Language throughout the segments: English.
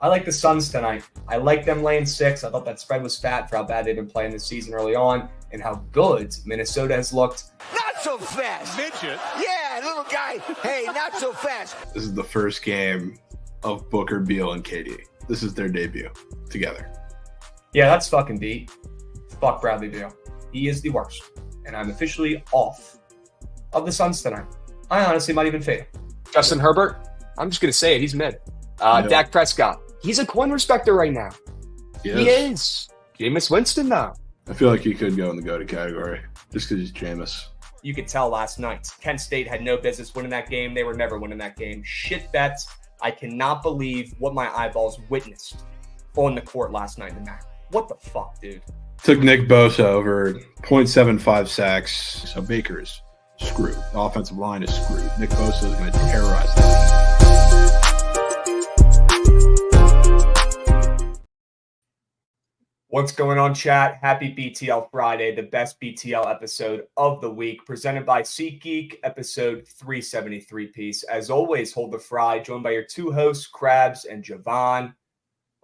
I like the Suns tonight. I like them laying 6. I thought that spread was fat for how bad they've been playing this season early on and how good Minnesota has looked. Not so fast. Midget. Yeah, little guy. Hey, not so fast. This is the first game of Booker, Beal, and KD. This is their debut together. Yeah, that's fucking deep. Fuck Bradley Beal. He is the worst. And I'm officially off of the Suns tonight. I honestly might even fade him. Justin Herbert, I'm just going to say it. He's mid. Dak Prescott, he's a coin respecter right now. Yes. He is. Jameis Winston now. I feel like he could go in the GOAT category just because he's Jameis. You could tell last night. Kent State had no business winning that game. They were never winning that game. Shit bets. I cannot believe what my eyeballs witnessed on the court last night in the MAC. What the fuck, dude? Took Nick Bosa over 0.75 sacks. So Baker is screwed. The offensive line is screwed. Nick Bosa is going to terrorize them. What's going on, chat? Happy BTL Friday, the best BTL episode of the week, presented by SeatGeek, episode 373 piece. As always, hold the fry, joined by your two hosts, Krabs and Javon.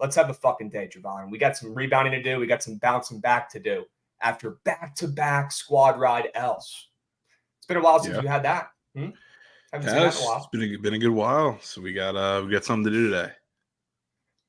Let's have a fucking day, Javon. We got some rebounding to do. We got some bouncing back to do after back-to-back squad ride L's. It's been a while since you had that. Haven't seen that in a while. It's been a good while, so we got something to do today.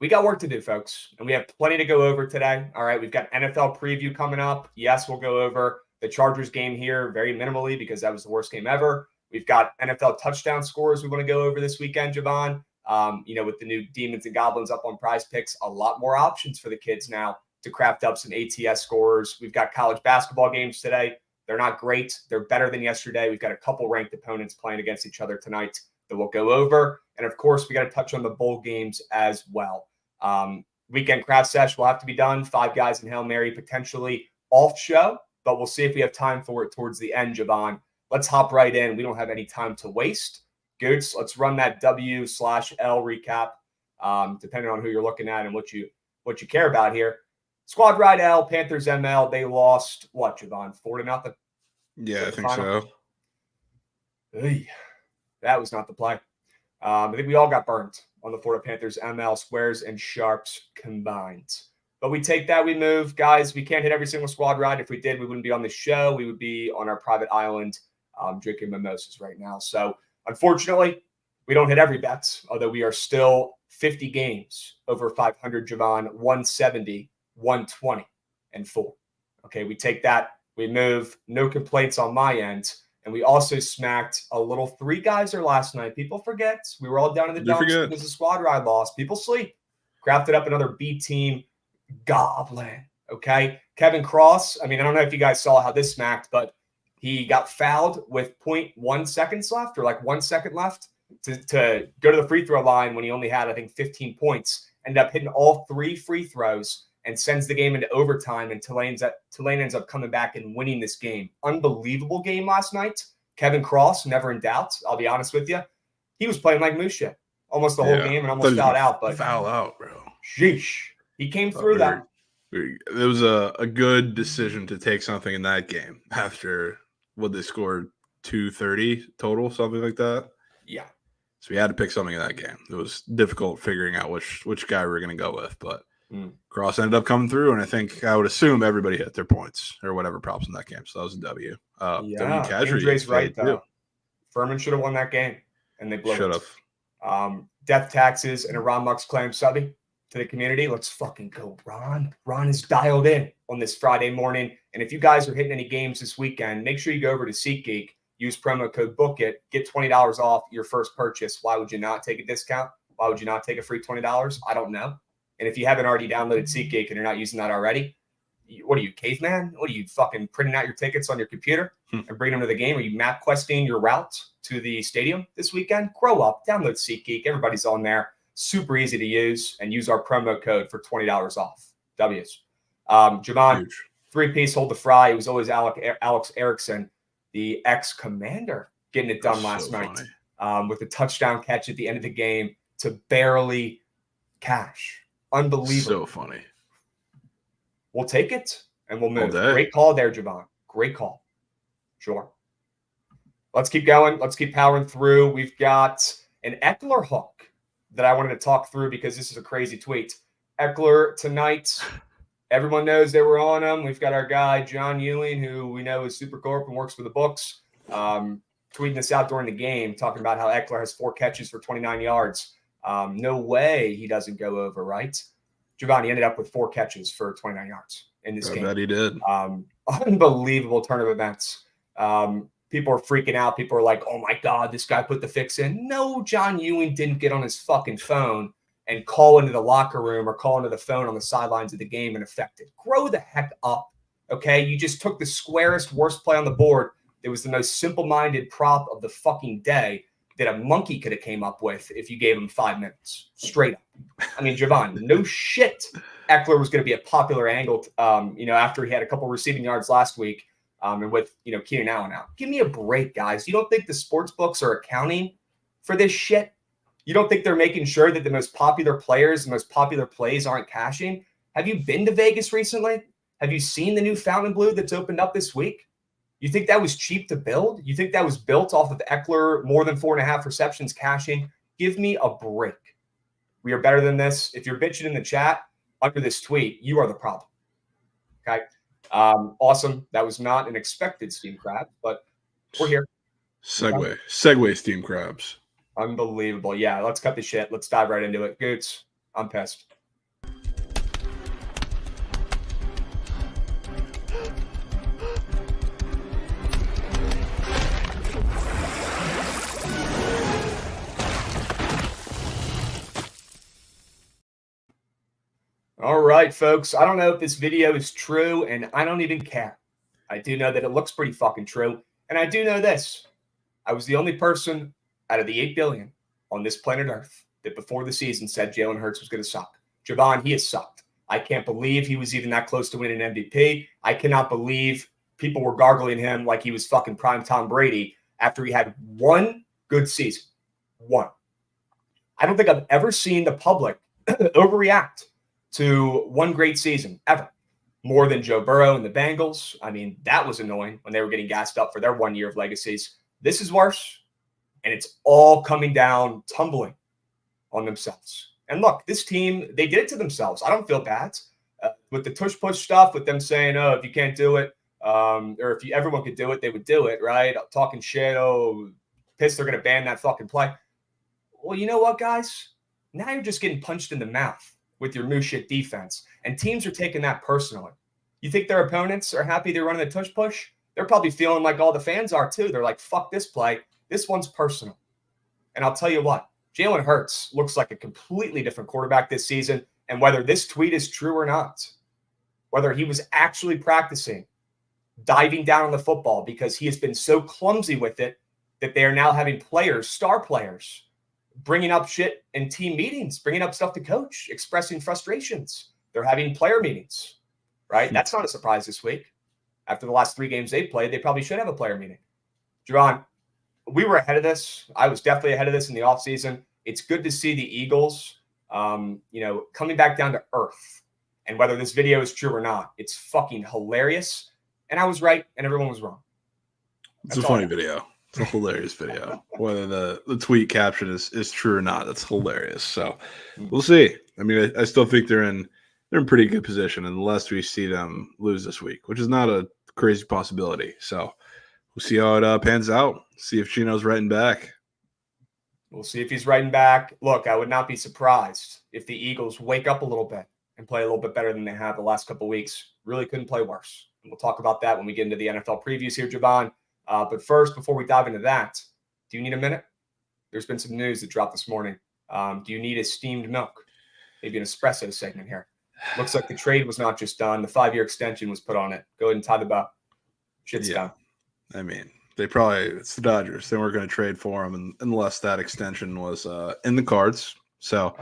We got work to do, folks, and we have plenty to go over today. All right, we've got NFL preview coming up. Yes, we'll go over the Chargers game here very minimally because that was the worst game ever. We've got NFL touchdown scores we want to go over this weekend, Javon. With the new Demons and Goblins up on Prize Picks, a lot more options for the kids now to craft up some ATS scores. We've got college basketball games today. They're not great. They're better than yesterday. We've got a couple ranked opponents playing against each other tonight that we'll go over. And, of course, we got to touch on the bowl games as well. Weekend craft sesh will have to be done. 5 guys in Hail Mary potentially off show, but we'll see if we have time for it towards the end, Javon. Let's hop right in. We don't have any time to waste. Goots, let's run that W/L recap, depending on who you're looking at and what you care about here. Squad Ride L, Panthers ML, they lost, what, Javon, 4-0? Yeah, I think so. Hey, that was not the play. I think we all got burnt on the Florida Panthers ML squares and sharps combined. But we take that, we move. Guys, we can't hit every single squad ride. If we did, we wouldn't be on the show. We would be on our private island drinking mimosas right now. So, unfortunately, we don't hit every bet, although we are still 50 games over 500, Javon, 170, 120, and 4. Okay, we take that, we move. No complaints on my end. And we also smacked a little 3 geyser last night. People forget. We were all down in the dumps because the squad ride lost. People sleep. Crafted up another B team goblin. Okay. Kevin Cross. I mean, I don't know if you guys saw how this smacked, but he got fouled with 0.1 seconds left or like 1 second left to go to the free throw line when he only had, I think, 15 points. Ended up hitting all 3 free throws and sends the game into overtime, and Tulane ends up coming back and winning this game. Unbelievable game last night. Kevin Cross, never in doubt. I'll be honest with you. He was playing like moose shit almost the whole game and almost fouled out. But foul out, bro. Sheesh. He came through that. It was a good decision to take something in that game after what they scored 230 total, something like that. Yeah. So we had to pick something in that game. It was difficult figuring out which guy we were going to go with, but Cross ended up coming through, and I would assume everybody hit their points or whatever props in that game. So that was a W. Andre's right, though. Furman should have won that game, and they blew it. Should have. Death taxes and a Ron Mux claim subby to the community. Let's fucking go, Ron. Ron is dialed in on this Friday morning. And if you guys are hitting any games this weekend, make sure you go over to SeatGeek, use promo code BOOKIT, get $20 off your first purchase. Why would you not take a discount? Why would you not take a free $20? I don't know. And if you haven't already downloaded SeatGeek and you're not using that already, what are you, caveman? What are you, fucking printing out your tickets on your computer and bringing them to the game? Are you map questing your route to the stadium this weekend? Grow up. Download SeatGeek. Everybody's on there. Super easy to use, and use our promo code for $20 off. W's. Javon, 3-piece hold the fry. It was always Alex Erickson, the ex-commander, getting it done last night with a touchdown catch at the end of the game to barely cash. Unbelievable. So funny. We'll take it, and we'll move. Okay. Great call there, Javon. Great call. Sure. Let's keep going. Let's keep powering through. We've got an Eckler hook that I wanted to talk through because this is a crazy tweet. Eckler tonight, everyone knows they were on him. We've got our guy, John Ewing, who we know is super corp and works for the books, tweeting this out during the game, talking about how Eckler has 4 catches for 29 yards. No way he doesn't go over, right? Giovanni ended up with 4 catches for 29 yards in this game. I bet he did. Unbelievable turn of events. People are freaking out. People are like, oh, my God, this guy put the fix in. No, John Ewing didn't get on his fucking phone and call into the locker room or call into the phone on the sidelines of the game and affect it. Grow the heck up, okay? You just took the squarest, worst play on the board. It was the most simple-minded prop of the fucking day that a monkey could have came up with if you gave him 5 minutes. Straight up. I mean, Giovanni, no shit. Eckler was going to be a popular angle, after he had a couple receiving yards last week. And with, Keenan Allen out. Give me a break, guys. You don't think the sports books are accounting for this shit? You don't think they're making sure that the most popular players, the most popular plays aren't cashing? Have you been to Vegas recently? Have you seen the new Fountain Blue that's opened up this week? You think that was cheap to build? You think that was built off of Eckler, more than 4.5 receptions cashing? Give me a break. We are better than this. If you're bitching in the chat under this tweet, you are the problem. Okay? Awesome. That was not an expected steam crab, but we're here. Segway steam crabs. Unbelievable. Yeah, let's cut the shit. Let's dive right into it. Goots, I'm pissed. All right, folks. I don't know if this video is true, and I don't even care. I do know that it looks pretty fucking true, and I do know this. I was the only person out of the 8 billion on this planet Earth that before the season said Jalen Hurts was going to suck. Javon, he has sucked. I can't believe he was even that close to winning MVP. I cannot believe people were gargling him like he was fucking prime Tom Brady after he had one good season. One. I don't think I've ever seen the public overreact to one great season ever, more than Joe Burrow and the Bengals. I mean, that was annoying when they were getting gassed up for their 1 year of legacies. This is worse, and it's all coming down, tumbling on themselves. And look, this team, they did it to themselves. I don't feel bad with the tush-push stuff, with them saying, oh, if you can't do it, or if everyone could do it, they would do it, right? Talking shit, oh, pissed they're going to ban that fucking play. Well, you know what, guys? Now you're just getting punched in the mouth with your moose shit defense. And teams are taking that personally. You think their opponents are happy they're running the tush push? They're probably feeling like all the fans are too. They're like, fuck this play. This one's personal. And I'll tell you what, Jalen Hurts looks like a completely different quarterback this season. And whether this tweet is true or not, whether he was actually practicing, diving down on the football because he has been so clumsy with it that they are now having players, star players, bringing up shit in team meetings, bringing up stuff to coach, expressing frustrations. They're having player meetings, right? That's not a surprise this week. After the last 3 games they played, they probably should have a player meeting. Jerron, we were ahead of this. I was definitely ahead of this in the offseason. It's good to see the Eagles, coming back down to earth. And whether this video is true or not, it's fucking hilarious. And I was right, and everyone was wrong. It's a funny video. It's a hilarious video. Whether the tweet caption is true or not, that's hilarious. So we'll see. I mean, I still think they're in pretty good position unless we see them lose this week, which is not a crazy possibility. So we'll see how it pans out. See if Chino's writing back. We'll see if he's writing back. Look, I would not be surprised if the Eagles wake up a little bit and play a little bit better than they have the last couple of weeks. Really couldn't play worse. And we'll talk about that when we get into the NFL previews here, Javon. But first, before we dive into that, do you need a minute? There's been some news that dropped this morning. Do you need a steamed milk? Maybe an espresso segment here. Looks like the trade was not just done. The 5-year extension was put on it. Go ahead and tie the bow. Shit's done. I mean, it's the Dodgers. They weren't going to trade for him unless that extension was in the cards. So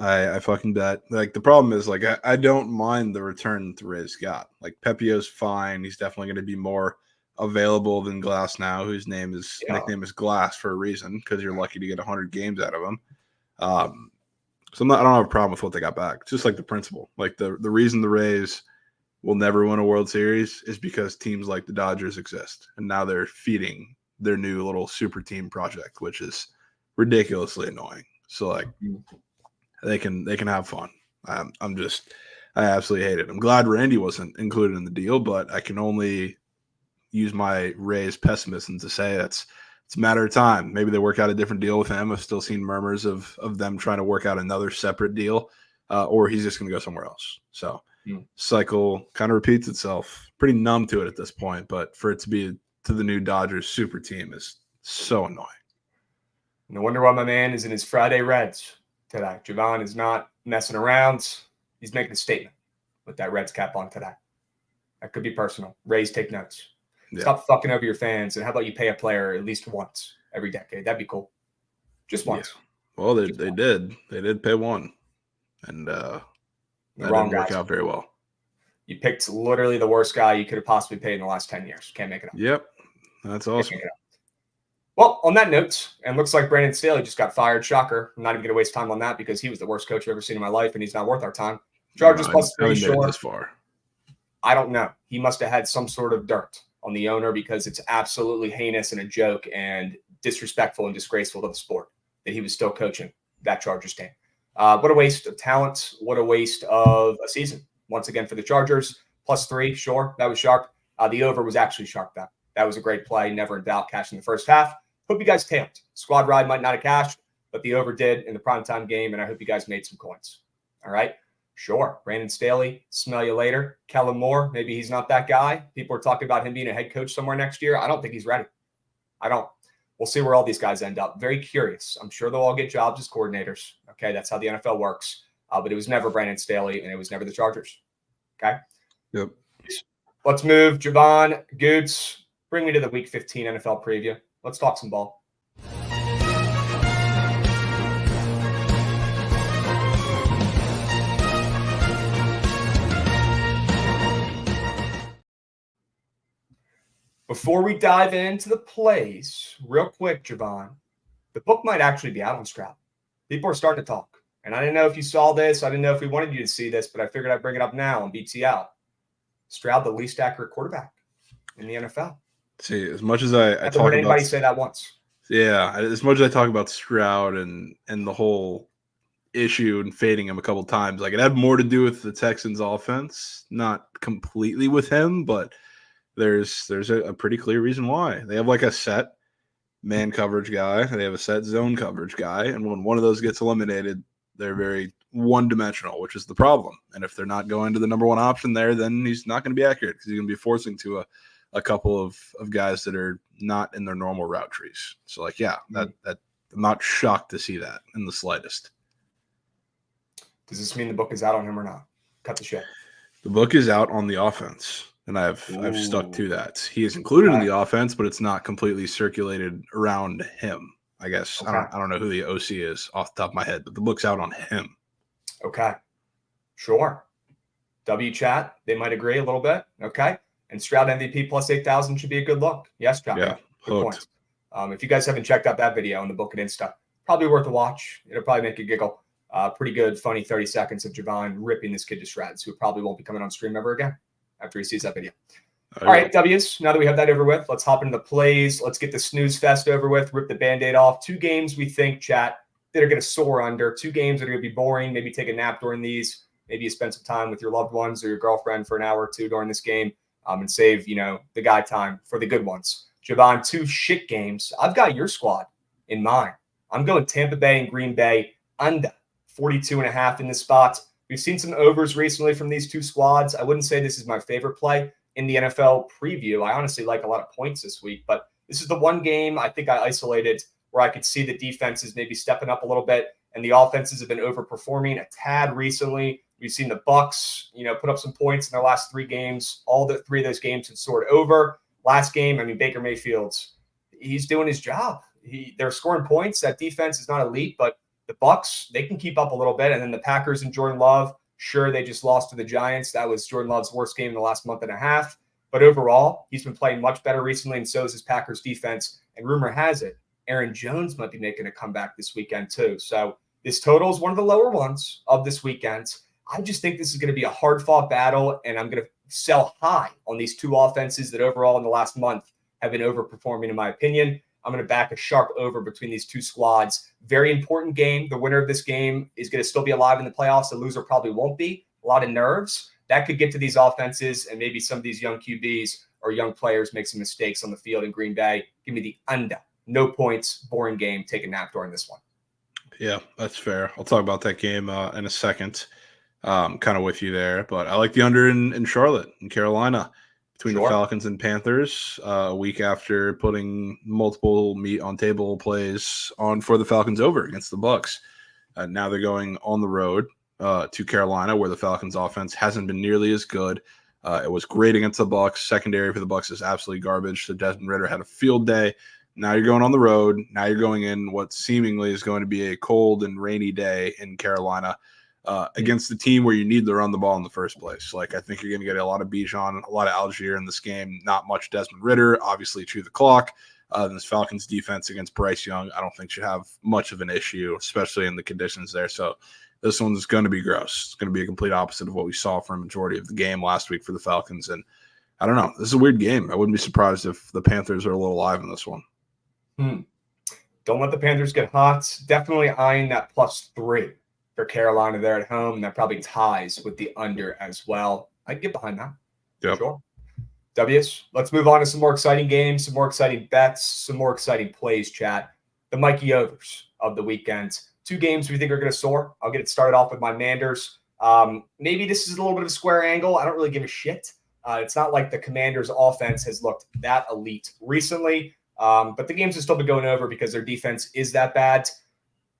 I fucking bet. Like, the problem is, like, I don't mind the return that the Rays got. Like, Pepio's fine. He's definitely going to be more available than Glass now, whose nickname is Glass for a reason, because you're lucky to get 100 games out of him. So I don't have a problem with what they got back. It's just like the principle. Like, the reason the Rays will never win a World Series is because teams like the Dodgers exist, and now they're feeding their new little super team project, which is ridiculously annoying. So like they can have fun. I absolutely hate it. I'm glad Randy wasn't included in the deal, but I can only use my Rays pessimism to say it's a matter of time. Maybe they work out a different deal with him. I've still seen murmurs of them trying to work out another separate deal, or he's just going to go somewhere else. So cycle kind of repeats itself. Pretty numb to it at this point, but for it to be to the new Dodgers super team is so annoying. No wonder why my man is in his Friday Reds today. Javon is not messing around. He's making a statement with that Reds cap on today. That could be personal. Rays, take notes. Yeah. Stop fucking over your fans, and how about you pay a player at least once every decade? That'd be cool. Just once. Yeah. Well, they did pay one, and that didn't work out very well. You picked literally the worst guy you could have possibly paid in the last 10 years. Can't make it up. Yep, that's awesome. Well, on that note, and looks like Brandon Staley just got fired. Shocker. I'm not even going to waste time on that because he was the worst coach I've ever seen in my life, and he's not worth our time. Chargers plus 3 short. This far. I don't know. He must have had some sort of dirt on the owner because it's absolutely heinous and a joke and disrespectful and disgraceful to the sport that he was still coaching that Chargers team. What a waste of talent. What a waste of a season. Once again for the Chargers. Plus 3, sure. That was sharp. The over was actually sharp, though. That was a great play. Never in doubt. Cash in the first half. Hope you guys tailed. Squad ride might not have cashed, but the over did in the primetime game, and I hope you guys made some coins. All right? Sure. Brandon Staley, smell you later. Kellen Moore, maybe he's not that guy. People are talking about him being a head coach somewhere next year. I don't think he's ready. I don't. We'll see where all these guys end up. Very curious. I'm sure they'll all get jobs as coordinators. Okay, that's how the NFL works. But it was never Brandon Staley, and it was never the Chargers. Okay? Yep. Let's move. Javon, Goods, bring me to the Week 15 NFL preview. Let's talk some ball. Before we dive into the plays, real quick, Javon, the book might actually be out on Stroud. People are starting to talk. And I didn't know if you saw this. I didn't know if we wanted you to see this, but I figured I'd bring it up now and beat you out. Stroud, the least accurate quarterback in the NFL. See, as much as I haven't heard anybody say that once. Yeah, as much as I talk about Stroud and the whole issue and fading him a couple times, like it had more to do with the Texans' offense, not completely with him, but there's a pretty clear reason why. They have like a set man coverage guy, they have a set zone coverage guy, and when one of those gets eliminated, they're very one-dimensional, which is the problem. And if they're not going to the number one option there, then he's not going to be accurate because he's going to be forcing to a couple of guys that are not in their normal route trees. So, like, yeah, that I'm not shocked to see that in the slightest. Does this mean the book is out on him or not? Cut the shit. The book is out on the offense, and I've stuck to that. He is included in the offense, but it's not completely circulated around him. I guess I don't know who the OC is off the top of my head, but the book's out on him. Okay, sure. W chat, they might agree a little bit. Okay. And Stroud MVP plus 8,000 should be a good look. Yes, John. Yeah, good point. If you guys haven't checked out that video in the book and Insta, probably worth a watch. It'll probably make you giggle. Pretty good, funny 30 seconds of Javon ripping this kid to shreds, who probably won't be coming on stream ever again after he sees that video. All right, W's. Now that we have that over with, let's hop into the plays. Let's get the snooze fest over with, rip the Band-Aid off. 2 games we think, chat, that are going to soar under. 2 games that are going to be boring. Maybe take a nap during these. Maybe you spend some time with your loved ones or your girlfriend for an hour or 2 during this game. And save, the guy time for the good ones. Javon, 2 shit games. I've got your squad in mind. I'm going Tampa Bay and Green Bay under 42.5 in this spot. We've seen some overs recently from these 2 squads. I wouldn't say this is my favorite play in the NFL preview. I honestly like a lot of points this week, but this is the one game I think I isolated where I could see the defenses maybe stepping up a little bit, and the offenses have been overperforming a tad recently. We've seen the Bucks, put up some points in their last 3 games. All 3 of those games have soared over. Last game, Baker Mayfield's, he's doing his job. They're scoring points. That defense is not elite, but the Bucks, they can keep up a little bit. And then the Packers and Jordan Love, sure, they just lost to the Giants. That was Jordan Love's worst game in the last month and a half. But overall, he's been playing much better recently, and so is his Packers defense. And rumor has it, Aaron Jones might be making a comeback this weekend too. So this total is one of the lower ones of this weekend. I just think this is going to be a hard-fought battle, and I'm going to sell high on these 2 offenses that overall in the last month have been overperforming, in my opinion. I'm going to back a sharp over between these two squads. Very important game. The winner of this game is going to still be alive in the playoffs. The loser probably won't be. A lot of nerves. That could get to these offenses, and maybe some of these young QBs or young players make some mistakes on the field in Green Bay. Give me the under. No points, boring game. Take a nap during this one. Yeah, that's fair. I'll talk about that game in a second. Kind of with you there, but I like the under in Charlotte, in Carolina, between the Falcons and Panthers. A week after putting multiple meat on table plays on for the Falcons over against the Bucs. Now they're going on the road to Carolina, where the Falcons offense hasn't been nearly as good. It was great against the Bucs. Secondary for the Bucs is absolutely garbage. So Desmond Ridder had a field day. Now you're going on the road. Now you're going in what seemingly is going to be a cold and rainy day in Carolina against the team where you need to run the ball in the first place. Like, I think you're going to get a lot of Bijan, a lot of Algier in this game. Not much Desmond Ridder, obviously chew the clock. This Falcons defense against Bryce Young, I don't think should have much of an issue, especially in the conditions there. So this one's going to be gross. It's going to be a complete opposite of what we saw for a majority of the game last week for the Falcons. And I don't know. This is a weird game. I wouldn't be surprised if the Panthers are a little live in this one. Don't let the Panthers get hot. Definitely eyeing that +3 for Carolina there at home. And that probably ties with the under as well. I'd get behind that. Yep. Sure. W's. Let's move on to some more exciting games, some more exciting bets, some more exciting plays, chat. The Mikey overs of the weekend. 2 games we think are going to soar. I'll get it started off with my Manders. Maybe this is a little bit of a square angle. I don't really give a shit. It's not like the Commanders' offense has looked that elite recently. But the games have still been going over because their defense is that bad.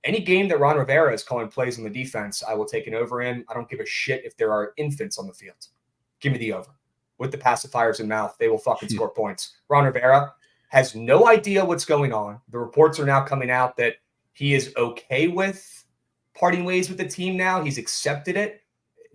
Any game that Ron Rivera is calling plays on the defense, I will take an over in. I don't give a shit if there are infants on the field. Give me the over. With the pacifiers in mouth, they will fucking score points. Ron Rivera has no idea what's going on. The reports are now coming out that he is okay with parting ways with the team now. He's accepted it.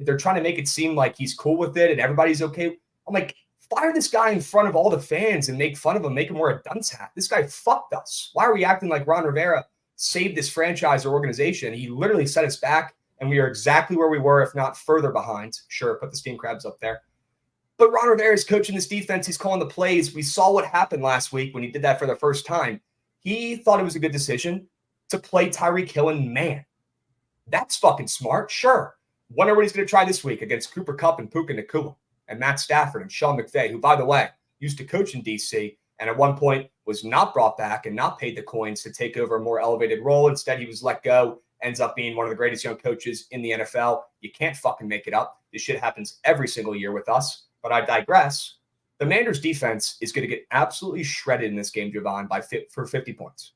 They're trying to make it seem like he's cool with it and everybody's okay. I'm like, fire this guy in front of all the fans and make fun of him, make him wear a dunce hat. This guy fucked us. Why are we acting like Ron Rivera saved this franchise or organization? He literally set us back, and we are exactly where we were, if not further behind. Sure, put the steam crabs up there. But Ron Rivera is coaching this defense. He's calling the plays. We saw what happened last week when he did that for the first time. He thought it was a good decision to play Tyreek Hill in man. That's fucking smart. Sure. Wonder what he's going to try this week against Cooper Kupp and Puka Nacua and Matt Stafford and Sean McVay, who, by the way, used to coach in D.C. and at one point was not brought back and not paid the coins to take over a more elevated role. Instead, he was let go, ends up being one of the greatest young coaches in the NFL. You can't fucking make it up. This shit happens every single year with us. But I digress. The Manders defense is going to get absolutely shredded in this game, Javon, for 50 points.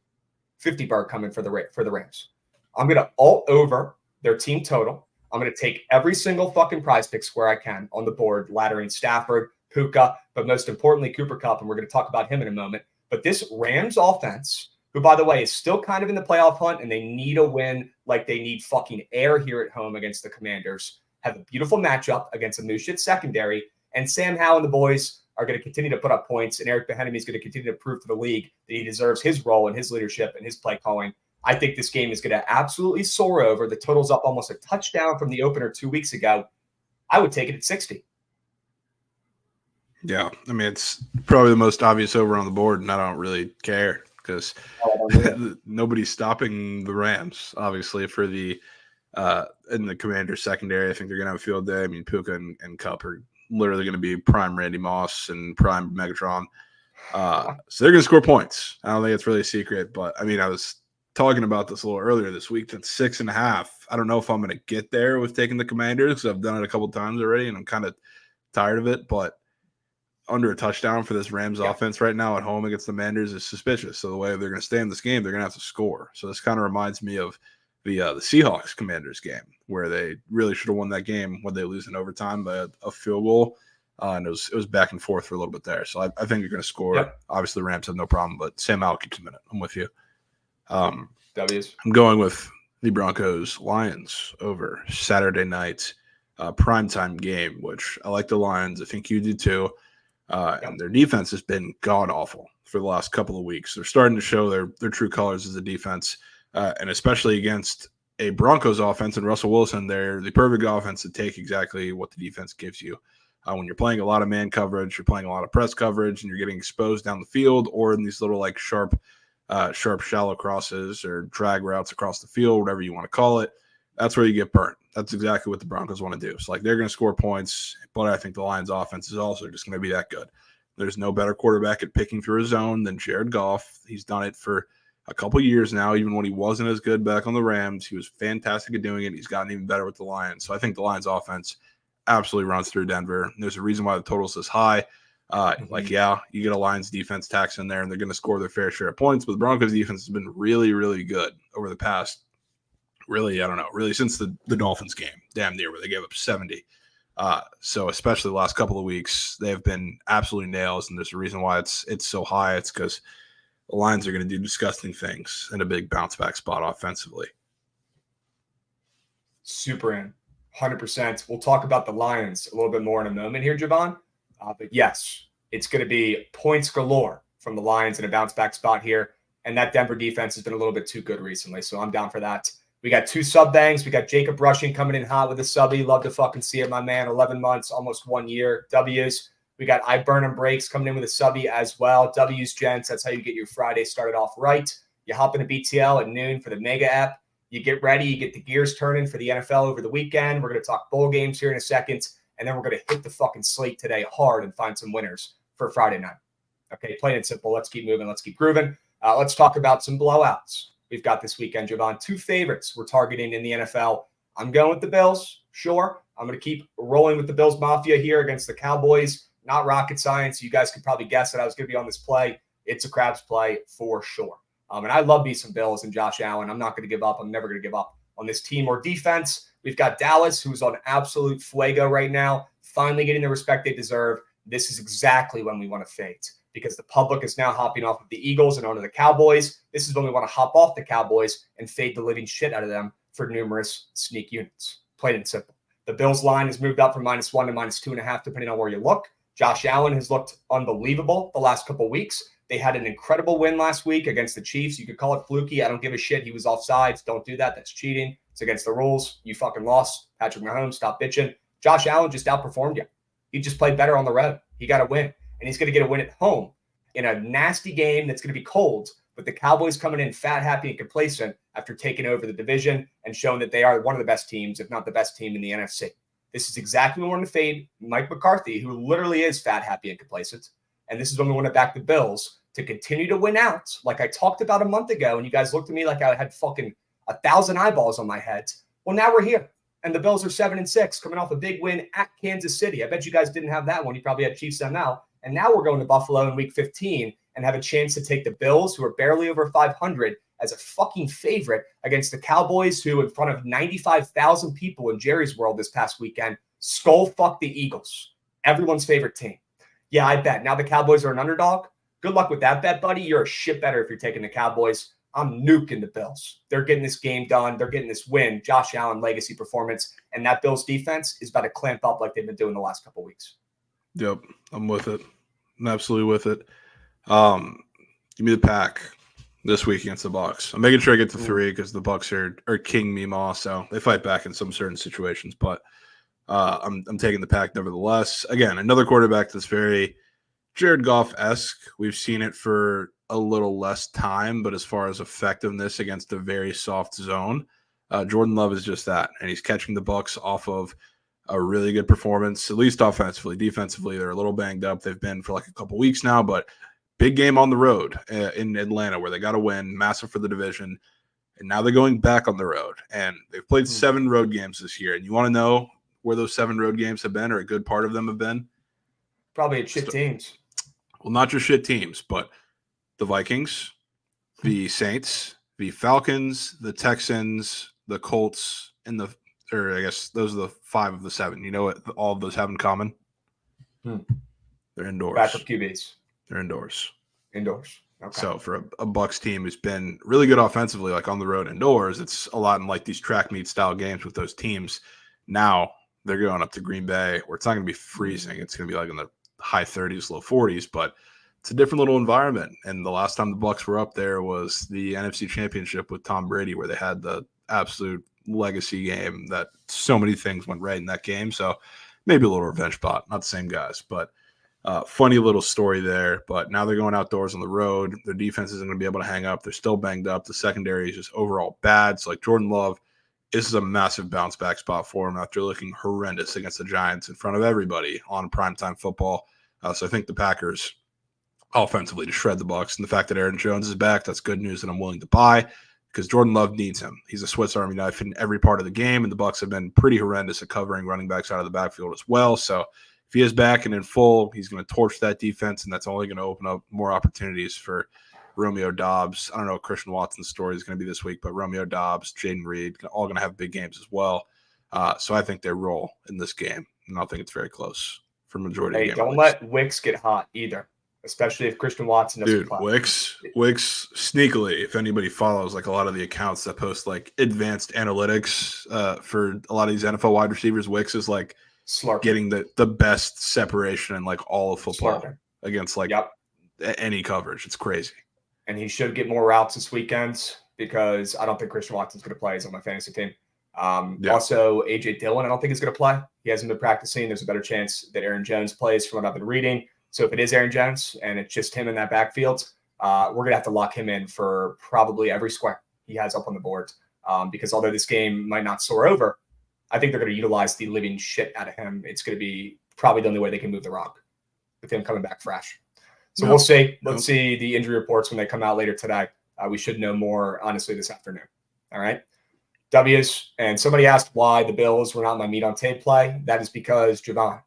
50 bird coming for the Rams. I'm going to alt over their team total. I'm going to take every single fucking prize pick square I can on the board, laddering Stafford, Puka, but most importantly, Cooper Kupp, and we're going to talk about him in a moment. But this Rams offense, who, by the way, is still kind of in the playoff hunt, and they need a win like they need fucking air here at home against the Commanders, have a beautiful matchup against a new shit secondary, and Sam Howell and the boys are going to continue to put up points, and Eric Bieniemy is going to continue to prove to the league that he deserves his role and his leadership and his play calling. I think this game is going to absolutely soar over. The total's up almost a touchdown from the opener 2 weeks ago. I would take it at 60. Yeah, I mean, it's probably the most obvious over on the board, and I don't really care because nobody's stopping the Rams, obviously, for the in the Commanders secondary. I think they're going to have a field day. I mean, Puka and Kupp are literally going to be prime Randy Moss and prime Megatron. So they're going to score points. I don't think it's really a secret, but I mean, I was talking about this a little earlier this week. That's 6.5. I don't know if I'm going to get there with taking the Commanders because I've done it a couple times already, and I'm kind of tired of it, but under a touchdown for this Rams offense right now at home against the Manders is suspicious. So the way they're going to stay in this game, they're going to have to score. So this kind of reminds me of the Seahawks Commanders game where they really should have won that game when they lose in overtime by a field goal. And it was back and forth for a little bit there. So I think you're going to score. Yep. Obviously, the Rams have no problem, but Sam Howell keeps them in it. I'm with you. W's. I'm going with the Broncos Lions over Saturday night primetime game, which I like the Lions. I think you do too. And their defense has been god awful for the last couple of weeks. They're starting to show their true colors as a defense, and especially against a Broncos offense and Russell Wilson. They're the perfect offense to take exactly what the defense gives you. When you're playing a lot of man coverage, you're playing a lot of press coverage, and you're getting exposed down the field or in these little like sharp sharp, shallow crosses or drag routes across the field, whatever you want to call it, that's where you get burnt. That's exactly what the Broncos want to do. So, like, they're going to score points, but I think the Lions' offense is also just going to be that good. There's no better quarterback at picking through a zone than Jared Goff. He's done it for a couple years now. Even when he wasn't as good back on the Rams, he was fantastic at doing it. He's gotten even better with the Lions. So I think the Lions' offense absolutely runs through Denver. And there's a reason why the total is this high. Like, yeah, you get a Lions defense tax in there, and they're going to score their fair share of points. But the Broncos defense has been really, really good over the past, really since the Dolphins game, damn near, where they gave up 70. So especially the last couple of weeks, they have been absolutely nails, and there's a reason why it's so high. It's because the Lions are going to do disgusting things in a big bounce back spot offensively. Super in, 100%. We'll talk about the Lions a little bit more in a moment here, Javon. But yes, it's going to be points galore from the Lions in a bounce back spot here. And that Denver defense has been a little bit too good recently, so I'm down for that. We got 2 sub bangs. We got Jacob Rushing coming in hot with a subby. Love to fucking see it, my man. 11 months, almost 1 year. W's. We got I Burn 'em Breaks coming in with a subby as well. W's, gents. That's how you get your Friday started off right. You hop into BTL at noon for the Mega app. You get ready. You get the gears turning for the NFL over the weekend. We're going to talk bowl games here in a second. And then we're going to hit the fucking slate today hard and find some winners for Friday night. Okay, plain and simple. Let's keep moving. Let's keep grooving. Let's talk about some blowouts we've got this weekend, Javon. 2 favorites we're targeting in the NFL. I'm going with the Bills. Sure. I'm going to keep rolling with the Bills Mafia here against the Cowboys. Not rocket science. You guys could probably guess that I was going to be on this play. It's a Crabs play for sure. And I love me some Bills and Josh Allen. I'm not going to give up. I'm never going to give up on this team or defense. We've got Dallas, who's on absolute fuego right now, finally getting the respect they deserve. This is exactly when we want to fade because the public is now hopping off of the Eagles and onto the Cowboys. This is when we want to hop off the Cowboys and fade the living shit out of them for numerous sneak units. Plain and simple. The Bills line has moved up from -1 to -2.5, depending on where you look. Josh Allen has looked unbelievable the last couple of weeks. They had an incredible win last week against the Chiefs. You could call it fluky. I don't give a shit. He was offsides. Don't do that. That's cheating. It's against the rules. You fucking lost. Patrick Mahomes, stop bitching. Josh Allen just outperformed you. He just played better on the road. He got a win, and he's going to get a win at home in a nasty game that's going to be cold, with the Cowboys coming in fat, happy, and complacent after taking over the division and showing that they are one of the best teams, if not the best team in the NFC. This is exactly when we want to fade Mike McCarthy, who literally is fat, happy, and complacent. And this is when we want to back the Bills to continue to win out, like I talked about a month ago, and you guys looked at me like I had fucking 1,000 eyeballs on my head. Well, now we're here, and the Bills are 7-6, coming off a big win at Kansas City. I bet you guys didn't have that one. You probably had Chiefs ML. And now we're going to Buffalo in Week 15 and have a chance to take the Bills, who are barely over 500, as a fucking favorite against the Cowboys, who, in front of 95,000 people in Jerry's World this past weekend, skull fuck the Eagles, everyone's favorite team. Yeah, I bet. Now the Cowboys are an underdog. Good luck with that bet, buddy. You're a shit better if you're taking the Cowboys. I'm nuking the Bills. They're getting this game done. They're getting this win. Josh Allen legacy performance. And that Bills defense is about to clamp up like they've been doing the last couple of weeks. Yep, I'm with it. I'm absolutely with it. Give me the Pack this week against the Bucs. I'm making sure I get to 3 because the Bucs are king Meemaw, so they fight back in some certain situations. But I'm taking the Pack nevertheless. Again, another quarterback that's very Jared Goff-esque. We've seen it for a little less time, but as far as effectiveness against a very soft zone, Jordan Love is just that, and he's catching the Bucs off of a really good performance, at least offensively. Defensively, they're a little banged up. They've been for like a couple weeks now, but big game on the road in Atlanta where they got a win, massive for the division, and now they're going back on the road. And they've played 7 road games this year. And you want to know where those 7 road games have been, or a good part of them have been? Probably at shit teams. Well, not just shit teams, but the Vikings, the Saints, the Falcons, the Texans, the Colts, and I guess those are the 5 of the 7. You know what all of those have in common? They're indoors. Backup QBs. They're indoors. Indoors. Okay. So for a Bucs team who's been really good offensively, like on the road indoors, it's a lot in like these track meet style games with those teams. Now they're going up to Green Bay where it's not going to be freezing. It's going to be like in the high 30s, low 40s, but it's a different little environment. And the last time the Bucs were up there was the NFC Championship with Tom Brady, where they had the absolute legacy game that so many things went right in that game. So maybe a little revenge spot, not the same guys, but Funny little story there, but now they're going outdoors on the road. Their defense isn't going to be able to hang up. They're still banged up. The secondary is just overall bad. So, like Jordan Love, this is a massive bounce back spot for him after looking horrendous against the Giants in front of everybody on primetime football. So I think the Packers offensively to shred the Bucs, and the fact that Aaron Jones is back, that's good news that I'm willing to buy because Jordan Love needs him. He's a Swiss Army knife in every part of the game, and the Bucs have been pretty horrendous at covering running backs out of the backfield as well. So if he is back and in full, he's going to torch that defense, and that's only going to open up more opportunities for Romeo Doubs. I don't know what Christian Watson's story is going to be this week, but Romeo Doubs, Jaden Reed, all going to have big games as well. So I think they roll in this game, and I think it's very close for majority of the game. Don't let Wicks get hot either, especially if Christian Watson doesn't play. Wicks sneakily, if anybody follows like a lot of the accounts that post like advanced analytics for a lot of these NFL wide receivers, Wicks is like getting the best separation in like all of football against like any coverage. It's crazy. And he should get more routes this weekend because I don't think Christian Watson's going to play. He's on my fantasy team. Also, A.J. Dillon, I don't think he's going to play. He hasn't been practicing. There's a better chance that Aaron Jones plays from what I've been reading. So if it is Aaron Jones and it's just him in that backfield, we're going to have to lock him in for probably every square he has up on the board. Because although this game might not soar over, I think they're going to utilize the living shit out of him. It's going to be probably the only way they can move the rock with him coming back fresh. So we'll see. Let's see the injury reports when they come out later today. We should know more, honestly, this afternoon. All right. W's. And somebody asked why the Bills were not my meat on tape play. That is because Javon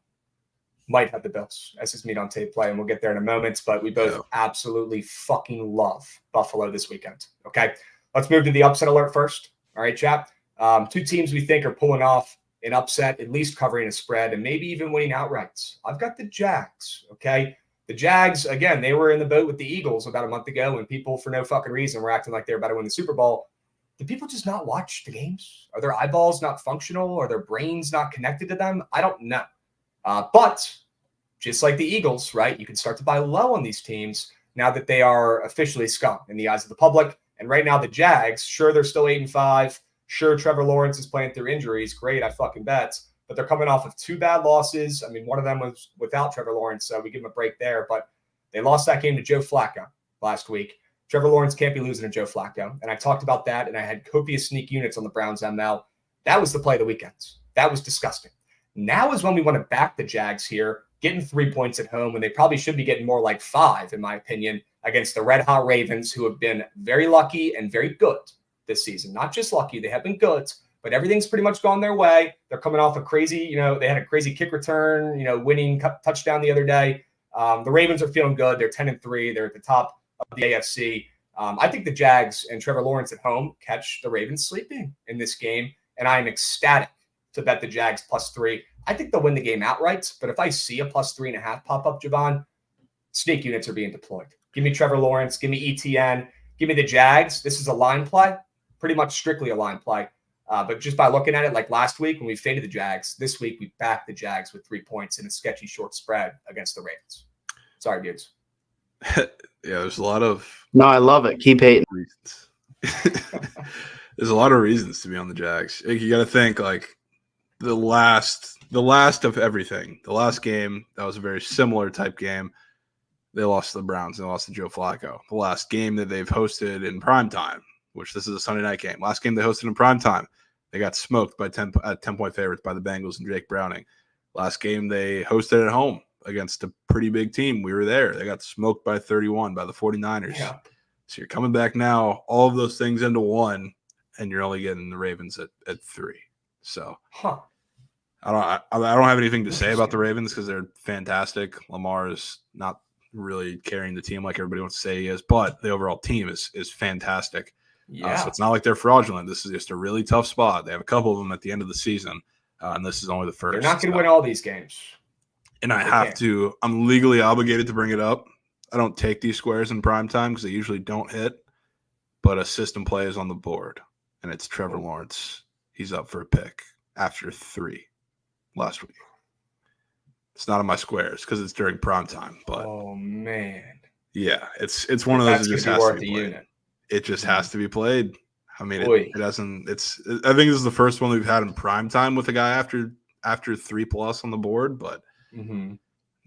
might have the Bills as his meat on tape play, and we'll get there in a moment. But we both absolutely fucking love Buffalo this weekend. Okay. Let's move to the upset alert first. All right, chap. Two teams we think are pulling off an upset, at least covering a spread, and maybe even winning outright. I've got the Jags. Okay. The Jags, again, they were in the boat with the Eagles about a month ago, and people, for no fucking reason, were acting like they were about to win the Super Bowl. Did people just not watch the games? Are their eyeballs not functional? Are their brains not connected to them? I don't know. But just like the Eagles, right, you can start to buy low on these teams now that they are officially scum in the eyes of the public. And right now, the Jags, sure, they're still 8-5. Sure, Trevor Lawrence is playing through injuries. Great, I fucking bet. But they're coming off of two bad losses. I mean, one of them was without Trevor Lawrence, so we give them a break there. But they lost that game to Joe Flacco last week. Trevor Lawrence can't be losing to Joe Flacco. And I talked about that, and I had copious sneak units on the Browns ML. That was the play of the weekend. That was disgusting. Now is when we want to back the Jags here, getting 3 points at home when they probably should be getting more like 5, in my opinion, against the red-hot Ravens, who have been very lucky and very good this season. Not just lucky, they have been good. But everything's pretty much gone their way. They're coming off a crazy, they had a crazy kick return, winning touchdown the other day. The Ravens are feeling good. They're 10-3. They're at the top of the AFC. I think the Jags and Trevor Lawrence at home catch the Ravens sleeping in this game. And I am ecstatic to bet the Jags +3. I think they'll win the game outright. But if I see a +3.5 pop up, Javon, sneak units are being deployed. Give me Trevor Lawrence. Give me ETN. Give me the Jags. This is a line play, pretty much strictly a line play. But just by looking at it, like last week when we faded the Jags, this week we backed the Jags with 3 points in a sketchy short spread against the Ravens. Sorry, dudes. Yeah, there's a lot of No, I love it. Keep hating. reasons. There's a lot of reasons to be on the Jags. Like, you got to think like the last of everything. The last game that was a very similar type game. They lost to the Browns. They lost to Joe Flacco. The last game that they've hosted in primetime, which this is a Sunday night game. Last game they hosted in primetime, they got smoked by 10-point favorites by the Bengals and Jake Browning. Last game they hosted at home against a pretty big team. We were there. They got smoked by 31 by the 49ers. Yeah. So you're coming back now, all of those things into one, and you're only getting the Ravens at 3. So I don't have anything to say about the Ravens because they're fantastic. Lamar is not really carrying the team like everybody wants to say he is, but the overall team is fantastic. Yeah. So it's not like they're fraudulent. This is just a really tough spot. They have a couple of them at the end of the season, and this is only the first. They're not going to win all these games. And I'm legally obligated to bring it up. I don't take these squares in prime time because they usually don't hit, but a system play is on the board, and it's Trevor Lawrence. He's up for a pick after 3 last week. It's not on my squares because it's during prime time. But oh man, yeah, it's one of those that just has to be played. Unit. It just has to be played. I mean, it doesn't. I think this is the first one we've had in prime time with a guy after 3+ on the board. But man,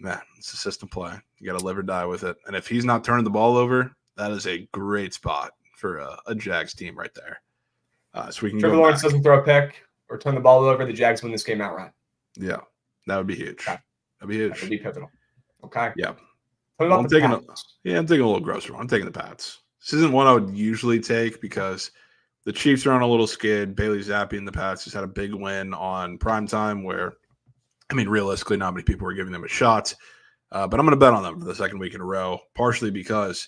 man, it's a system play. You got to live or die with it. And if he's not turning the ball over, that is a great spot for a Jags team right there. So we can Trevor go Lawrence back. doesn't throw a pick or turn the ball over, the Jags win this game outright. Yeah, that would be huge. Okay. That'd be huge. That would be pivotal. Okay. Yeah. Tell me Well, about the Pats. I'm taking a little grocery. I'm taking the Pats. This isn't one I would usually take because the Chiefs are on a little skid. Bailey Zappi and the Pats just had a big win on primetime where, I mean, realistically, not many people were giving them a shot. But I'm going to bet on them for the second week in a row, partially because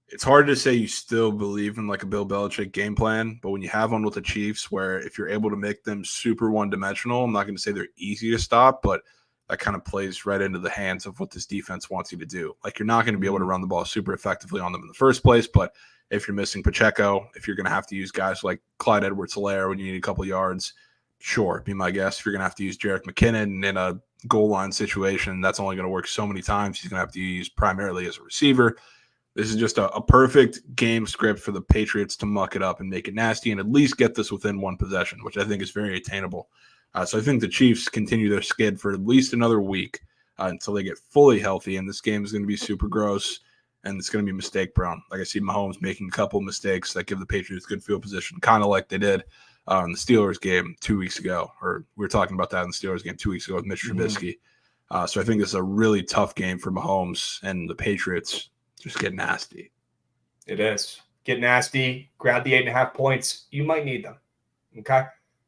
it's hard to say you still believe in like a Bill Belichick game plan. But when you have one with the Chiefs where if you're able to make them super one-dimensional, I'm not going to say they're easy to stop, but that kind of plays right into the hands of what this defense wants you to do. Like you're not going to be able to run the ball super effectively on them in the first place, but if you're missing Pacheco, if you're going to have to use guys like Clyde Edwards-Helaire when you need a couple yards, sure, be my guest. If you're going to have to use Jerick McKinnon in a goal line situation, that's only going to work so many times. He's going to have to use primarily as a receiver. This is just a perfect game script for the Patriots to muck it up and make it nasty and at least get this within one possession, which I think is very attainable. So I think the Chiefs continue their skid for at least another week until they get fully healthy, and this game is going to be super gross, and it's going to be mistake-prone. Like I see Mahomes making a couple mistakes that give the Patriots good field position, kind of like they did in the Steelers game 2 weeks ago, or we were talking about that in the Steelers game 2 weeks ago with Mitch Trubisky. So I think this is a really tough game for Mahomes, and the Patriots just get nasty. It is. Get nasty. Grab the 8.5 points. You might need them. Okay.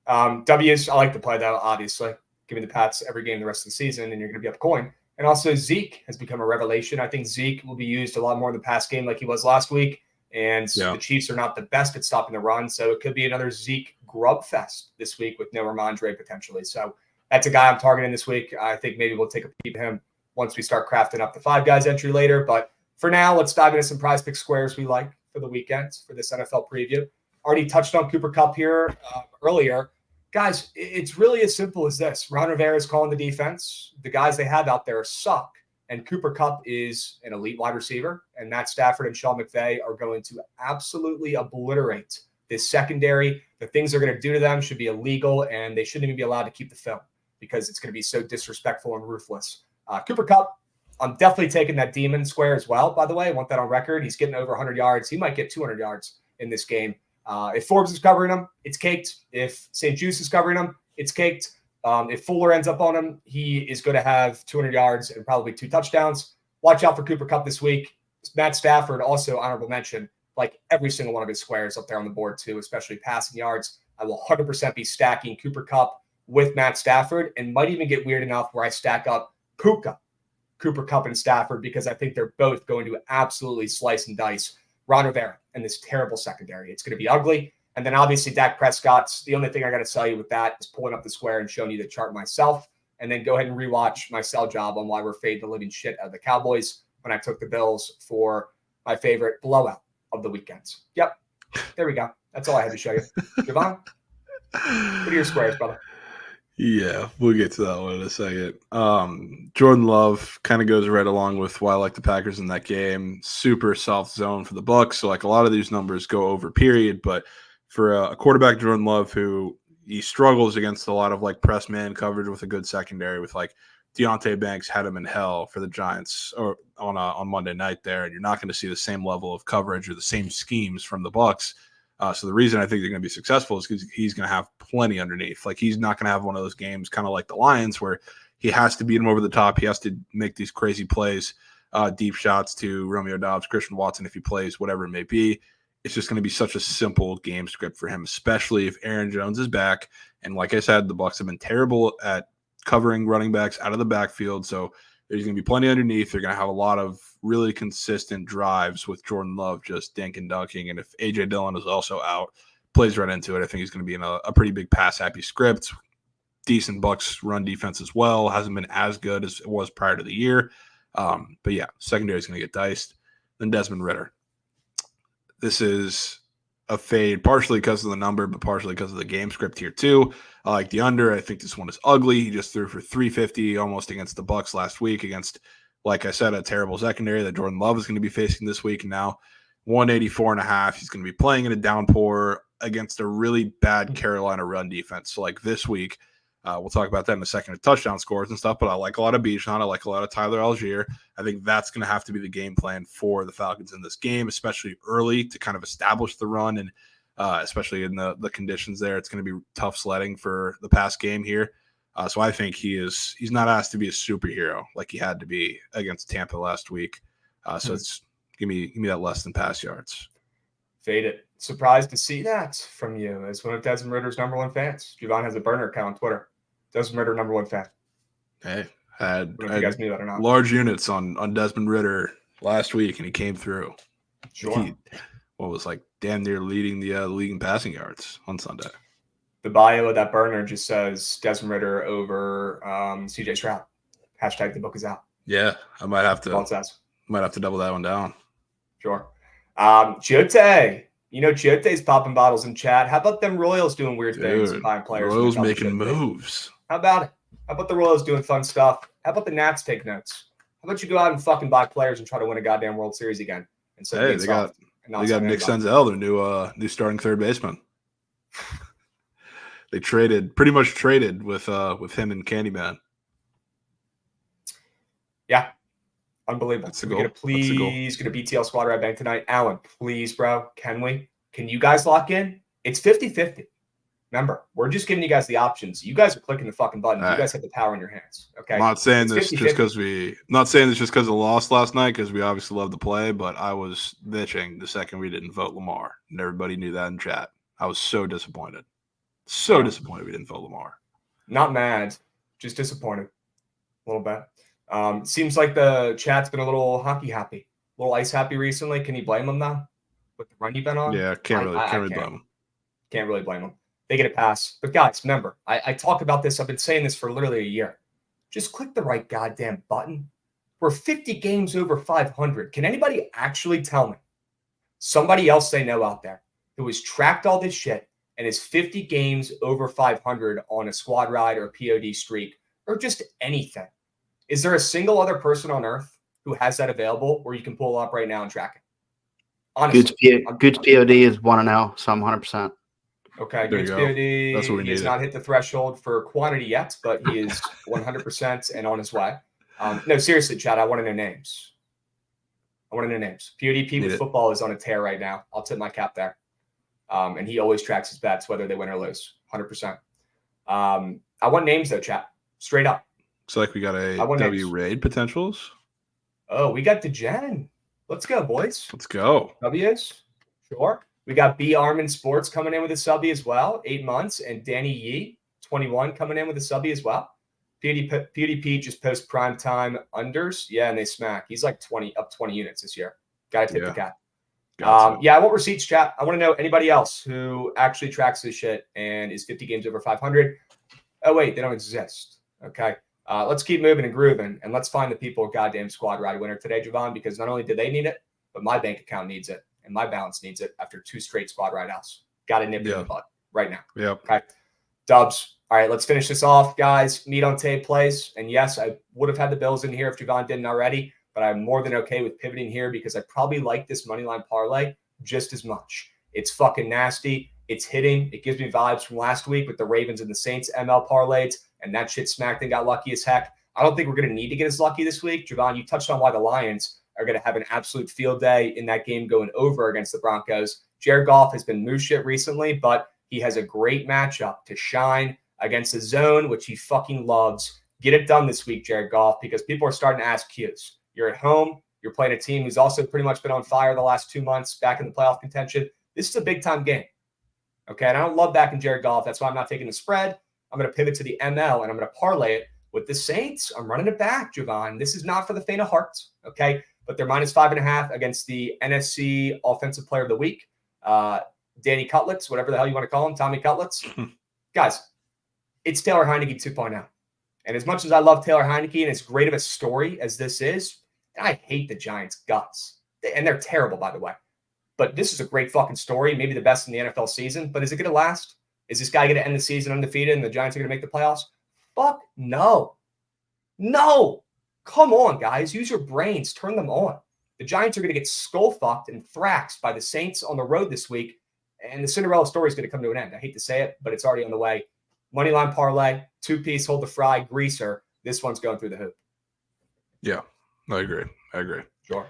W's, I like to play that, obviously. Give me the Pats every game the rest of the season, and you're going to be up a coin. And also, Zeke has become a revelation. I think Zeke will be used a lot more in the pass game like he was last week. And the Chiefs are not the best at stopping the run. So it could be another Zeke grub fest this week with no Ramondre potentially. So that's a guy I'm targeting this week. I think maybe we'll take a peep at him once we start crafting up the 5 guys entry later. But for now, let's dive into some prize pick squares we like for the weekend for this NFL preview. Already touched on Cooper Kupp here earlier. Guys, it's really as simple as this. Ron Rivera is calling the defense. The guys they have out there suck. And Cooper Kupp is an elite wide receiver. And Matt Stafford and Sean McVay are going to absolutely obliterate this secondary. The things they're going to do to them should be illegal, and they shouldn't even be allowed to keep the film because it's going to be so disrespectful and ruthless. Cooper Kupp, I'm definitely taking that demon square as well, by the way. I want that on record. He's getting over 100 yards. He might get 200 yards in this game. If Forbes is covering him, it's caked. If St. Juice is covering him, it's caked. If Fuller ends up on him, he is going to have 200 yards and probably 2 touchdowns. Watch out for Cooper Kupp this week. Matt Stafford, also honorable mention, like every single one of his squares up there on the board too, especially passing yards. I will 100% be stacking Cooper Kupp with Matt Stafford and might even get weird enough where I stack up Puka, Cooper Kupp and Stafford, because I think they're both going to absolutely slice and dice Ron Rivera and this terrible secondary. It's going to be ugly. And then obviously Dak Prescott's the only thing I got to tell you with that is pulling up the square and showing you the chart myself. And then go ahead and rewatch my sell job on why we're fading the living shit out of the Cowboys when I took the Bills for my favorite blowout of the weekends. Yep. There we go. That's all I had to show you. Javon, what are your squares, brother? Yeah, we'll get to that one in a second. Jordan Love kind of goes right along with why I like the Packers in that game. Super soft zone for the Bucs. So like a lot of these numbers go over period, but for a quarterback, Jordan Love, who he struggles against a lot of like press man coverage with a good secondary with like Deontay Banks had him in hell for the Giants or on Monday night there. And you're not going to see the same level of coverage or the same schemes from the Bucs. So the reason I think they're going to be successful is because he's going to have plenty underneath. Like he's not going to have one of those games kind of like the Lions where he has to beat him over the top. He has to make these crazy plays, deep shots to Romeo Doubs, Christian Watson if he plays, whatever it may be. It's just going to be such a simple game script for him, especially if Aaron Jones is back. And like I said, the Bucs have been terrible at covering running backs out of the backfield. So there's going to be plenty underneath. They're going to have a lot of really consistent drives with Jordan Love just dink and dunking. And if A.J. Dillon is also out, plays right into it, I think he's going to be in a pretty big pass-happy script. Decent Bucs run defense as well. Hasn't been as good as it was prior to the year. But yeah, secondary is going to get diced. Then Desmond Ridder. This is a fade, partially because of the number, but partially because of the game script here too. I like the under. I think this one is ugly. He just threw for 350 almost against the Bucs last week against, like I said, a terrible secondary that Jordan Love is going to be facing this week. And now 184.5. He's going to be playing in a downpour against a really bad Carolina run defense. So like this week, We'll talk about that in a second, touchdown scores and stuff, but I like a lot of Bijan. I like a lot of Tyler Algier. I think that's going to have to be the game plan for the Falcons in this game, especially early to kind of establish the run, and especially in the conditions there. It's going to be tough sledding for the past game here. So I think he's not asked to be a superhero like he had to be against Tampa last week. So it's give me that less than pass yards. Fade it. Surprised to see that from you as one of Desmond Ritter's number one fans. Javon has a burner account on Twitter. Desmond Ritter, number one fan. Hey, I don't know if you guys knew that or not. Large units on Desmond Ritter last week, and he came through. Sure. What was like damn near leading the league in passing yards on Sunday. The bio of that burner just says Desmond Ritter over CJ Stroud. Hashtag the book is out. Yeah, I might have to. That's all it says. Might have to double that one down. Sure. Chiote. You know, Chiote's popping bottles in chat. How about them Royals doing weird things and buying players? Royals making moves. How about it? How about the Royals doing fun stuff? How about the Nats take notes? How about you go out and fucking buy players and try to win a goddamn World Series again? Hey, they got Nick Senzel, their new starting third baseman. They pretty much traded with him and Candyman. Yeah. Unbelievable. That's a We're goal. Get a BTL squad right bank tonight. Alan, please, bro. Can we? Can you guys lock in? It's 50-50. Remember, we're just giving you guys the options. You guys are clicking the fucking buttons. You guys have the power in your hands. Okay. I'm not saying this just because of the loss last night, because we obviously love to play, but I was bitching the second we didn't vote Lamar. And everybody knew that in chat. I was so disappointed. So disappointed we didn't vote Lamar. Not mad, just disappointed. A little bit. Seems like the chat's been a little hockey happy, a little ice happy recently. Can you blame them now with the run you've been on? Yeah, can't really blame them. Can't really blame them. They get a pass. But guys, remember, I talk about this. I've been saying this for literally a year. Just click the right goddamn button. We're 50 games over 500. Can anybody actually tell me somebody else they know out there who has tracked all this shit and is 50 games over 500 on a squad ride or POD streak or just anything? Is there a single other person on earth who has that available where you can pull up right now and track it? Honestly, Good POD is 1-0, so I'm 100%. Okay, there good you POD. That's what we He has not hit the threshold for quantity yet, but he is 100% and on his way. No, seriously, Chad, I want to know names. PODP with football is on a tear right now. I'll tip my cap there. And he always tracks his bets, whether they win or lose, 100%. I want names, though, chat. Straight up. Looks like we got a W raid potentials. Oh, we got DeGen. Let's go, boys. Let's go. W's. Sure. We got B Armin Sports coming in with a subby as well, 8 months, and Danny Yee, 21, coming in with a subby as well. PewDiePie just post prime time unders. Yeah, and they smack. He's like 20 units this year. Got to tip the cap. I want receipts, chat. I want to know anybody else who actually tracks this shit and is 50 games over 500. Oh, wait, they don't exist. Okay. Let's keep moving and grooving, and let's find the people goddamn squad ride winner today, Javon, because not only do they need it, but my bank account needs it, and my balance needs it after 2 straight squad ride outs. Got to nip it in the butt right now. Yeah. Okay. Dubs. All right, let's finish this off, guys. Meat on tape plays. And yes, I would have had the Bills in here if Javon didn't already, but I'm more than okay with pivoting here because I probably like this moneyline parlay just as much. It's fucking nasty. It's hitting. It gives me vibes from last week with the Ravens and the Saints ML parlays, and that shit smacked and got lucky as heck. I don't think we're going to need to get as lucky this week. Javon, you touched on why the Lions are going to have an absolute field day in that game going over against the Broncos. Jared Goff has been moose shit recently, but he has a great matchup to shine against the zone, which he fucking loves. Get it done this week, Jared Goff, because people are starting to ask Q's. You're at home. You're playing a team who's also pretty much been on fire the last 2 months, back in the playoff contention. This is a big-time game. Okay, and I don't love backing Jared Goff. That's why I'm not taking the spread. I'm going to pivot to the ML, and I'm going to parlay it with the Saints. I'm running it back, Javon. This is not for the faint of heart, okay? But they're minus 5.5 against the NFC Offensive Player of the Week. Danny Cutlets, whatever the hell you want to call him, Tommy Cutlets. Guys, it's Taylor Heineke 2.0. And as much as I love Taylor Heineke and as great of a story as this is, I hate the Giants' guts. And they're terrible, by the way. But this is a great fucking story, maybe the best in the NFL season. But is it going to last? Is this guy going to end the season undefeated and the Giants are going to make the playoffs? Fuck no. No. Come on, guys. Use your brains. Turn them on. The Giants are going to get skull-fucked and thraxed by the Saints on the road this week. And the Cinderella story is going to come to an end. I hate to say it, but it's already on the way. Moneyline parlay, 2-piece, hold the fry, greaser. This one's going through the hoop. Yeah, I agree. Sure.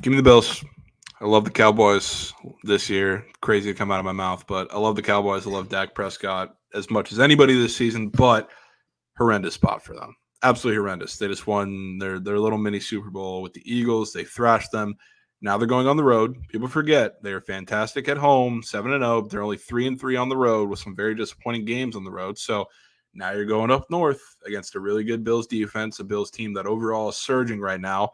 Give me the Bills. I love the Cowboys this year. Crazy to come out of my mouth, but I love the Cowboys. I love Dak Prescott as much as anybody this season, but horrendous spot for them. Absolutely horrendous. They just won their little mini Super Bowl with the Eagles. They thrashed them. Now they're going on the road. People forget they are fantastic at home, 7-0. They're only 3-3 on the road with some very disappointing games on the road. So now you're going up north against a really good Bills defense, a Bills team that overall is surging right now.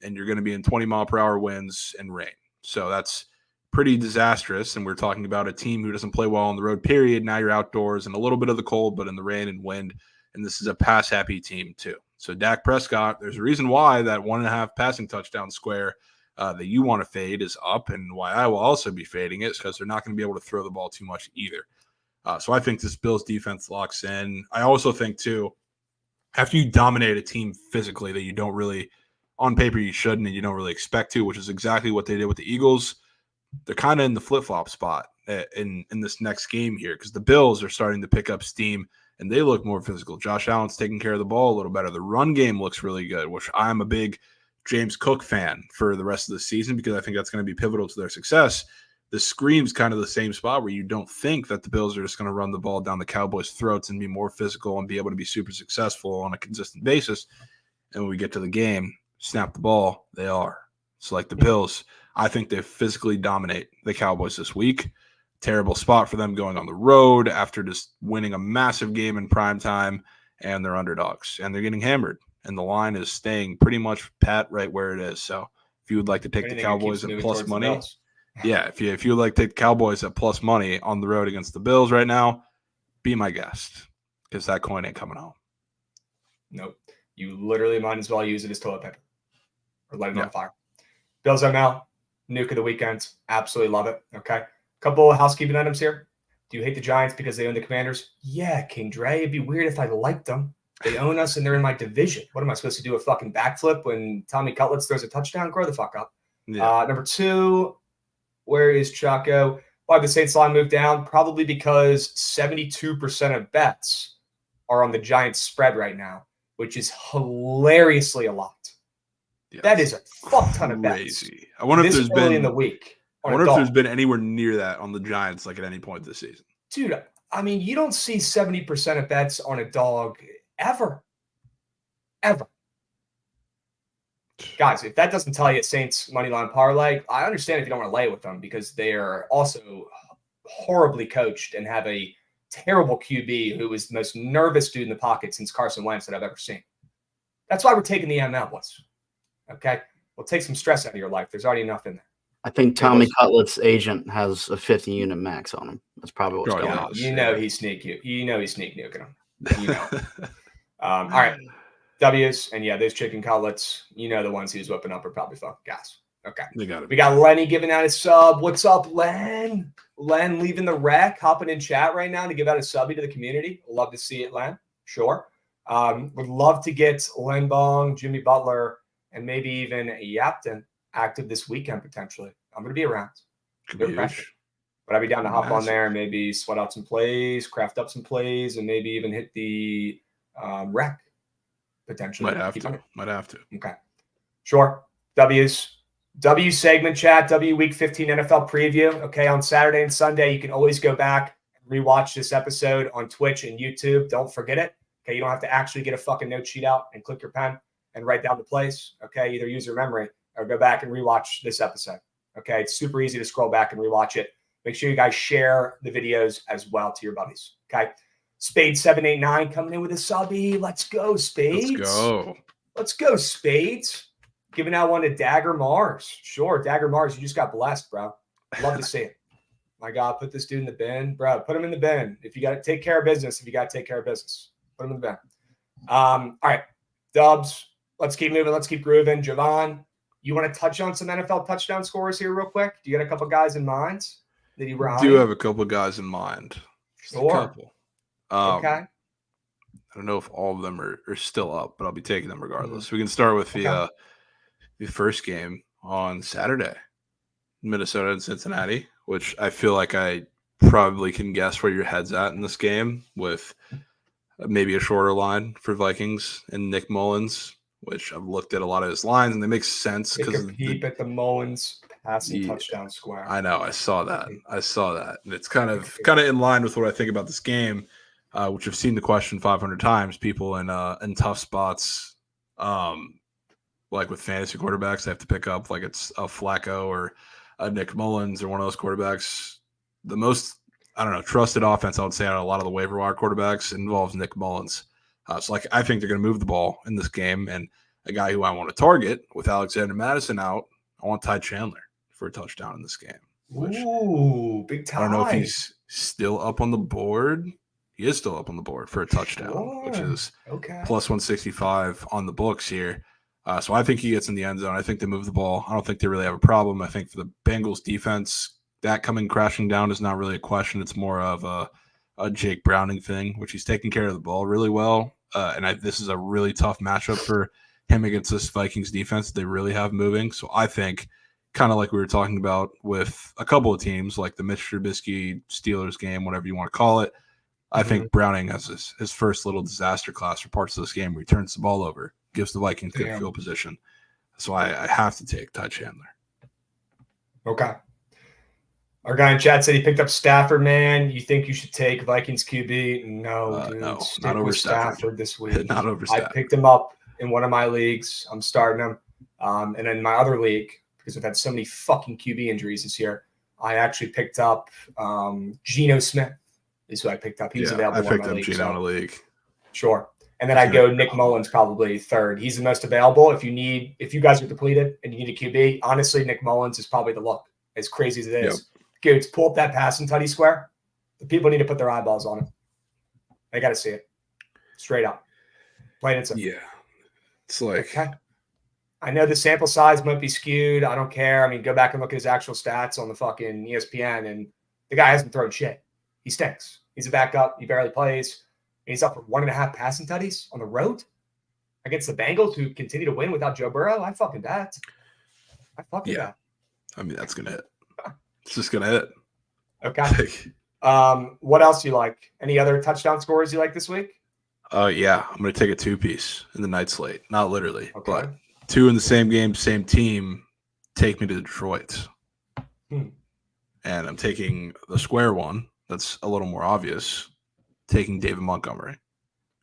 And you're going to be in 20-mile-per-hour winds and rain. So that's pretty disastrous. And we're talking about a team who doesn't play well on the road, period. Now you're outdoors in a little bit of the cold, but in the rain and wind. And this is a pass-happy team, too. So Dak Prescott, there's a reason why that 1.5 passing touchdown square that you want to fade is up, and why I will also be fading it is because they're not going to be able to throw the ball too much either. So I think this Bills defense locks in. I also think, too, after you dominate a team physically that you don't really – on paper, you shouldn't, and you don't really expect to, which is exactly what they did with the Eagles. They're kind of in the flip-flop spot in this next game here because the Bills are starting to pick up steam, and they look more physical. Josh Allen's taking care of the ball a little better. The run game looks really good, which I'm a big James Cook fan for the rest of the season because I think that's going to be pivotal to their success. The scream's kind of the same spot where you don't think that the Bills are just going to run the ball down the Cowboys' throats and be more physical and be able to be super successful on a consistent basis. And when we get to the game, snap the ball, they are. So like the Bills, I think they physically dominate the Cowboys this week. Terrible spot for them going on the road after just winning a massive game in prime time, and they're underdogs, and they're getting hammered. And the line is staying pretty much pat right where it is. So if you would like to take the Cowboys at plus money, if you would like to take the Cowboys at plus money on the road against the Bills right now, be my guest because that coin ain't coming home. Nope. You literally might as well use it as toilet paper. Or light it on fire. Bills ML, nuke of the weekend. Absolutely love it. Okay. Couple of housekeeping items here. Do you hate the Giants because they own the Commanders? Yeah, King Dre. It'd be weird if I liked them. They own us and they're in my division. What am I supposed to do? A fucking backflip when Tommy Cutlets throws a touchdown? Grow the fuck up. Yeah. Number 2, where is Chaco? Why did the Saints line move down? Probably because 72% of bets are on the Giants spread right now, which is hilariously a lot. Yes. That is a fuck ton of bets. I wonder if there's been in the week. I wonder if there's been anywhere near that on the Giants, like at any point this season. Dude, I mean, you don't see 70% of bets on a dog ever. Guys, if that doesn't tell you Saints moneyline parlay, I understand if you don't want to lay with them because they are also horribly coached and have a terrible QB who is the most nervous dude in the pocket since Carson Wentz that I've ever seen. That's why we're taking the ML, boys. Okay, we'll take some stress out of your life. There's already enough in there. I think Tommy Cutlet's agent has a 50-unit max on him. That's probably what's going on. You know he's sneak nuking him. You know. All right, W's and those chicken cutlets. You know the ones he was whipping up are probably fucking gas. Okay, we got Lenny giving out his sub. What's up, Len? Len leaving the wreck, hopping in chat right now to give out a subby to the community. Love to see it, Len. Sure. Would love to get Len Bong, Jimmy Butler, and maybe even Yapton active this weekend potentially. I'm going to be around. But I'd be down to hop on there and maybe sweat out some plays, craft up some plays, and maybe even hit the rec potentially. Might have to. Okay. Sure. W segment chat, W week 15 NFL preview. Okay. On Saturday and Sunday, you can always go back and rewatch this episode on Twitch and YouTube. Don't forget it. Okay. You don't have to actually get a fucking note sheet out and click your pen and write down the plays. Okay. Either use your memory or go back and rewatch this episode. Okay. It's super easy to scroll back and rewatch it. Make sure you guys share the videos as well to your buddies. Okay. Spade789 coming in with a subby. Let's go, Spades. Let's go, Spades. Giving out one to Dagger Mars. Sure, Dagger Mars, you just got blessed, bro. Love to see it. My God, put this dude in the bin. Bro, put him in the bin. If you got to take care of business, Put him in the bin. All right, Dubs, let's keep moving. Let's keep grooving. Javon, you want to touch on some NFL touchdown scorers here real quick? Do you got a couple guys in mind that you were on? I do have a couple guys in mind. Sure. A couple. Okay. I don't know if all of them are still up, but I'll be taking them regardless. Mm-hmm. We can start with the first game on Saturday, Minnesota and Cincinnati, which I feel like I probably can guess where your head's at in this game with maybe a shorter line for Vikings and Nick Mullins, which I've looked at a lot of his lines and they make sense Take because a peep at the Mullins passing yeah, touchdown square. I know. I saw that. And it's kind of in line with what I think about this game, which I've seen the question 500 times. People in tough spots, like with fantasy quarterbacks, they have to pick up like it's a Flacco or a Nick Mullins or one of those quarterbacks. The most trusted offense I would say out of a lot of the waiver wire quarterbacks involves Nick Mullins. So like I think they're going to move the ball in this game, and a guy who I want to target with Alexander Madison out, I want Ty Chandler for a touchdown in this game. Ooh, big Ty. I don't know if he's still up on the board. He is still up on the board for a touchdown, which is plus 165 on the books here. So I think he gets in the end zone. I think they move the ball. I don't think they really have a problem. I think for the Bengals defense, that coming crashing down is not really a question. It's more of a Jake Browning thing, which he's taking care of the ball really well. This is a really tough matchup for him against this Vikings defense. They really have moving. So I think kind of like we were talking about with a couple of teams, like the Mitch Trubisky Steelers game, whatever you want to call it. I think Browning has his first little disaster class for parts of this game where he turns the ball over, gives the Vikings good field position. So I have to take Ty Chandler. Okay. Our guy in chat said he picked up Stafford, man. You think you should take Vikings QB? No, dude. No, Stick not over with Stafford this week. Not over I Stafford. picked him up in one of my leagues. I'm starting him. And in my other league, because I've had so many fucking QB injuries this year, I actually picked up Geno Smith is who I picked up. He was available I picked in my up league. Geno in a league. Sure. And then I go Nick Mullins probably third. He's the most available. If you guys are depleted and you need a QB, honestly, Nick Mullins is probably the look. As crazy as it is. Goods, pull up that passing tutty square. The people need to put their eyeballs on it. They got to see it. Straight up. Plain and simple. Yeah. It's like. Okay. I know the sample size might be skewed. I don't care. I mean, go back and look at his actual stats on the fucking ESPN, and the guy hasn't thrown shit. He stinks. He's a backup. He barely plays. And he's up for 1.5 passing tutties on the road against the Bengals, who continue to win without Joe Burrow. I fucking bet. Bet. I mean, that's going to hit. It's just going to hit. Okay. What else do you like? Any other touchdown scores you like this week? Yeah. I'm going to take a 2-piece in the night slate. Not literally, but 2 in the same game, same team. Take me to Detroit. And I'm taking the square one. That's a little more obvious. Taking David Montgomery.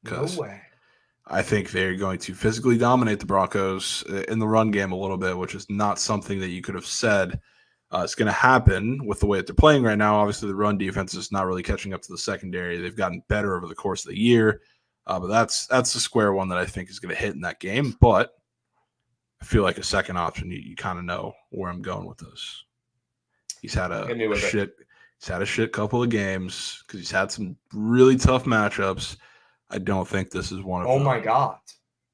No way. I think they're going to physically dominate the Broncos in the run game a little bit, which is not something that you could have said it's going to happen with the way that they're playing right now. Obviously, the run defense is not really catching up to the secondary. They've gotten better over the course of the year, but that's the square one that I think is going to hit in that game. But I feel like a second option, you kind of know where I'm going with this. He's had a shit couple of games because he's had some really tough matchups. I don't think this is one of them. Oh, my God.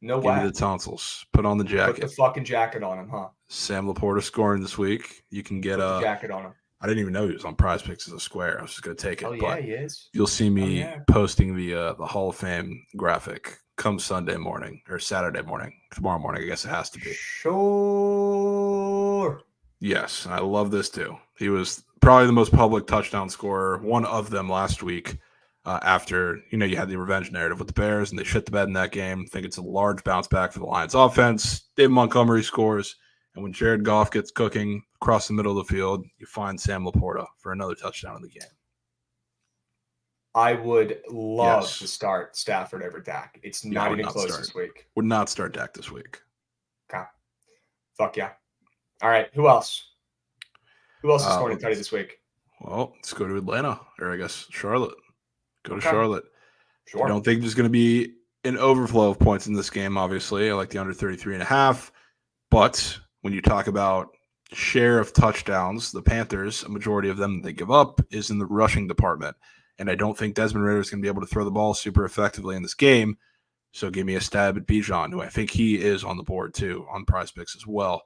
No way. Give me the tonsils. Put on the jacket. Put the fucking jacket on him, huh? Sam Laporta scoring this week. You can get a jacket on him. I didn't even know he was on Prize Picks as a square. I was just going to take it. Oh, yeah, he is. You'll see me posting the Hall of Fame graphic come Sunday morning or Saturday morning. Tomorrow morning, I guess it has to be. Sure. Yes, I love this too. He was probably the most public touchdown scorer, one of them last week. After, you had the revenge narrative with the Bears and they shit the bed in that game. I think it's a large bounce back for the Lions offense. David Montgomery scores. And when Jared Goff gets cooking across the middle of the field, you find Sam Laporta for another touchdown in the game. I would love to start Stafford over Dak. It's not even close this week. Would not start Dak this week. Okay. Fuck yeah. All right. Who else? Who else is scoring a tutty this week? Well, let's go to Atlanta, or I guess Charlotte. Go to Charlotte. Sure. I don't think there's going to be an overflow of points in this game, obviously. I like the under 33.5. But when you talk about share of touchdowns, the Panthers, a majority of them they give up is in the rushing department. And I don't think Desmond Ridder is going to be able to throw the ball super effectively in this game. So give me a stab at Bijan, who I think he is on the board too, on Prize Picks as well.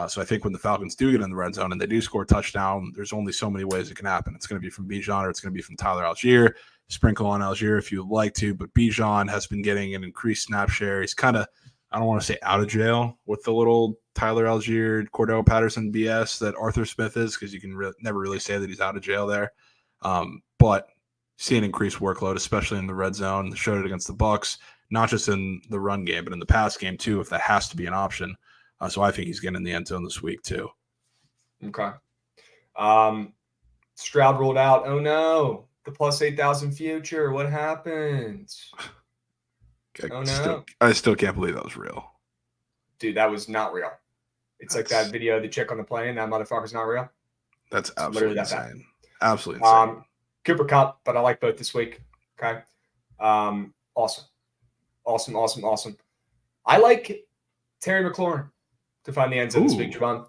So I think when the Falcons do get in the red zone and they do score a touchdown, there's only so many ways it can happen. It's going to be from Bijan or it's going to be from Tyler Algier. Sprinkle on Algier if you'd like to, but Bijan has been getting an increased snap share. He's kind of, I don't want to say out of jail with the little Tyler Algier, Cordell Patterson BS that Arthur Smith is, because you can never really say that he's out of jail there. But see an increased workload, especially in the red zone. They showed it against the Bucs, not just in the run game, but in the pass game too, if that has to be an option. So I think he's getting in the end zone this week too. Okay. Stroud ruled out. Oh no, the plus 8,000 future. What happened? I still can't believe that was real. Dude, that was not real. It's like that video of the chick on the plane. That motherfucker's not real. That's absolutely insane. Absolutely insane. Cooper Kupp, but I like both this week. Okay. Awesome. I like Terry McLaurin to find the end zone this week, Javon.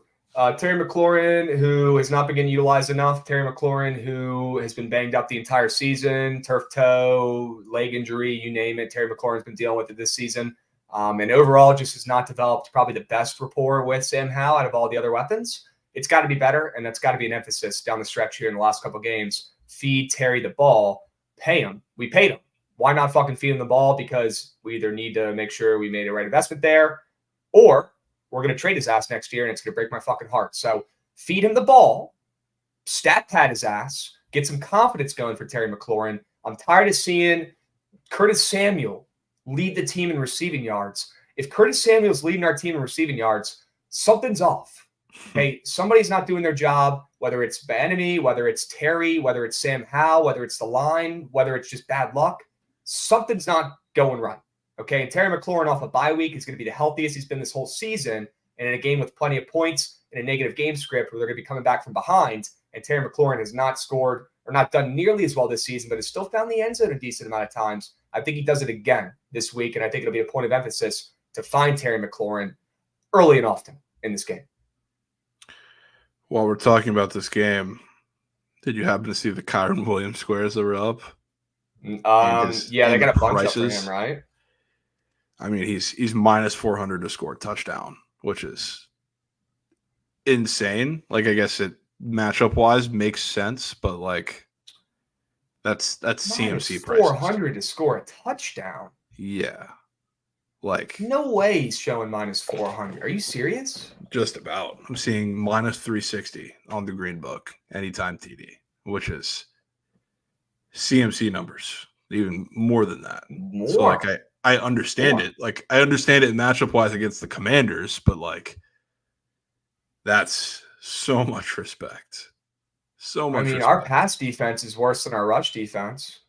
Terry McLaurin, who has not been getting utilized enough. Terry McLaurin, who has been banged up the entire season, turf toe, leg injury, you name it. Terry McLaurin's been dealing with it this season. And overall, just has not developed probably the best rapport with Sam Howell out of all the other weapons. It's got to be better, and that's got to be an emphasis down the stretch here in the last couple of games. Feed Terry the ball, pay him. We paid him. Why not fucking feed him the ball? Because we either need to make sure we made the right investment there, or we're going to trade his ass next year, and it's going to break my fucking heart. So feed him the ball, stat pad his ass, get some confidence going for Terry McLaurin. I'm tired of seeing Curtis Samuel lead the team in receiving yards. If Curtis Samuel's leading our team in receiving yards, something's off. Hey, somebody's not doing their job, whether it's Banemy, whether it's Terry, whether it's Sam Howell, whether it's the line, whether it's just bad luck. Something's not going right. Okay, and Terry McLaurin off a bye week is going to be the healthiest he's been this whole season. And in a game with plenty of points in a negative game script where they're going to be coming back from behind, and Terry McLaurin has not scored or not done nearly as well this season, but has still found the end zone a decent amount of times. I think he does it again this week, and I think it'll be a point of emphasis to find Terry McLaurin early and often in this game. While we're talking about this game, did you happen to see the Kyron Williams squares that were up? Yeah, they got a bunch up for him, right? I mean, he's minus 400 to score a touchdown, which is insane. Like, I guess it matchup wise makes sense, but like that's CMC prices. 400 to score a touchdown. Yeah. Like, no way he's showing minus 400. Are you serious? Just about. I'm seeing minus 360 on the green book anytime TD, which is CMC numbers, even more than that. More. So like I understand it. Like, I understand it matchup wise against the Commanders, but like that's so much respect. So much. I mean, our pass defense is worse than our rush defense.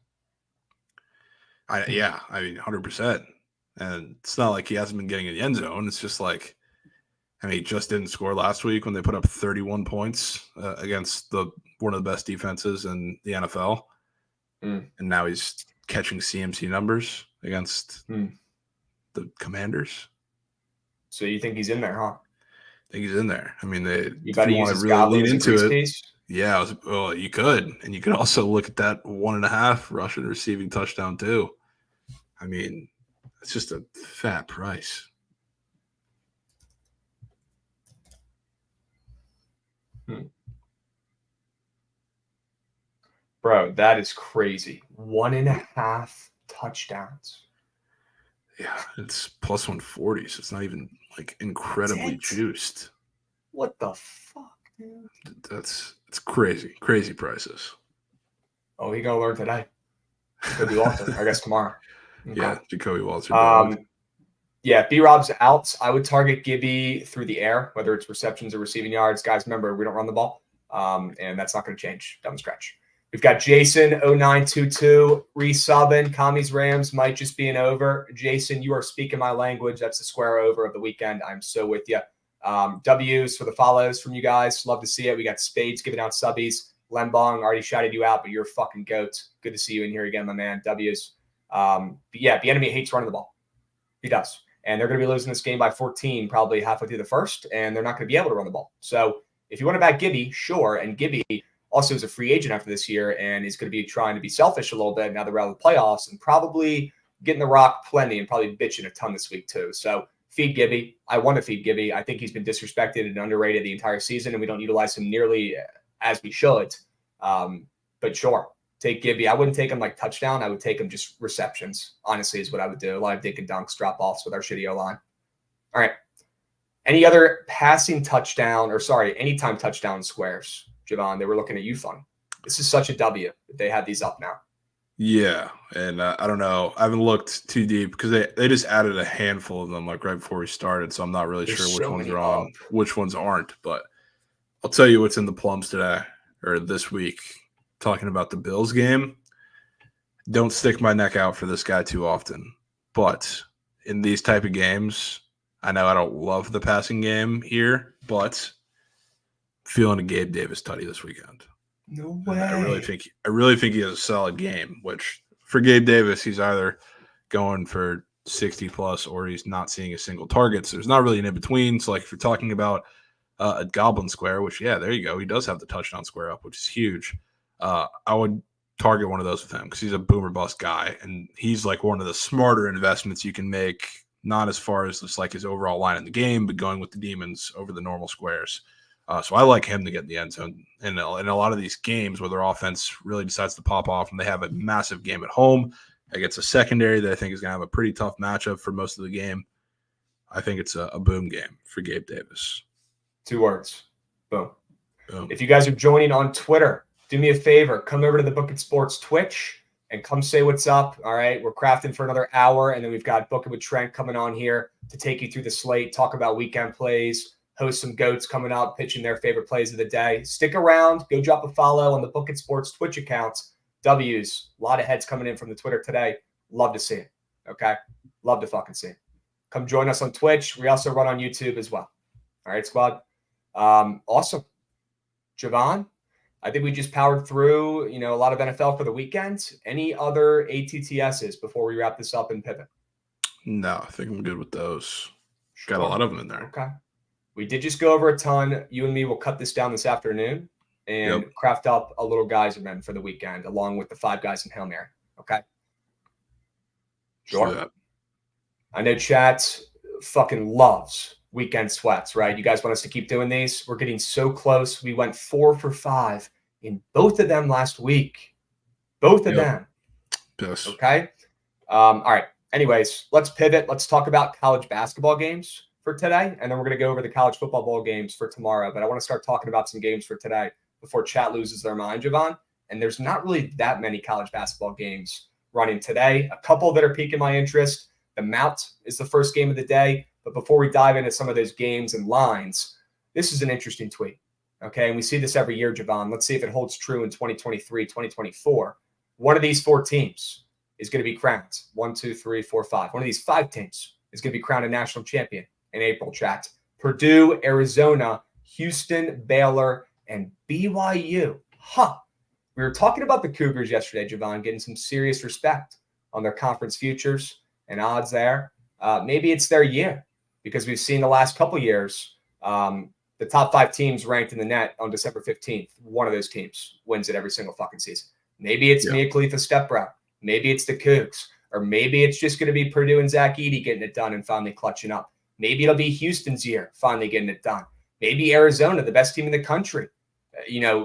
Yeah, I mean, 100%. And it's not like he hasn't been getting in the end zone. It's just like, I mean, he just didn't score last week when they put up 31 points against one of the best defenses in the NFL. And now he's catching CMC numbers against the Commanders. So you think he's in there, huh? I think he's in there. I mean, you got to use his really lean into it. Piece? Yeah, you could. And you could also look at that 1.5 rushing receiving touchdown too. I mean, it's just a fat price. Bro, that is crazy. 1.5 touchdowns. Yeah, it's plus 140, so it's not even like incredibly juiced. What the fuck, dude? It's crazy. Crazy prices. Oh, he gonna learn today. Jacoby Walter, I guess tomorrow. Okay. Yeah, Jacoby Walter. Yeah, B-Rob's out. I would target Gibby through the air, whether it's receptions or receiving yards. Guys, remember, we don't run the ball, and that's not going to change down the stretch. We've got Jason 0922 resubbing. Kami's Rams might just be an over. Jason, you are speaking my language. That's the square over of the weekend. I'm so with you. W's for the follows from you guys. Love to see it. We got Spades giving out subbies. Lembong already shouted you out, but you're a fucking goat. Good to see you in here again, my man. W's. But yeah, the enemy hates running the ball. He does. And they're going to be losing this game by 14 probably halfway through the first, and they're not going to be able to run the ball. So if you want to back Gibby, sure. And Gibby also is a free agent after this year and is going to be trying to be selfish a little bit now that we're out of the playoffs and probably getting the rock plenty and probably bitching a ton this week too. So feed Gibby. I want to feed Gibby. I think he's been disrespected and underrated the entire season, and we don't utilize him nearly as we should. But sure, take Gibby. I wouldn't take him like touchdown. I would take him just receptions, honestly, is what I would do. A lot of dink and dunks, drop-offs with our shitty O-line. All right. Any other passing touchdown anytime touchdown squares, Javon? They were looking at you funny. This is such a W that they have these up now. Yeah, and I don't know. I haven't looked too deep because they just added a handful of them like right before we started, so I'm not really There's sure which so ones many are up. on, which ones aren't. But I'll tell you what's in the plums today or this week. Talking about the Bills game, don't stick my neck out for this guy too often. But in these type of games, I know I don't love the passing game here, but feeling a Gabe Davis tutty this weekend. No And way. I really think he has a solid game, which for Gabe Davis, he's either going for 60 plus or he's not seeing a single target. So there's not really an in between. So like if you're talking about a Goblin Square, which yeah, there you go. He does have the touchdown square up, which is huge. I would target one of those with him because he's a boomer bust guy, and he's like one of the smarter investments you can make. Not as far as just like his overall line in the game, but going with the demons over the normal squares. So I like him to get in the end zone. And in a lot of these games where their offense really decides to pop off and they have a massive game at home against a secondary that I think is going to have a pretty tough matchup for most of the game, I think it's a boom game for Gabe Davis. 2 words. Boom. Boom. If you guys are joining on Twitter, do me a favor. Come over to the Book It Sports Twitch and come say what's up. All right. We're crafting for another hour. And then we've got Book It with Trent coming on here to take you through the slate, talk about weekend plays, host some goats coming out, pitching their favorite plays of the day. Stick around. Go drop a follow on the Book It Sports Twitch accounts. W's. A lot of heads coming in from the Twitter today. Love to see it. Okay. Love to fucking see it. Come join us on Twitch. We also run on YouTube as well. All right, squad. Awesome. Javon, I think we just powered through, a lot of NFL for the weekend. Any other ATTSs before we wrap this up and pivot? No, I think I'm good with those. Sure. Got a lot of them in there. Okay. We did just go over a ton. You and me will cut this down this afternoon and craft up a little Geyserman for the weekend, along with the 5 guys in Hail Mary. Okay. Sure. I know chat fucking loves weekend sweats, right? You guys want us to keep doing these? We're getting so close. We went 4 for 5 in both of them last week. Both of them. Yes. Okay. All right. Anyways, let's pivot. Let's talk about college basketball games for today. And then we're going to go over the college football bowl games for tomorrow. But I want to start talking about some games for today before chat loses their mind, Javon. And there's not really that many college basketball games running today. A couple that are piquing my interest. The Mount is the first game of the day. But before we dive into some of those games and lines, this is an interesting tweet. Okay. And we see this every year, Javon. Let's see if it holds true in 2023, 2024. One of these 4 teams is going to be crowned. 1, 2, 3, 4, 5. One of these 5 teams is going to be crowned a national champion in April, chat. Purdue, Arizona, Houston, Baylor, and BYU. We were talking about the Cougars yesterday, Javon, getting some serious respect on their conference futures and odds there. Maybe it's their year because we've seen the last couple years, the top 5 teams ranked in the net on December 15th. One of those teams wins it every single fucking season. Maybe it's Mia Khalifa step route. Maybe it's the Cougs. Or maybe it's just going to be Purdue and Zach Edey getting it done and finally clutching up. Maybe it'll be Houston's year finally getting it done. Maybe Arizona, the best team in the country,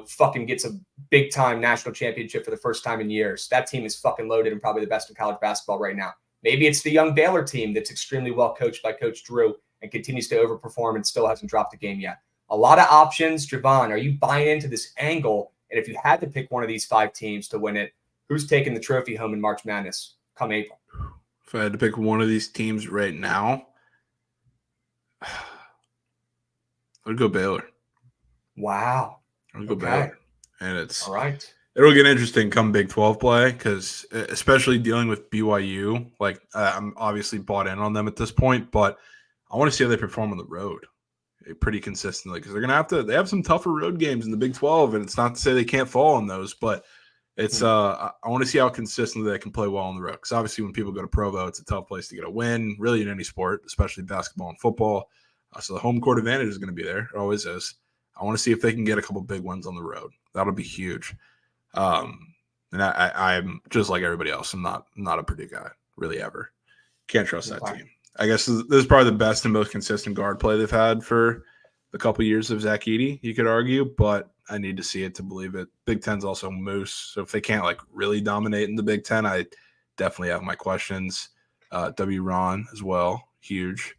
fucking gets a big-time national championship for the first time in years. That team is fucking loaded and probably the best in college basketball right now. Maybe it's the young Baylor team that's extremely well coached by Coach Drew and continues to overperform and still hasn't dropped a game yet. A lot of options. Javon, are you buying into this angle? And if you had to pick one of these 5 teams to win it, who's taking the trophy home in March Madness come April? If I had to pick one of these teams right now, I'd go Baylor. Wow. I'd go Baylor. And it's all right. It'll get interesting come Big 12 play because especially dealing with BYU, like I'm obviously bought in on them at this point, but I want to see how they perform on the road pretty consistently because they're going to they have some tougher road games in the Big 12, and it's not to say they can't fall on those, but it's I want to see how consistently they can play well on the road because obviously when people go to Provo, it's a tough place to get a win, really in any sport, especially basketball and football. So the home court advantage is going to be there. It always is. I want to see if they can get a couple big wins on the road. That'll be huge. And I'm just like everybody else. I'm not a Purdue guy, really ever. Can't trust that team. I guess this is probably the best and most consistent guard play they've had for the couple years of Zach Edey, you could argue, but I need to see it to believe it. Big Ten's also moose, so if they can't like really dominate in the Big Ten, I definitely have my questions. W. Ron as well, huge.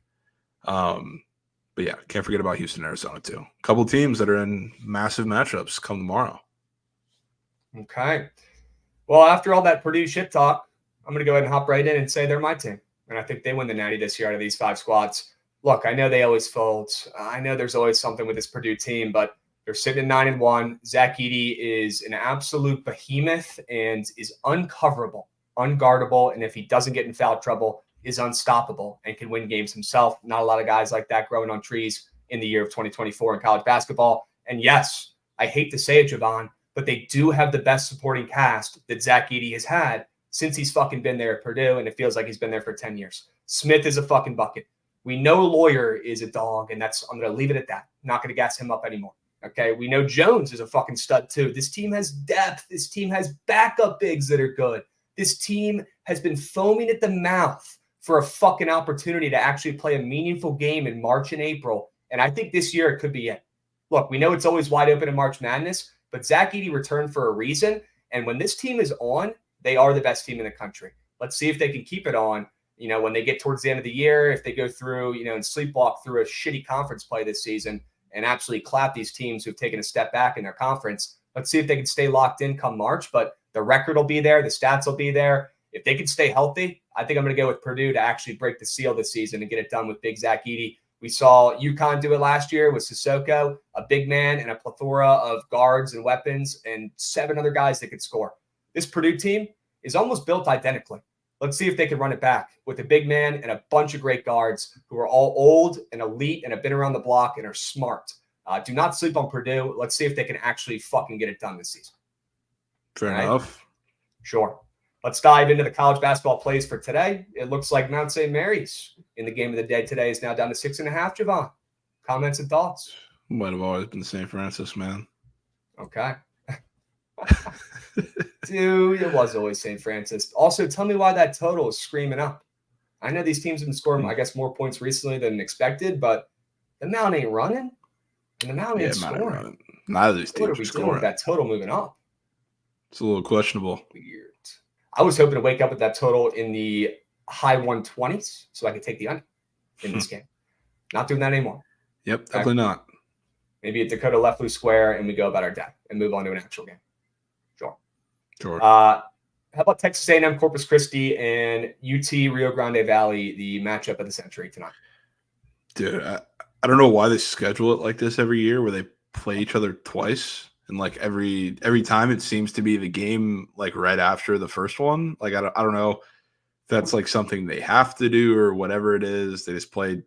But yeah, can't forget about Houston, Arizona too. A couple teams that are in massive matchups come tomorrow. Okay. Well, after all that Purdue shit talk, I'm going to go ahead and hop right in and say they're my team. And I think they win the Natty this year out of these 5 squads. Look, I know they always fold. I know there's always something with this Purdue team, but they're sitting at 9-1. Zach Edey is an absolute behemoth and is uncoverable, unguardable. And if he doesn't get in foul trouble, is unstoppable and can win games himself. Not a lot of guys like that growing on trees in the year of 2024 in college basketball. And yes, I hate to say it, Javon, but they do have the best supporting cast that Zach Edey has had since he's fucking been there at Purdue, and it feels like he's been there for 10 years. Smith is a fucking bucket. We know Lawyer is a dog, and I'm going to leave it at that. Not going to gas him up anymore. Okay, we know Jones is a fucking stud too. This team has depth. This team has backup bigs that are good. This team has been foaming at the mouth for a fucking opportunity to actually play a meaningful game in March and April, and I think this year it could be it. Look, we know it's always wide open in March Madness, but Zach Edey returned for a reason, and when this team is on, they are the best team in the country. Let's see if they can keep it on. You know, when they get towards the end of the year, if they go through, and sleepwalk through a shitty conference play this season and absolutely clap these teams who've taken a step back in their conference, let's see if they can stay locked in come March. But the record will be there. The stats will be there. If they can stay healthy, I think I'm going to go with Purdue to actually break the seal this season and get it done with big Zach Edey. We saw UConn do it last year with Sissoko, a big man and a plethora of guards and weapons and 7 other guys that could score. This Purdue team is almost built identically. Let's see if they can run it back with a big man and a bunch of great guards who are all old and elite and have been around the block and are smart. Do not sleep on Purdue. Let's see if they can actually fucking get it done this season. Fair enough. Sure. Let's dive into the college basketball plays for today. It looks like Mount St. Mary's in the game of the day today is now down to 6.5, Javon. Comments and thoughts? Might have always been St. Francis, man. Okay. Dude, it was always St. Francis. Also, tell me why that total is screaming up. I know these teams have been scoring, I guess, more points recently than expected, but the Mount ain't running, and the Mount ain't scoring. Neither of these teams what are we are doing scoring. with that total moving up? It's a little questionable. Weird. I was hoping to wake up with that total in the high 120s so I could take the under in this game. Not doing that anymore. Yep, definitely not. Maybe at Dakota left loose square and we go about our day and move on to an actual game. Sure. How about Texas A&M Corpus Christi and UT Rio Grande Valley, the matchup of the century tonight? Dude, I don't know why they schedule it like this every year where they play each other twice. And like every time it seems to be the game like right after the first one. Like I don't know if that's like something they have to do or whatever it is. They just played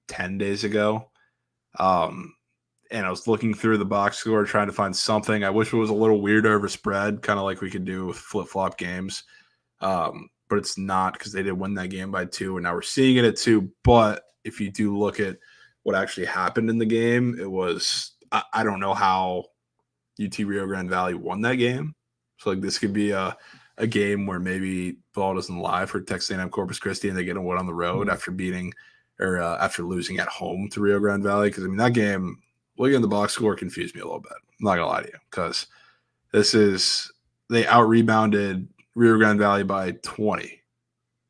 10 days ago. And I was looking through the box score trying to find something. I wish it was a little weirder of a spread, kind of like we could do with flip-flop games. But it's not because they did win that game by 2, and now we're seeing it at 2. But if you do look at what actually happened in the game, it was I don't know how UT Rio Grande Valley won that game. So like this could be a game where maybe ball doesn't lie for Texas A&M Corpus Christi and they get a win on the road after beating or after losing at home to Rio Grande Valley. Because I mean that game, looking at the box score, confused me a little bit. I'm not gonna lie to you because they out rebounded Rio Grande Valley by 20.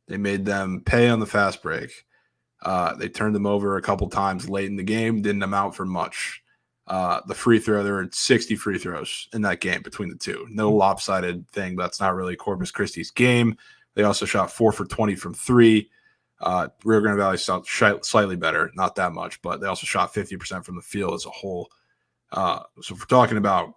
They made them pay on the fast break. They turned them over a couple times late in the game, didn't amount for much. The free throw, there were 60 free throws in that game between the two. No lopsided thing, but that's not really Corpus Christi's game. They also shot 4 for 20 from 3. Rio Grande Valley shot slightly better, not that much, but they also shot 50% from the field as a whole. So if we're talking about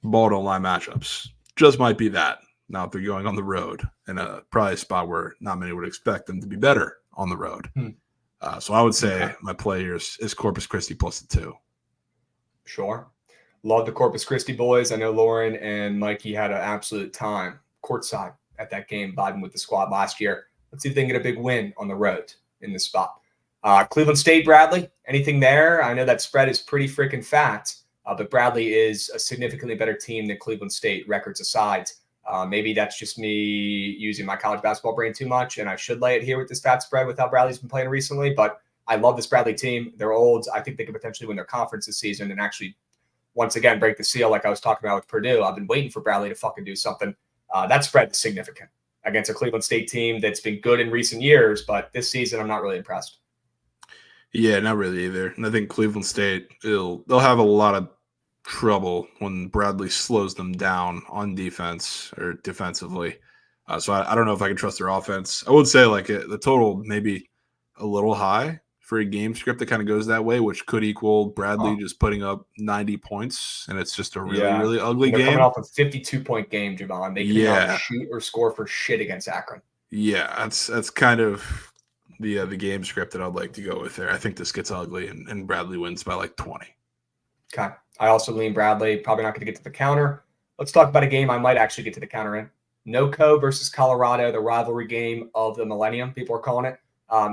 ball don't lie matchups, just might be that. Now if they're going on the road in probably a spot where not many would expect them to be better on the road. So I would say my play here is Corpus Christi plus the 2. Sure. Love the Corpus Christi boys. I know Lauren and Mikey had an absolute time courtside at that game, vibing with the squad last year. Let's see if they can get a big win on the road in this spot. Cleveland State, Bradley, anything there? I know that spread is pretty freaking fat, but Bradley is a significantly better team than Cleveland State, records aside. Maybe that's just me using my college basketball brain too much, and I should lay it here with this fat spread with how Bradley's been playing recently, but I love this Bradley team. They're old. I think they could potentially win their conference this season and actually, once again, break the seal like I was talking about with Purdue. I've been waiting for Bradley to fucking do something. That spread is significant against a Cleveland State team that's been good in recent years, but this season I'm not really impressed. Yeah, not really either. And I think Cleveland State, they'll have a lot of trouble when Bradley slows them down on defense or defensively. So I don't know if I can trust their offense. I would say the total maybe a little high for a game script that kind of goes that way, which could equal Bradley just putting up 90 points, and it's just a really, really ugly they're game. Coming off a 52-point game, Javon. They cannot shoot or score for shit against Akron. Yeah, that's kind of the game script that I'd like to go with there. I think this gets ugly, and Bradley wins by like 20. Okay. I also lean Bradley. Probably not going to get to the counter. Let's talk about a game I might actually get to the counter in. NoCo versus Colorado, the rivalry game of the millennium, people are calling it.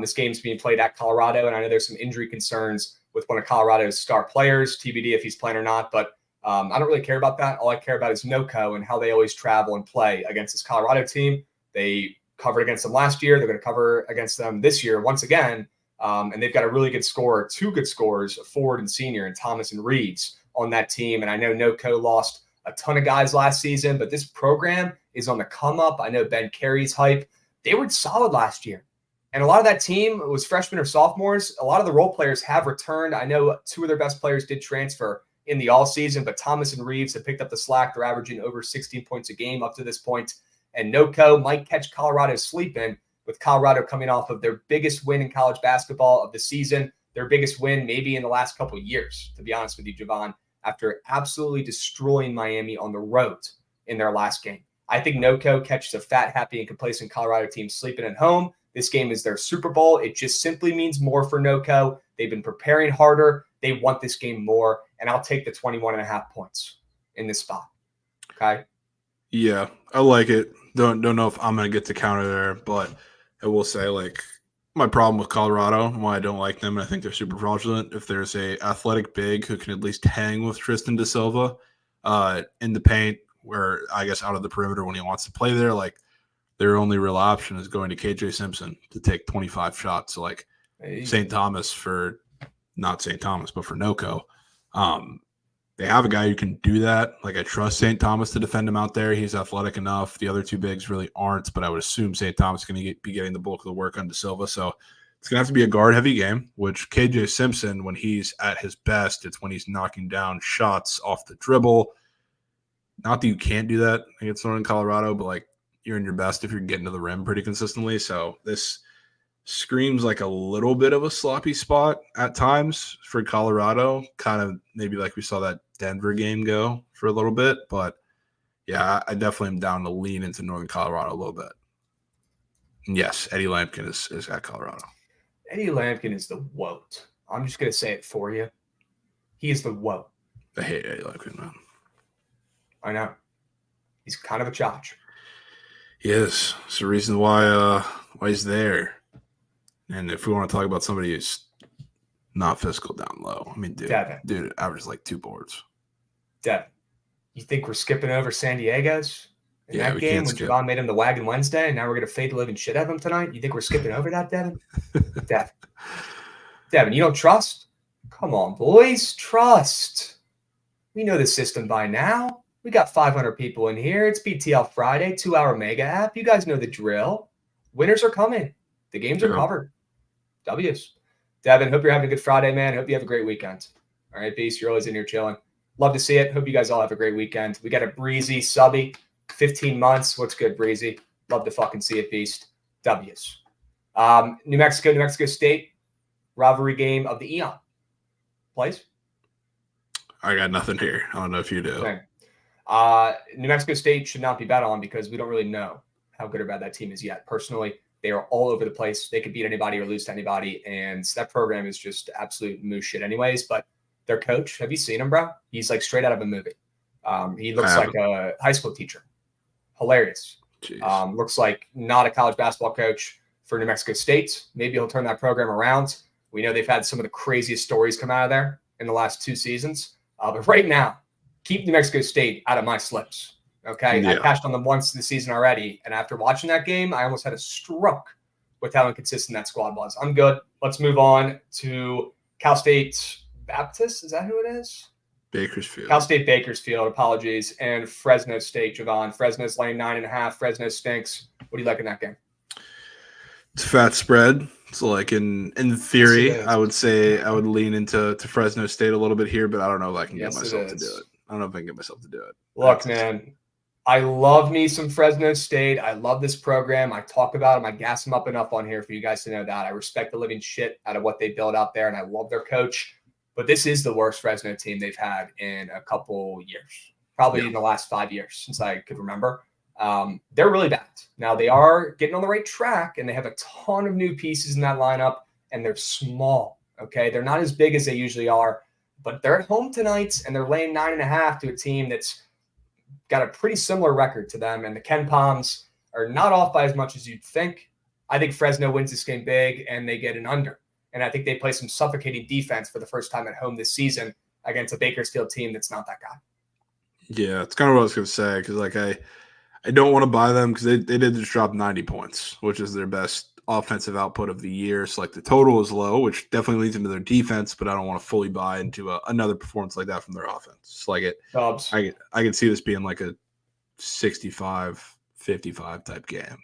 This game's being played at Colorado, and I know there's some injury concerns with one of Colorado's star players, TBD if he's playing or not, but I don't really care about that. All I care about is NoCo and how they always travel and play against this Colorado team. They covered against them last year. They're going to cover against them this year once again, and they've got a really good scorer, two good scorers, a forward and senior, and Thomas and Reeves on that team, and I know NoCo lost a ton of guys last season, but this program is on the come up. I know Ben Carey's hype. They were solid last year. And a lot of that team was freshmen or sophomores. A lot of the role players have returned. I know two of their best players did transfer in the all season, but Thomas and Reeves have picked up the slack. They're averaging over 16 points a game up to this point. And NoCo might catch Colorado sleeping, with Colorado coming off of their biggest win in college basketball of the season, their biggest win maybe in the last couple of years, to be honest with you, Javon, after absolutely destroying Miami on the road in their last game. I think NoCo catches a fat, happy, and complacent Colorado team sleeping at home. This game is their Super Bowl. It just simply means more for NoCo. They've been preparing harder. They want this game more, and I'll take the 21.5 points in this spot. Okay? Yeah, I like it. Don't know if I'm going to get to counter there, but I will say, my problem with Colorado and why I don't like them, and I think they're super fraudulent, if there's a athletic big who can at least hang with Tristan Da Silva in the paint, where I guess out of the perimeter when he wants to play there, their only real option is going to KJ Simpson to take 25 shots. So St. Thomas for not St. Thomas, but for NoCo. They have a guy who can do that. I trust St. Thomas to defend him out there. He's athletic enough. The other two bigs really aren't, but I would assume St. Thomas is going to be getting the bulk of the work on Da Silva. So it's going to have to be a guard-heavy game, which KJ Simpson, when he's at his best, it's when he's knocking down shots off the dribble. Not that you can't do that against Northern Colorado, but you're in your best if you're getting to the rim pretty consistently. So this screams like a little bit of a sloppy spot at times for Colorado, kind of maybe like we saw that Denver game go for a little bit. But yeah, I definitely am down to lean into Northern Colorado a little bit. And yes, Eddie Lampkin is at Colorado. Eddie Lampkin is the woat. I'm just going to say it for you. He is the woat. I hate Eddie Lampkin, man. I know. He's kind of a chotch. He is. It's the reason why he's there. And if we want to talk about somebody who's not physical down low, I mean, dude averages 2 boards. Devin, you think we're skipping over San Diego's in that we game can't when skip. Javon made him the wagon Wednesday, and now we're going to fade the living shit out of him tonight? You think we're skipping over that, Devin? Devin, you don't trust? Come on, boys. Trust. We know the system by now. We got 500 people in here. It's BTL Friday, 2-hour mega app. You guys know the drill. Winners are coming. The games are covered. W's. Devin, hope you're having a good Friday, man. Hope you have a great weekend. All right, Beast, you're always in here chilling. Love to see it. Hope you guys all have a great weekend. We got a Breezy subby, 15 months. What's good, Breezy? Love to fucking see it, Beast. W's. New Mexico State, rivalry game of the Eon. Plays? I got nothing here. I don't know if you do. Okay. New Mexico State should not be bet on because we don't really know how good or bad that team is yet. Personally, they are all over the place. They could beat anybody or lose to anybody, and that program is just absolute moose shit anyways. But their coach, have you seen him, bro? He's straight out of a movie. He looks like a high school teacher. Hilarious. Looks like not a college basketball coach for New Mexico State. Maybe he'll turn that program around. We know they've had some of the craziest stories come out of there in the last 2 seasons. But right now, keep New Mexico State out of my slips. Okay, yeah. I cashed on them once this season already, and after watching that game, I almost had a stroke with how inconsistent that squad was. I'm good. Let's move on to Cal State Baptist. Is that who it is? Bakersfield. Cal State Bakersfield. Apologies. And Fresno State, Javon. Fresno's laying 9.5. Fresno stinks. What do you like in that game? It's a fat spread. So, like in Yes, it theory, is. I would say I would lean into Fresno State a little bit here, but I don't know if I can get Yes, it myself to do is. it. I don't know if I can get myself to do it. Look, man, I love me some Fresno State. I love this program. I talk about them. I gas them up enough on here for you guys to know that. I respect the living shit out of what they build out there, and I love their coach. But this is the worst Fresno team they've had in a couple years, probably in the last 5 years since I could remember. They're really bad. Now, they are getting on the right track, and they have a ton of new pieces in that lineup, and they're small, okay? They're not as big as they usually are, but they're at home tonight, and they're laying 9.5 to a team that's got a pretty similar record to them, and the Ken Palms are not off by as much as you'd think. I think Fresno wins this game big, and they get an under. And I think they play some suffocating defense for the first time at home this season against a Bakersfield team that's not that guy. Yeah, it's kind of what I was going to say because like I don't want to buy them because they did just drop 90 points, which is their best offensive output of the year. So like the total is low, which definitely leads into their defense, but I don't want to fully buy into another performance like that from their offense. Like I can see this being like a 65-55 type game.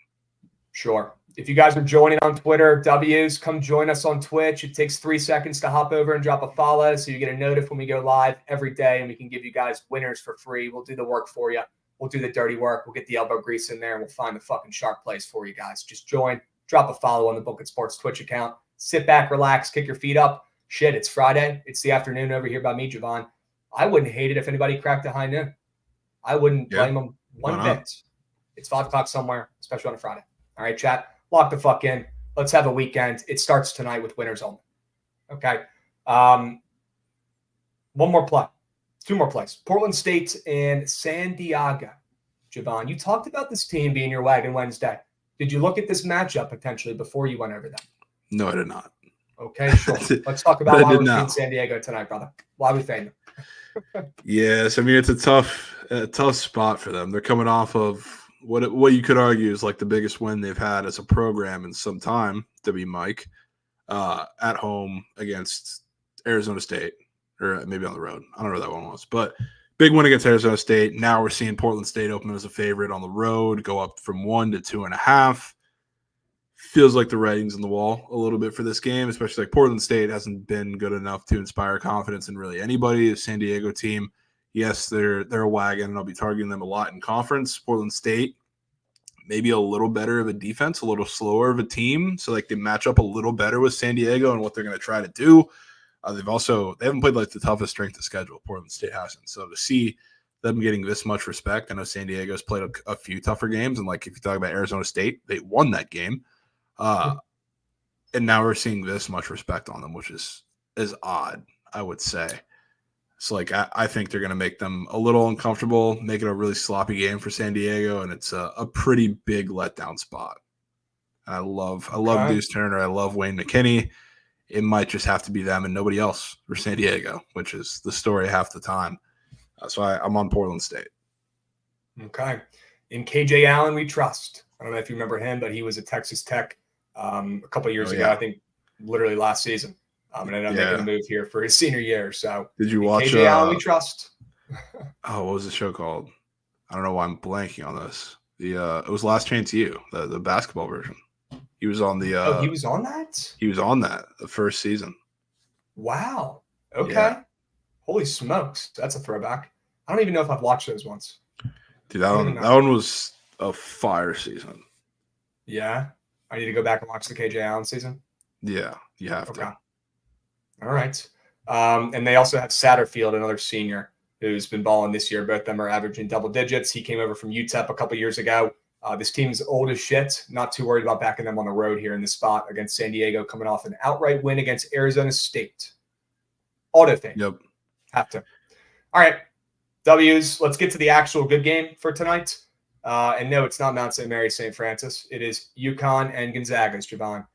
Sure. If you guys are joining on Twitter, W's, come join us on Twitch. It takes 3 seconds to hop over and drop a follow so you get a notif when we go live every day, and we can give you guys winners for free. We'll do the work for you. We'll do the dirty work. We'll get the elbow grease in there, and we'll find the fucking sharp plays for you guys. Just join, drop a follow on the Book It Sports Twitch account. Sit back, relax, kick your feet up. Shit, it's Friday. It's the afternoon over here by me, Javon. I wouldn't hate it if anybody cracked a high noon. I wouldn't blame them one bit. It's 5 o'clock somewhere, especially on a Friday. All right, chat. Lock the fuck in. Let's have a weekend. It starts tonight with winners only. Okay. One more play. 2 more plays. Portland State and San Diego. Javon, you talked about this team being your wagon Wednesday. Did you look at this matchup potentially before you went over that? No, I did not. Okay, sure. Let's talk about why we're seeing San Diego tonight, brother. Why we fade them. Yes, I mean it's a tough spot for them. They're coming off of what you could argue is like the biggest win they've had as a program in some time, to be Mike, at home against Arizona State, or maybe on the road. I don't know what that one was, but big win against Arizona State. Now we're seeing Portland State open as a favorite on the road, go up from 1 to 2.5. Feels like the writing's on the wall a little bit for this game, especially like Portland State hasn't been good enough to inspire confidence in really anybody. The San Diego team, yes, they're a wagon, and I'll be targeting them a lot in conference. Portland State, maybe a little better of a defense, a little slower of a team, so like they match up a little better with San Diego and what they're going to try to do. They haven't played like the toughest strength of schedule. Portland State hasn't. So to see them getting this much respect, I know San Diego's played a few tougher games, and like if you talk about Arizona State, they won that game. And now we're seeing this much respect on them, which is odd, I would say. So, like, I think they're going to make them a little uncomfortable, make it a really sloppy game for San Diego, and it's a pretty big letdown spot. I love Deuce Turner. I love Wayne McKinney. It might just have to be them and nobody else for San Diego, which is the story half the time. So I'm on Portland State. Okay. In KJ Allen, we trust. I don't know if you remember him, but he was at Texas Tech a couple of years ago, I think literally last season. And ended up making a move here for his senior year. So did you watch KJ Allen, we trust? What was the show called? I don't know why I'm blanking on this. It was Last Chance U, the basketball version. He was on the he was on that? He was on that the first season. Wow. Okay. Yeah. Holy smokes. That's a throwback. I don't even know if I've watched those once. Dude, that one was a fire season. Yeah. I need to go back and watch the KJ Allen season. Yeah, you have to. All right. And they also have Satterfield, another senior who's been balling this year. Both of them are averaging double digits. He came over from UTEP a couple years ago. This team's old as shit. Not too worried about backing them on the road here in this spot against San Diego, coming off an outright win against Arizona State. Auto thing. Yep. Have to. All right. W's. Let's get to the actual good game for tonight. And no, it's not Mount St. Mary, St. Francis. It is UConn and Gonzaga's, Javon.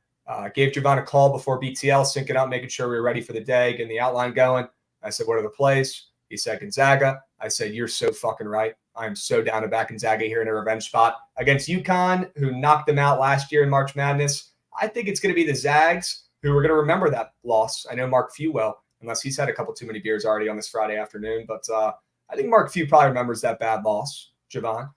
Gave Javon a call before BTL, syncing up, making sure we were ready for the day, getting the outline going. I said, what are the plays? He said Gonzaga. I said, you're so fucking right. I am so down to back Gonzaga here in a revenge spot against UConn, who knocked them out last year in March Madness. I think it's going to be the Zags who are going to remember that loss. I know Mark Few will, unless he's had a couple too many beers already on this Friday afternoon. But I think Mark Few probably remembers that bad loss, Javon.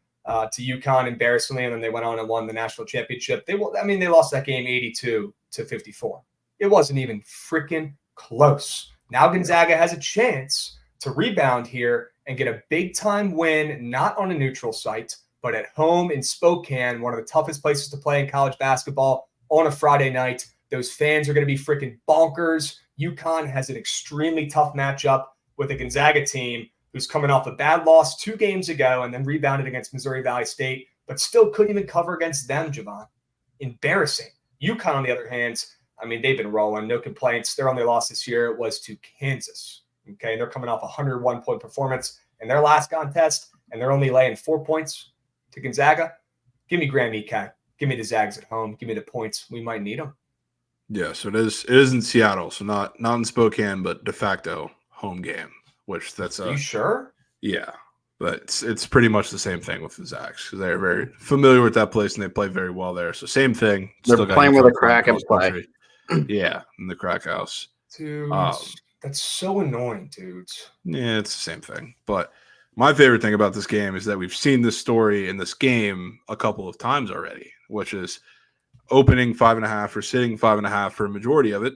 to UConn embarrassingly, and then they went on and won the national championship. They lost that game 82-54. It wasn't even freaking close. Now Gonzaga has a chance to rebound here and get a big-time win, not on a neutral site, but at home in Spokane, one of the toughest places to play in college basketball on a Friday night. Those fans are going to be freaking bonkers. UConn has an extremely tough matchup with a Gonzaga team who's coming off a bad loss 2 games ago and then rebounded against Missouri Valley State, but still couldn't even cover against them, Javon. Embarrassing. UConn, on the other hand, I mean, they've been rolling, no complaints. Their only loss this year was to Kansas. Okay, they're coming off a 101-point performance in their last contest, and they're only laying 4 points to Gonzaga. Give me Graham Eke. Give me the Zags at home. Give me the points. We might need them. Yeah, so it is in Seattle, so not in Spokane, but de facto home game. Which that's Are you sure? Yeah, but it's pretty much the same thing with the Zags because they're very familiar with that place and they play very well there. So same thing. They're playing where the Krakens play. Yeah, in the Crack House. Dude, that's so annoying, dudes. Yeah, it's the same thing. But my favorite thing about this game is that we've seen this story in this game a couple of times already, which is opening 5.5 or sitting 5.5 for a majority of it.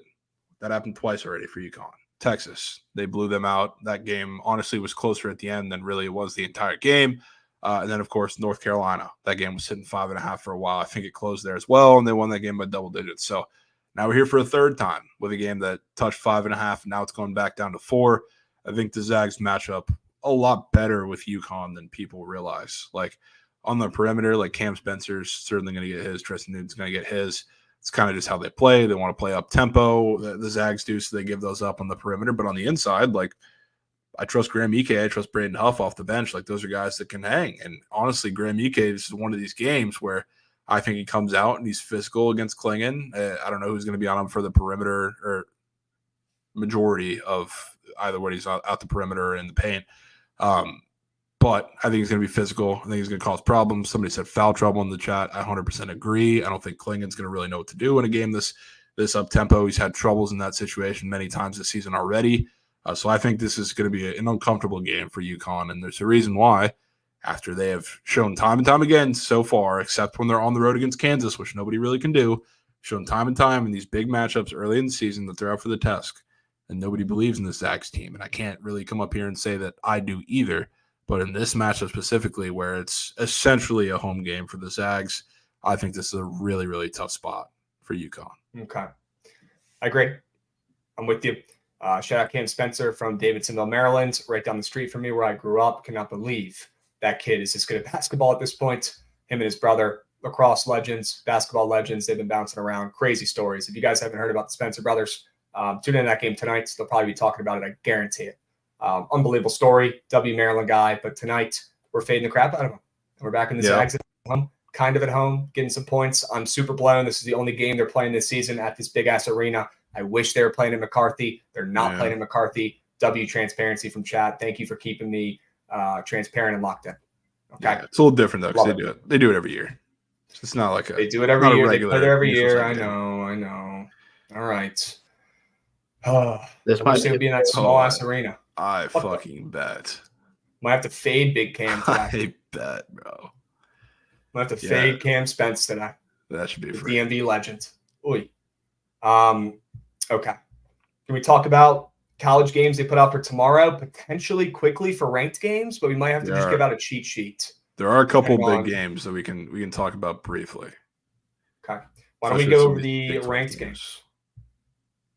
That happened twice already for UConn. Texas, they blew them out. That game honestly was closer at the end than really it was the entire game. And then, of course, North Carolina. That game was sitting 5.5 for a while. I think it closed there as well, and they won that game by double digits. So now we're here for a third time with a game that touched 5.5, and now it's going back down to 4. I think the Zags match up a lot better with UConn than people realize. Like on the perimeter, like Cam Spencer's certainly going to get his. Tristan Newton's going to get his. It's kind of just how they play. They want to play up tempo. The Zags do, so they give those up on the perimeter. But on the inside, like I trust Graham Eke. I trust Braden Huff off the bench. Like those are guys that can hang. And honestly, Graham Eke is one of these games where I think he comes out and he's physical against Klingon. I don't know who's going to be on him for the perimeter or majority of either when he's out the perimeter or in the paint. But I think he's going to be physical. I think he's going to cause problems. Somebody said foul trouble in the chat. I 100% agree. I don't think Klingon's going to really know what to do in a game this up-tempo. He's had troubles in that situation many times this season already. So I think this is going to be an uncomfortable game for UConn, and there's a reason why. After they have shown time and time again so far, except when they're on the road against Kansas, which nobody really can do, shown time and time in these big matchups early in the season that they're out for the test, and nobody believes in the Zags team. And I can't really come up here and say that I do either. But in this matchup specifically, where it's essentially a home game for the Zags, I think this is a really, really tough spot for UConn. Okay. I agree. I'm with you. Shout out Cam Spencer from Davidsonville, Maryland, right down the street from me where I grew up. Cannot believe that kid is this good at basketball at this point. Him and his brother, lacrosse legends, basketball legends. They've been bouncing around. Crazy stories. If you guys haven't heard about the Spencer brothers, tune in that game tonight. They'll probably be talking about it. I guarantee it. Unbelievable story. W Maryland guy. But tonight, we're fading the crap out of him. And we're back in the Zags at home, kind of at home, getting some points. I'm super blown. This is the only game they're playing this season at this big-ass arena. I wish they were playing in McCarthy. They're not playing in McCarthy. W transparency from chat. Thank you for keeping me transparent and locked in. Okay. Yeah, it's a little different, though, because they do it. They do it every year. It's not like they do it every year. They play there every year. I know. All right. This might be in that small-ass arena. I fucking bet. Might have to fade Big Cam today. I bet, bro. Might have to fade Cam Spence today. That should be the free. DMV legend. Oy. Okay. Can we talk about college games they put out for tomorrow? Potentially quickly for ranked games, but we might have to just give out a cheat sheet. There are a couple big games that we can talk about briefly. Okay. Why don't we go over the ranked games?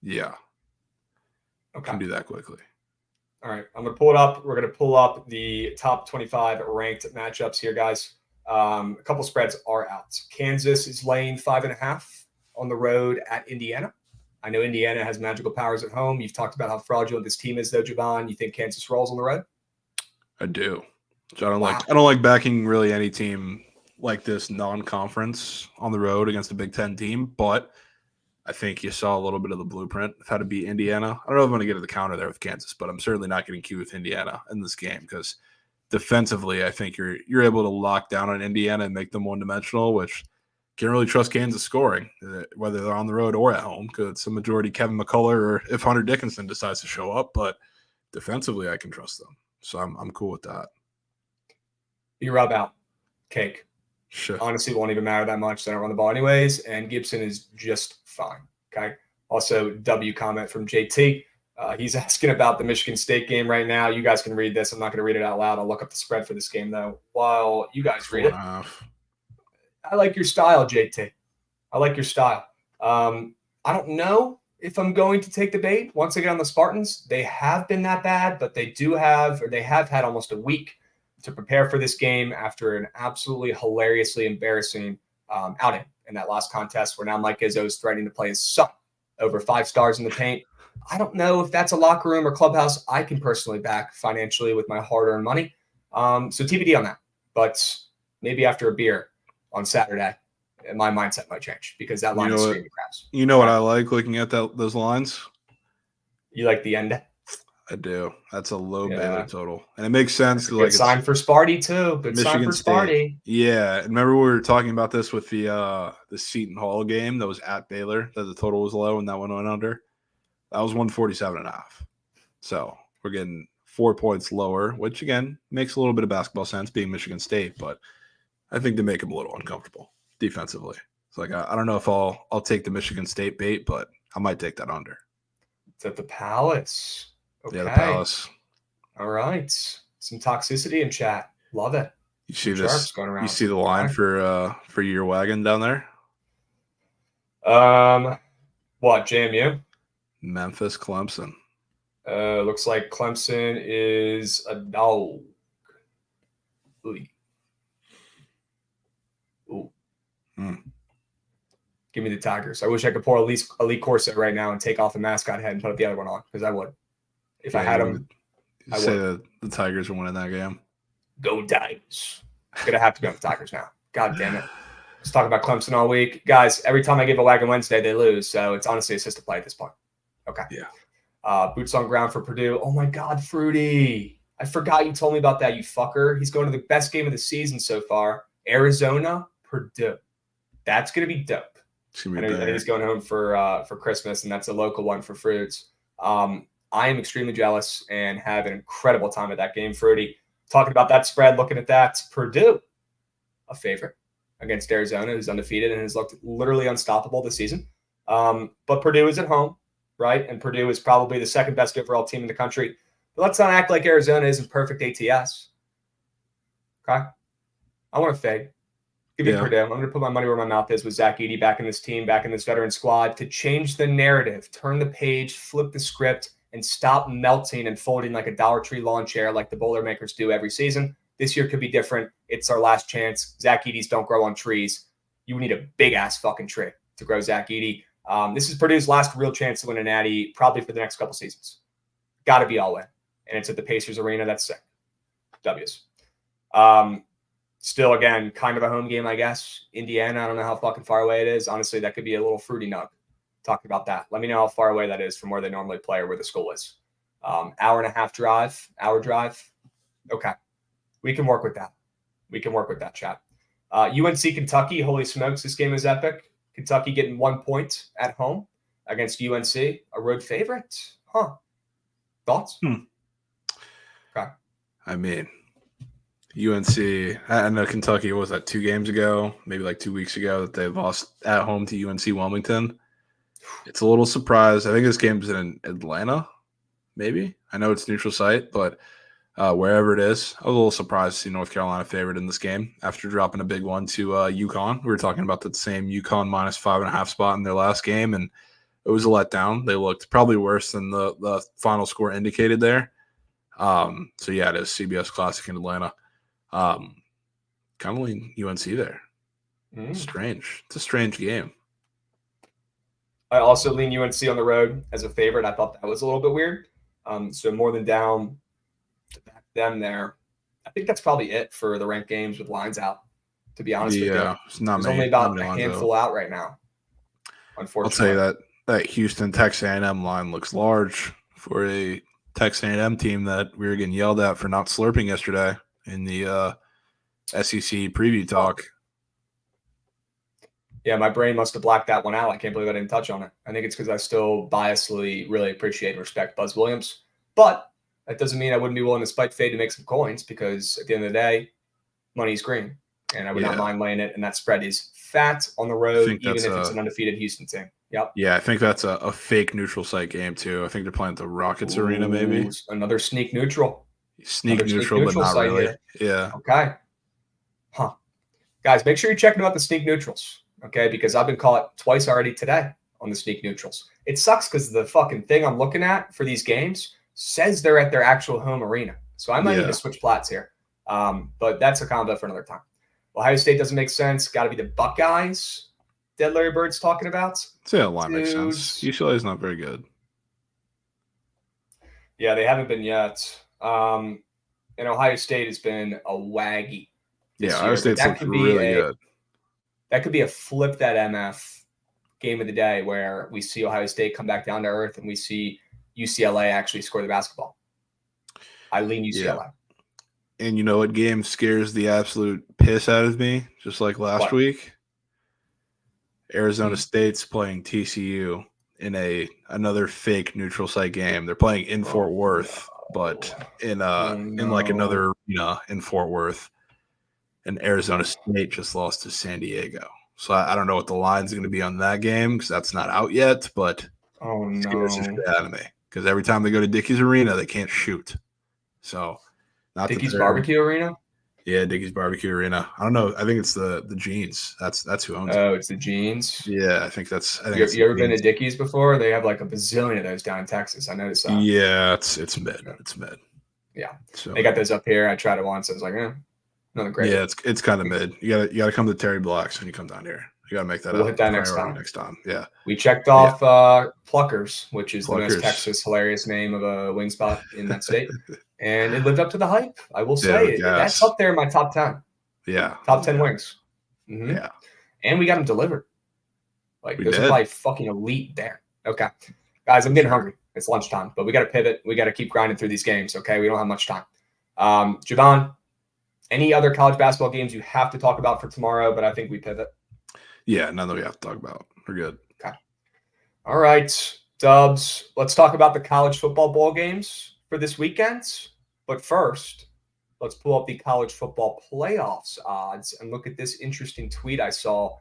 Yeah. Okay. Can do that quickly. All right. I'm going to pull it up. We're going to pull up the top 25 ranked matchups here, guys. A couple spreads are out. Kansas is laying 5.5 on the road at Indiana. I know Indiana has magical powers at home. You've talked about how fraudulent this team is, though, Javon. You think Kansas rolls on the road? I do. So I don't like backing really any team like this non-conference on the road against a Big Ten team, but I think you saw a little bit of the blueprint of how to beat Indiana. I don't know if I'm going to get to the counter there with Kansas, but I'm certainly not getting cute with Indiana in this game because defensively, I think you're able to lock down on Indiana and make them one-dimensional, which can't really trust Kansas scoring, whether they're on the road or at home, because it's a majority Kevin McCullough or if Hunter Dickinson decides to show up. But defensively, I can trust them. So I'm cool with that. You rub out. cake. Shit. Honestly, won't even matter that much. They don't run the ball anyways, and Gibson is just fine. Okay. Also, W comment from JT. He's asking about the Michigan State game right now. You guys can read this. I'm not going to read it out loud. I'll look up the spread for this game, though, while you guys read it. I like your style, JT. I like your style. I don't know if I'm going to take the bait once again on the Spartans. They have been that bad, but they have had almost a week to prepare for this game after an absolutely hilariously embarrassing outing in that last contest where now Mike Izzo is threatening to play his son over 5 stars in the paint. I don't know if that's a locker room or clubhouse I can personally back financially with my hard-earned money. So TBD on that. But maybe after a beer on Saturday, my mindset might change because that line is screaming craps. You know what I like looking at those lines? You like the end? I do. That's a low Baylor total, and it makes sense. Good sign for Sparty too. Good sign for Sparty. Yeah, remember we were talking about this with the Seton Hall game that was at Baylor that the total was low and that one went under. That was 147.5. So we're getting 4 points lower, which again makes a little bit of basketball sense being Michigan State, but I think they make them a little uncomfortable defensively. It's like I don't know if I'll take the Michigan State bait, but I might take that under. It's at the Palace. Okay. Yeah, the Palace. All right. Some toxicity in chat. Love it. You see this? Going around. You see the line for your wagon down there? What, JMU? Memphis, Clemson. Looks like Clemson is a dog. Ooh. Give me the Tigers. I wish I could pour Elite Corset right now and take off the mascot head and put the other one on because I would. If I had them, I would. Say that the Tigers are winning that game. Go Tigers. Gonna have to go with the Tigers now. God damn it. Let's talk about Clemson all week. Guys, every time I give a Wagon Wednesday, they lose. So it's honestly a system play at this point. Okay. Yeah. Boots on ground for Purdue. Oh, my God, Fruity. I forgot you told me about that, you fucker. He's going to the best game of the season so far. Arizona, Purdue. That's going to be dope. I know he's going home for Christmas, and that's a local one for Fruits. I am extremely jealous and have an incredible time at that game, Fruity. Talking about that spread, looking at that, Purdue, a favorite against Arizona, who's undefeated and has looked literally unstoppable this season. But Purdue is at home, right? And Purdue is probably the second best overall team in the country. But let's not act like Arizona isn't perfect ATS. Okay? I want to fade. Give me Purdue. I'm going to put my money where my mouth is with Zach Edey back in this team, back in this veteran squad to change the narrative, turn the page, flip the script, and stop melting and folding like a Dollar Tree lawn chair like the Boilermakers do every season. This year could be different. It's our last chance. Zach Edey's don't grow on trees. You need a big-ass fucking tree to grow Zach Edey. This is Purdue's last real chance to win a natty probably for the next couple seasons. Got to be all in. And it's at the Pacers Arena. That's sick. W's. Still, again, kind of a home game, I guess. Indiana, I don't know how fucking far away it is. Honestly, that could be a little fruity nug. Talking about that. Let me know how far away that is from where they normally play or where the school is. Hour and a half drive. Okay. We can work with that. Chat. UNC Kentucky, holy smokes, this game is epic. Kentucky getting 1 point at home against UNC, a road favorite. Huh. Thoughts? Okay. I mean, UNC, I know Kentucky, was that 2 games ago, maybe like 2 weeks ago, that they lost at home to UNC Wilmington. It's a little surprised. I think this game's in Atlanta, maybe. I know it's neutral site, but wherever it is, I was a little surprised to see North Carolina favored in this game after dropping a big one to UConn. We were talking about that same UConn minus 5.5 spot in their last game, and it was a letdown. They looked probably worse than the final score indicated there. So, yeah, it is CBS Classic in Atlanta. Kind of lean UNC there. Strange. It's a strange game. I also lean UNC on the road as a favorite. I thought that was a little bit weird. So more than down to back them there. I think that's probably it for the ranked games with lines out, to be honest with you. There's only about a handful out right now, unfortunately. I'll tell you that Houston Texas A&M line looks large for a Texas A&M team that we were getting yelled at for not slurping yesterday in the SEC preview talk. Yeah, my brain must have blacked that one out. I can't believe I didn't touch on it. I think it's because I still biasly really appreciate and respect Buzz Williams. But that doesn't mean I wouldn't be willing to spike fade to make some coins because at the end of the day, money's green. And I would not mind laying it. And that spread is fat on the road, even if it's an undefeated Houston team. Yep. Yeah, I think that's a fake neutral site game, too. I think they're playing at the Rockets Arena, maybe. Another sneak neutral. Sneak neutral, but not really. Here. Yeah. Okay. Huh. Guys, make sure you're checking out the sneak neutrals, okay? Because I've been caught twice already today on the sneak neutrals. It sucks because the fucking thing I'm looking at for these games says they're at their actual home arena. So I might need to switch plats here. But that's a combo for another time. Ohio State doesn't make sense. Got to be the Buckeyes that Larry Bird's talking about. So yeah, line makes sense. UCLA is not very good. Yeah, they haven't been yet. And Ohio State has been a waggy. Yeah, Ohio State's looked really good. That could be a flip that MF game of the day where we see Ohio State come back down to earth and we see UCLA actually score the basketball. I lean UCLA. Yeah. And you know what game scares the absolute piss out of me, just like last week? Arizona State's playing TCU in another fake neutral site game. They're playing in Fort Worth, but in like another arena in Fort Worth. And Arizona State just lost to San Diego. So I don't know what the line's going to be on that game because that's not out yet, but it scares the shit out of me. Because every time they go to Dickey's Arena, they can't shoot. So not Dickey's Barbecue Arena? Yeah, Dickey's Barbecue Arena. I don't know. I think it's the Jeans. That's who owns it. Oh, it's the Jeans? Yeah, I think that's you ever been to Dickey's before? They have like a bazillion of those down in Texas. I noticed that. Yeah, it's mid. It's mid. Yeah. So they got those up here. I tried it once. I was like, nothing great. Yeah, it's kind of mid. You gotta come to Terry Black's when you come down here. You gotta make that we'll up. Hit that next time. Next time. Yeah. We checked off Pluckers, which is the most Texas hilarious name of a wing spot in that state. And it lived up to the hype. I will say that's up there in my top 10. Yeah. Top 10 wings. Mm-hmm. Yeah. And we got them delivered. Like those are probably fucking elite there. Okay. Guys, I'm getting hungry. It's lunchtime, but we got to pivot. We got to keep grinding through these games. Okay. We don't have much time. Javon, any other college basketball games you have to talk about for tomorrow, but I think we pivot. Yeah, none that we have to talk about. We're good. Okay. All right, Dubs. Let's talk about the college football bowl games for this weekend. But first, let's pull up the college football playoffs odds and look at this interesting tweet I saw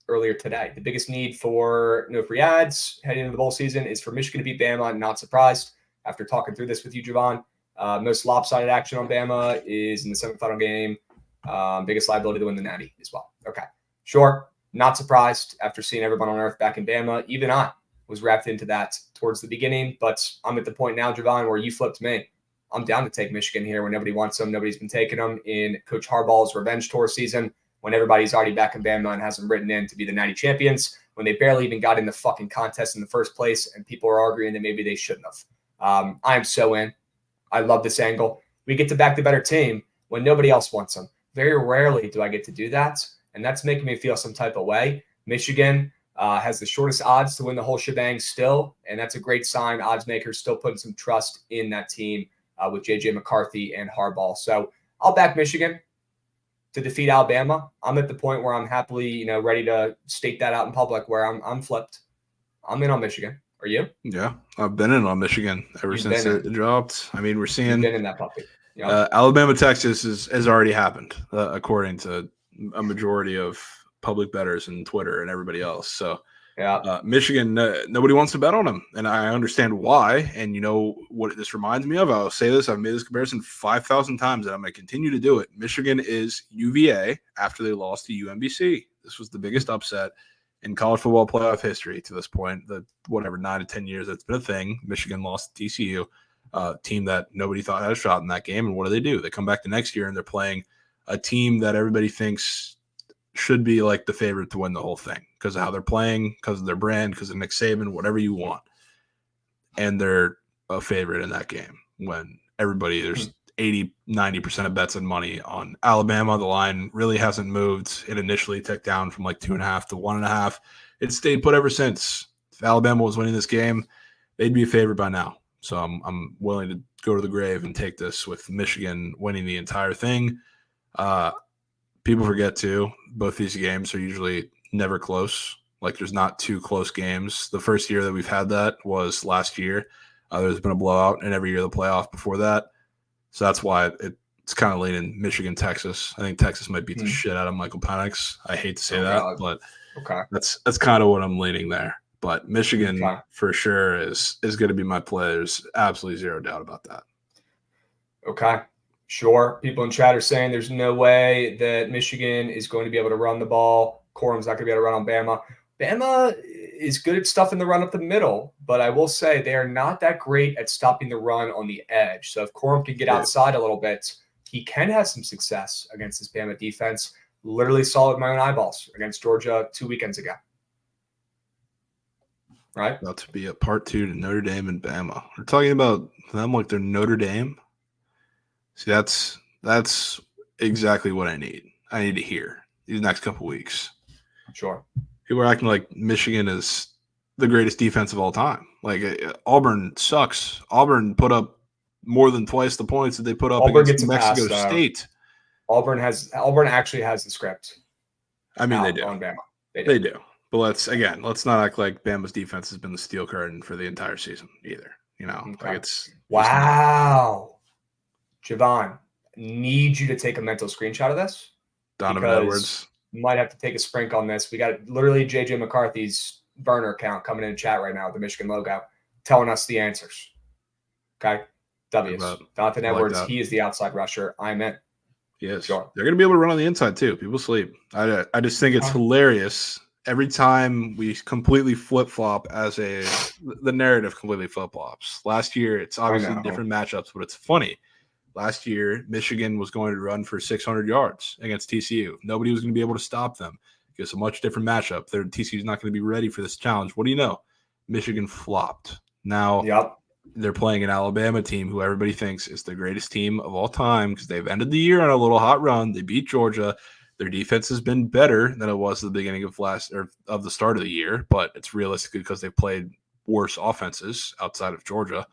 earlier today. The biggest need for no free ads heading into the bowl season is for Michigan to beat Bama. Not surprised after talking through this with you, Javon. Most lopsided action on Bama is in the semifinal game. Biggest liability to win the Natty as well. Okay. Sure, not surprised after seeing everyone on earth back in Bama. Even I was wrapped into that towards the beginning, but I'm at the point now, Javon, where you flipped me. I'm down to take Michigan here when nobody wants them. Nobody's been taking them in Coach Harbaugh's revenge tour season when everybody's already back in Bama and has them written in to be the Natty champions when they barely even got in the fucking contest in the first place and people are arguing that maybe they shouldn't have. I am so in. I love this angle. We get to back the better team when nobody else wants them. Very rarely do I get to do that. And that's making me feel some type of way. Michigan has the shortest odds to win the whole shebang still, and that's a great sign. Odds makers still putting some trust in that team with J.J. McCarthy and Harbaugh. So I'll back Michigan to defeat Alabama. I'm at the point where I'm happily, ready to state that out in public where I'm flipped. I'm in on Michigan. Are you? Yeah, I've been in on Michigan ever since it dropped. I mean, we're seeing You've been in that puppy. Yep. Alabama, Texas has already happened, according to a majority of public bettors and Twitter and everybody else. So Michigan, nobody wants to bet on them. And I understand why. And you know what this reminds me of? I'll say this. I've made this comparison 5,000 times and I'm going to continue to do it. Michigan is UVA after they lost to UMBC. This was the biggest upset in college football playoff history to this point. The 9 to 10 years that's been a thing. Michigan lost to TCU, team that nobody thought had a shot in that game. And what do? They come back the next year and they're playing a team that everybody thinks should be like the favorite to win the whole thing because of how they're playing, because of their brand, because of Nick Saban, whatever you want. And they're a favorite in that game when there's 80, 90% of bets and money on Alabama. The line really hasn't moved. It initially ticked down from like 2.5 to 1.5. It stayed put ever since. If Alabama was winning this game, they'd be a favorite by now. So I'm willing to go to the grave and take this with Michigan winning the entire thing. People forget too, both these games are usually never close. Like there's not two close games. The first year that we've had that was last year. There's been a blowout in every year of the playoff before that. So that's why it's it's kind of leaning Michigan, Texas. I think Texas might beat the shit out of Michael Penix. I hate to say that, but that's kind of what I'm leaning there. But Michigan for sure is going to be my play. There's absolutely zero doubt about that. Okay. Sure. People in chat are saying there's no way that Michigan is going to be able to run the ball. Corum's not going to be able to run on Bama. Bama is good at stuff in the run up the middle, but I will say they are not that great at stopping the run on the edge. So if Corum can get outside a little bit, he can have some success against this Bama defense. Literally saw it with my own eyeballs against Georgia 2 weekends ago. Right? About to be a part 2 to Notre Dame and Bama. We're talking about them like they're Notre Dame. See, that's exactly what I need. I need to hear these next couple weeks. Sure. People are acting like Michigan is the greatest defense of all time. Like Auburn sucks. Auburn put up more than twice the points that they put up against Mexico State. Auburn actually has the script. I mean, they do. On Bama. They do. But let's not act like Bama's defense has been the steel curtain for the entire season either. You know, like it's wow. Javon, need you to take a mental screenshot of this. Donovan Edwards. You might have to take a sprink on this. We got literally JJ McCarthy's burner account coming in chat right now with the Michigan logo telling us the answers. Okay. W's. Donovan Edwards, he is the outside rusher. I'm in. Yes. Sure. They're going to be able to run on the inside too. People sleep. I just think it's hilarious. Every time we completely flip-flop the narrative completely flip-flops. Last year, it's obviously different matchups, but it's funny. Last year, Michigan was going to run for 600 yards against TCU. Nobody was going to be able to stop them. It's a much different matchup. TCU is not going to be ready for this challenge. What do you know? Michigan flopped. Now they're playing an Alabama team who everybody thinks is the greatest team of all time because they've ended the year on a little hot run. They beat Georgia. Their defense has been better than it was at the beginning of the start of the year, but it's realistically because they played worse offenses outside of Georgia.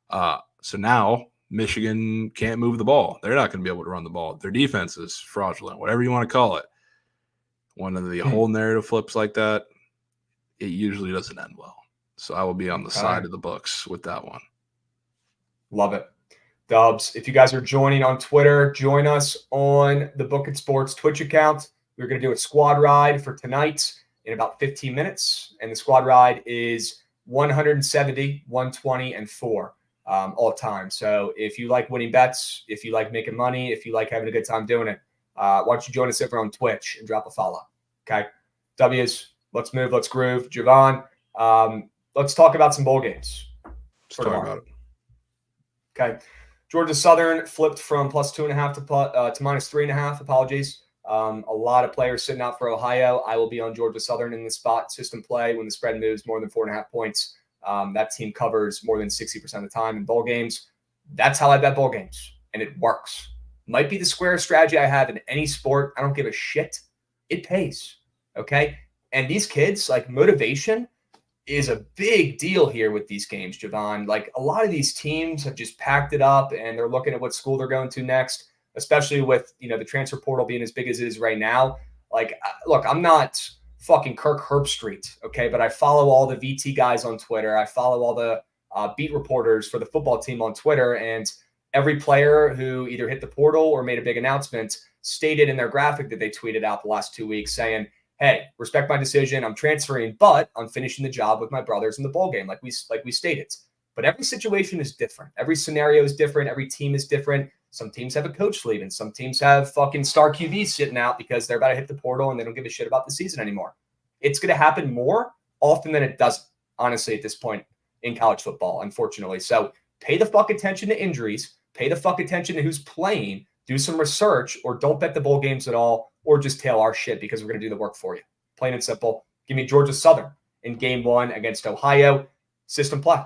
So now Michigan can't move the ball. They're not going to be able to run the ball. Their defense is fraudulent, whatever you want to call it. When the whole narrative flips like that, it usually doesn't end well. So I will be on the side of the books with that one. Love it. Dubs, if you guys are joining on Twitter, join us on the Book It Sports Twitch account. We're going to do a squad ride for tonight in about 15 minutes. And the squad ride is 170, 120, and 4 all time. So if you like winning bets, if you like making money, if you like having a good time doing it, why don't you join us over on Twitch and drop a follow. Okay. W's, let's move, let's groove. Javon, let's talk about some bowl games. Let's talk about it. Okay. Georgia Southern flipped from +2.5 to -3.5. Apologies. A lot of players sitting out for Ohio. I will be on Georgia Southern in the spot system play when the spread moves more than 4.5 points. That team covers more than 60% of the time in bowl games. That's how I bet bowl games, and it works. Might be the square strategy I have in any sport. I don't give a shit. It pays. Okay. And these kids, like, motivation is a big deal here with these games, Javon. Like, a lot of these teams have just packed it up and they're looking at what school they're going to next, especially with, the transfer portal being as big as it is right now. Like, look, I'm not fucking Kirk Herbstreit, okay, but I follow all the VT guys on Twitter. I follow all the beat reporters for the football team on Twitter, and every player who either hit the portal or made a big announcement stated in their graphic that they tweeted out the last 2 weeks saying, hey, respect my decision. I'm transferring, but I'm finishing the job with my brothers in the bowl game, like we stated. But every situation is different. Every scenario is different. Every team is different. Some teams have a coach leaving. Some teams have fucking star QBs sitting out because they're about to hit the portal and they don't give a shit about the season anymore. It's going to happen more often than it doesn't, honestly, at this point in college football, unfortunately. So pay the fuck attention to injuries. Pay the fuck attention to who's playing. Do some research, or don't bet the bowl games at all, or just tail our shit because we're going to do the work for you. Plain and simple. Give me Georgia Southern in game 1 against Ohio. System play.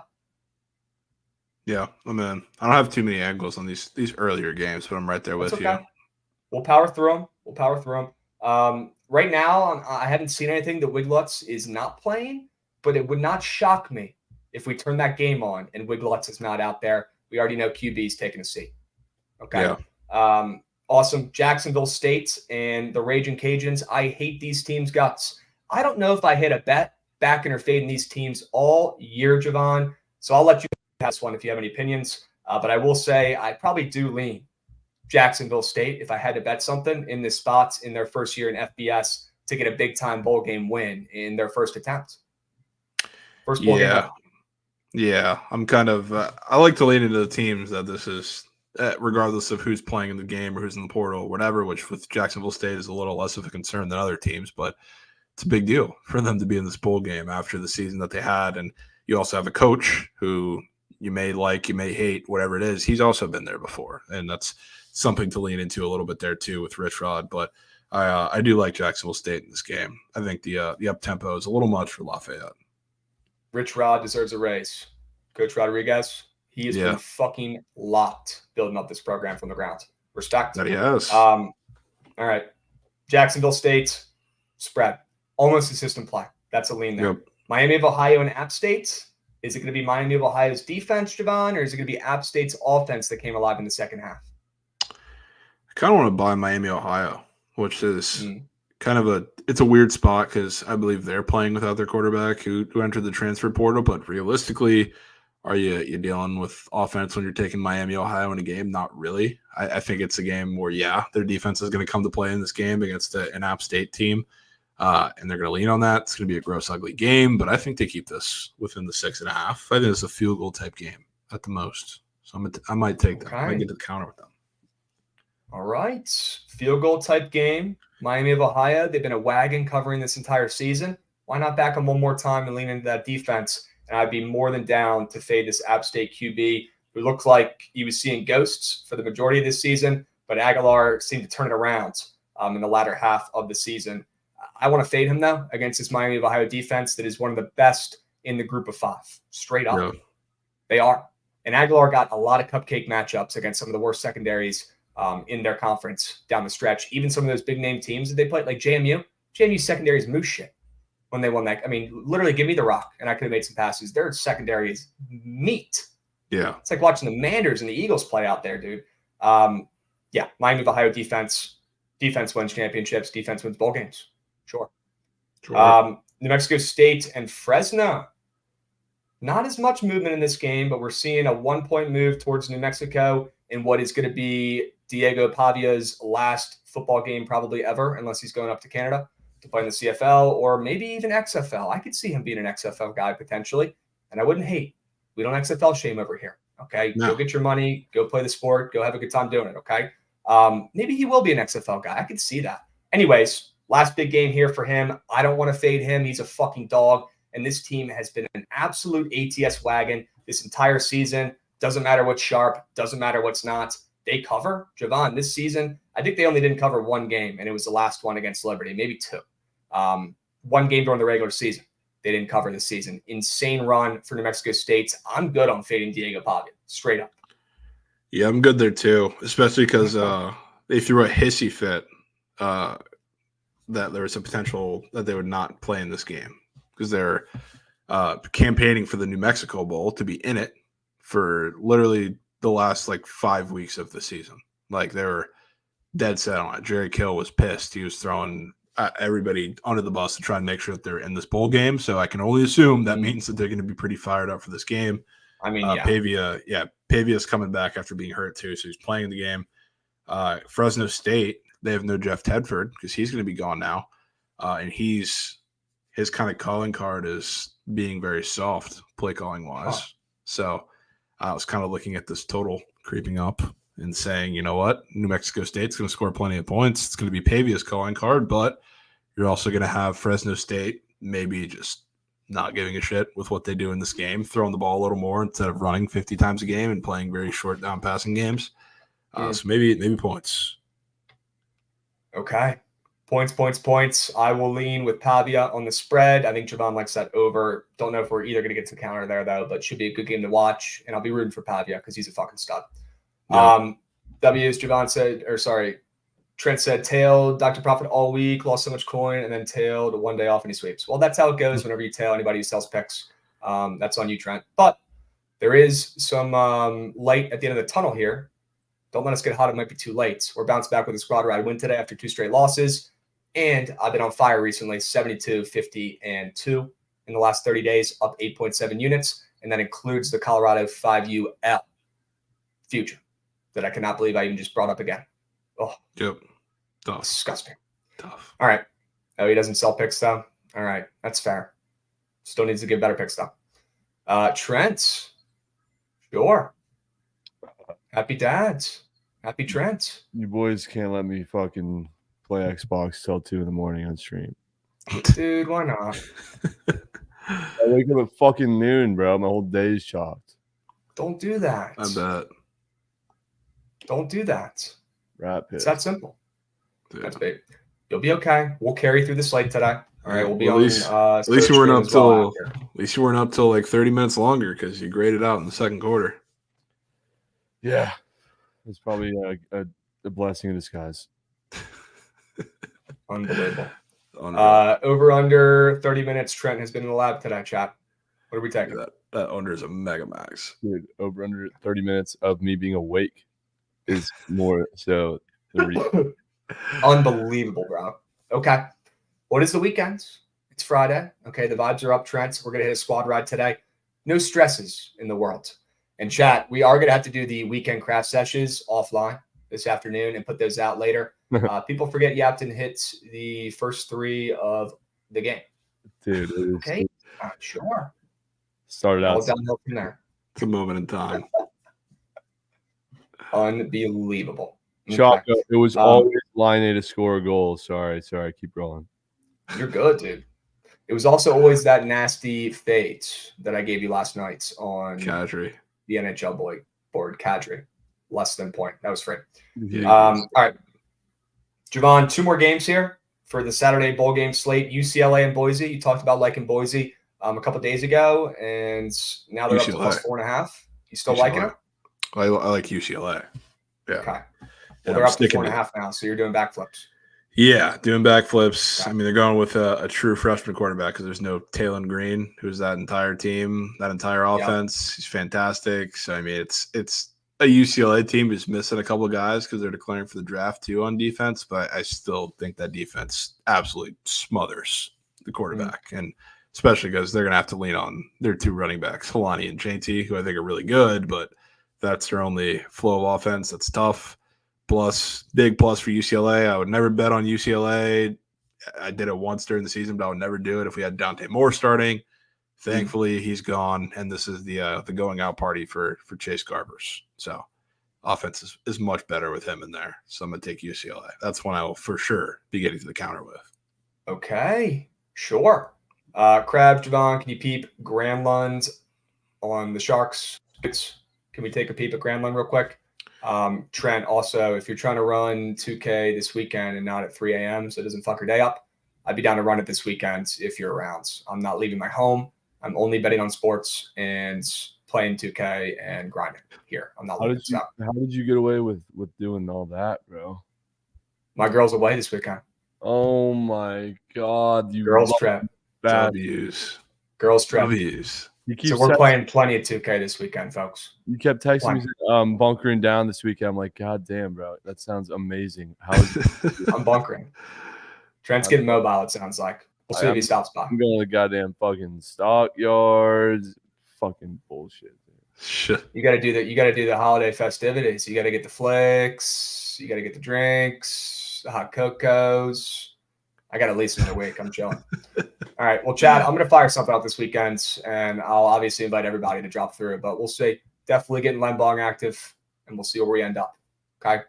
Yeah, I mean, I don't have too many angles on these earlier games, but I'm right there with you. We'll power through them. Right now, I haven't seen anything that Wiglutz is not playing, but it would not shock me if we turn that game on and Wiglutz is not out there. We already know QB's taking a seat. Okay. Yeah. Awesome. Jacksonville State and the Raging Cajuns. I hate these teams' guts. I don't know if I hit a bet backing or fading these teams all year, Javon. So I'll let you have this one if you have any opinions. But I will say I probably do lean Jacksonville State, if I had to bet something, in this spot in their first year in FBS to get a big-time bowl game win in their first attempt. First bowl game ever. Yeah. I'm kind of I like to lean into the teams that this is regardless of who's playing in the game or who's in the portal or whatever, which with Jacksonville State is a little less of a concern than other teams, but it's a big deal for them to be in this bowl game after the season that they had. And you also have a coach who you may like, you may hate, whatever it is. He's also been there before, and that's something to lean into a little bit there too with Rich Rod. But I do like Jacksonville State in this game. I think the up tempo is a little much for Lafayette. Rich Rod deserves a raise. Coach Rodriguez, he has been fucking locked building up this program from the ground. Respect. That he has. All right. Jacksonville State spread. Almost a system play. That's a lean there. Yep. Miami of Ohio and App State. Is it going to be Miami of Ohio's defense, Javon, or is it going to be App State's offense that came alive in the second half? I kind of want to buy Miami, Ohio, which is kind of it's a weird spot because I believe they're playing without their quarterback who entered the transfer portal. But realistically, are you dealing with offense when you're taking Miami, Ohio in a game? Not really. I think it's a game where, their defense is going to come to play in this game against an App State team. And they're going to lean on that. It's going to be a gross, ugly game, but I think they keep this within the 6.5. I think it's a field goal type game at the most. So I might take that. I might get to the counter with them. All right. Field goal type game. Miami of Ohio, they've been a wagon covering this entire season. Why not back them one more time and lean into that defense? And I'd be more than down to fade this App State QB who looked like he was seeing ghosts for the majority of this season, but Aguilar seemed to turn it around in the latter half of the season. I want to fade him, though, against this Miami of Ohio defense that is one of the best in the group of 5. Straight up. Yeah. They are. And Aguilar got a lot of cupcake matchups against some of the worst secondaries in their conference down the stretch. Even some of those big-name teams that they played, like JMU. JMU's secondary is moose shit when they won that. I mean, literally, give me the rock, and I could have made some passes. Their secondary is meat. Yeah. It's like watching the Manders and the Eagles play out there, dude. Miami of Ohio defense. Defense wins championships. Defense wins bowl games. Sure. New Mexico State and Fresno. Not as much movement in this game, but we're seeing a 1-point move towards New Mexico in what is going to be Diego Pavia's last football game probably ever, unless he's going up to Canada to play in the CFL or maybe even XFL. I could see him being an XFL guy potentially, and I wouldn't hate. We don't XFL shame over here, okay? No. Go get your money, go play the sport, go have a good time doing it, okay? Maybe he will be an XFL guy. I could see that. Anyways, last big game here for him. I don't want to fade him. He's a fucking dog. And this team has been an absolute ATS wagon this entire season. Doesn't matter what's sharp. Doesn't matter what's not. They cover. Javon, this season, I think they only didn't cover one game, and it was the last one against Liberty, maybe 2. One game during the regular season. They didn't cover this season. Insane run for New Mexico State. I'm good on fading Diego Pavia. Straight up. Yeah, I'm good there too, especially because they threw a hissy fit that there was a potential that they would not play in this game because they're campaigning for the New Mexico Bowl to be in it for literally the last 5 weeks of the season. Like they were dead set on it. Jerry Kill was pissed. He was throwing everybody under the bus to try and make sure that they're in this bowl game. So I can only assume that means that they're going to be pretty fired up for this game. I mean, Pavia's coming back after being hurt too, so he's playing in the game. Fresno State, they have no Jeff Tedford because he's going to be gone now, and his kind of calling card is being very soft play calling wise. So I was kind of looking at this total creeping up and saying, you know what, New Mexico State's going to score plenty of points. It's going to be Pavia's calling card, but you're also going to have Fresno State maybe just not giving a shit with what they do in this game, throwing the ball a little more instead of running 50 times a game and playing very short down passing games. So maybe points. Okay. Points. I will lean with Pavia on the spread. I think Javon likes that over. Don't know if we're either going to get some counter there, though, but should be a good game to watch. And I'll be rooting for Pavia because he's a fucking stud. Yep. W's, Javon said, Trent said, tailed Dr. Profit all week, lost so much coin, and then tailed one day off and he sweeps. Well, that's how it goes whenever you tail anybody who sells picks. That's on you, Trent. But there is some light at the end of the tunnel here. Don't let us get hot. It might be too late. We're bounced back with a squad ride win today after 2 straight losses. And I've been on fire recently, 72, 50, and 2 in the last 30 days, up 8.7 units. And that includes the Colorado 5UL future. that I cannot believe I even just brought up again. Oh, Yep. Tough. disgusting. Tough. All right. Oh, he doesn't sell picks though. All right, that's fair. Still needs to give better picks though. Trent, sure. Happy dads. Happy Trent. You boys can't let me fucking play Xbox till 2 a.m. on stream. Dude, why not? I wake up at fucking noon, bro. My whole day's chopped. Don't do that. I bet. Don't do that. Rat pit. It's that simple. Dude. That's big. You'll be okay. We'll carry through the slate today. All right, we'll be Well, on. at least you weren't up till like 30 minutes longer because you graded out in the second quarter. Yeah, it's probably a blessing in disguise. Unbelievable. Unreal. Over under 30 minutes. Trent has been in the lab today, chat. What are we taking? That under is a mega max. Dude, over under 30 minutes of me being awake is more so the reason. Unbelievable, bro. Okay. What is the weekend? It's Friday. Okay, the vibes are up, Trent. We're going to hit a squad ride today. No stresses in the world. And chat, we are going to have to do the weekend craft sessions offline this afternoon and put those out later. People forget Yapton hits the first 3 of the game. Dude, okay, sure. Started out downhill from there. It's a moment in time. Unbelievable. Chalk, it was always line A to score a goal. Sorry, keep rolling. You're good, dude. It was also always that nasty fate that I gave you last night on Kadri. The NHL board. Kadri. Less than point. That was free. Yeah. All right. Javon, 2 more games here for the Saturday bowl game slate. UCLA and Boise. You talked about liking Boise a couple days ago, and now they're UCLA. up to +4.5. You still UCLA. liking them? I like UCLA. Yeah. Okay. Well, they're up to 4.5 now, so you're doing backflips. Yeah, doing backflips. Okay. I mean, they're going with a true freshman quarterback because there's no Talon Green, who's that entire team, that entire offense. Yep. He's fantastic. So, I mean, it's a UCLA team who's missing a couple of guys because they're declaring for the draft too on defense. But I still think that defense absolutely smothers the quarterback. And especially because they're going to have to lean on their 2 running backs, Helani and JT, who I think are really good, but that's their only flow of offense. That's tough. Big plus for UCLA. I would never bet on UCLA. I did it once during the season, but I would never do it if we had Dante Moore starting. Thankfully, he's gone, and this is the going out party for Chase Garbers. So offense is much better with him in there. So I'm going to take UCLA. That's one I will for sure be getting to the counter with. Okay, sure. Crab, Javon, can you peep Granlund on the Sharks? Can we take a peep at Granlund real quick? Trent, also, if you're trying to run 2K this weekend and not at 3 a.m. so it doesn't fuck your day up, I'd be down to run it this weekend if you're around. I'm not leaving my home. I'm only betting on sports and playing 2K and grinding here. I'm not leaving. How did you get away with doing all that, bro? My girl's away this weekend. Oh, my God. Girls trip. W's. Girls trip. W's. So we're playing plenty of 2K this weekend, folks. You kept texting me, bunkering down this weekend. I'm like, God damn, bro. That sounds amazing. How is it? I'm bunkering. Trent's getting mobile, it sounds like. We'll see if he stops by. I'm going to the goddamn fucking stockyards. Fucking bullshit. Shit. You gotta do the holiday festivities. You gotta get the flicks, you gotta get the drinks, the hot cocos. I got at least another week. I'm chilling. All right. Well, Chad, I'm going to fire something out this weekend, and I'll obviously invite everybody to drop through, but we'll see. Definitely getting Len Bong active, and we'll see where we end up. Okay.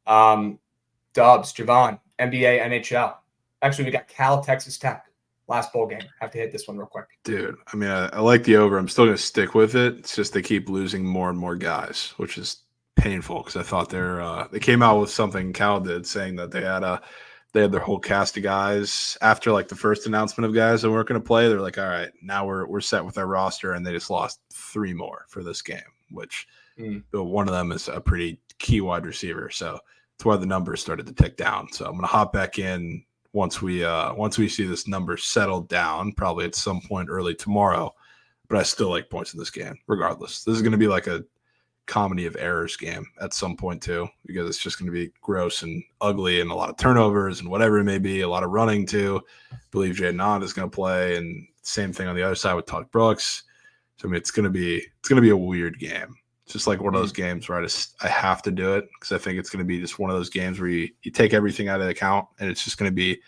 Dubs, Javon, NBA, NHL. Actually, we got Cal, Texas Tech. Last bowl game. Have to hit this one real quick. Dude, I mean, I like the over. I'm still going to stick with it. It's just they keep losing more and more guys, which is painful because I thought they came out with something Cal did saying that they had their whole cast of guys after like the first announcement of guys that weren't going to play. They're like, all right, now we're set with our roster, and they just lost 3 more for this game, which one of them is a pretty key wide receiver. So that's why the numbers started to tick down. So I'm going to hop back in once we see this number settled down, probably at some point early tomorrow. But I still like points in this game, regardless. This is going to be like a comedy of errors game at some point too, because it's just going to be gross and ugly and a lot of turnovers and whatever it may be, a lot of running too. I believe Jay Nod is going to play, and same thing on the other side with Todd Brooks. So I mean, it's going to be a weird game. It's just like one of those games where I have to do it because I think it's going to be just one of those games where you take everything out of the account and it's just going to be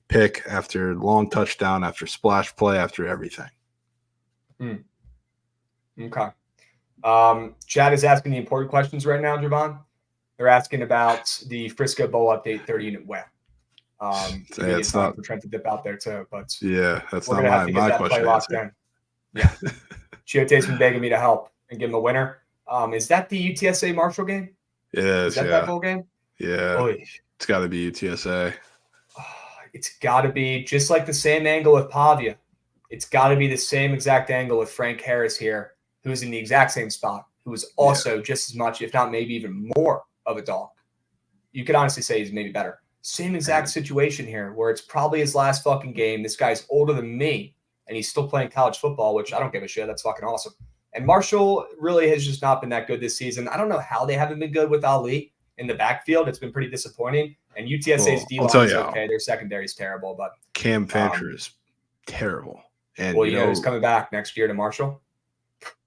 pick after long touchdown, after splash play, after everything. Okay. Chad is asking the important questions right now, Javon. They're asking about the Frisco Bowl update 30-unit wet. It's not for Trent to dip out there too, but yeah, that's we're not gonna have to get that play locked in. Yeah. Chiote's been begging me to help and give him a winner. Is that the UTSA Marshall game? It is. Is that bowl game? Yeah. Oy. It's got to be UTSA. It's got to be just like the same angle with Pavia. It's got to be the same exact angle with Frank Harris here, who's in the exact same spot, who is also just as much, if not maybe even more of a dog. You could honestly say he's maybe better. Same exact situation here where it's probably his last fucking game. This guy's older than me, and he's still playing college football, which I don't give a shit. That's fucking awesome. And Marshall really has just not been that good this season. I don't know how they haven't been good with Ali in the backfield. It's been pretty disappointing. And UTSA's D-line is okay. Their secondary is terrible. But Cam Fancher is terrible. And well, you know who's coming back next year to Marshall?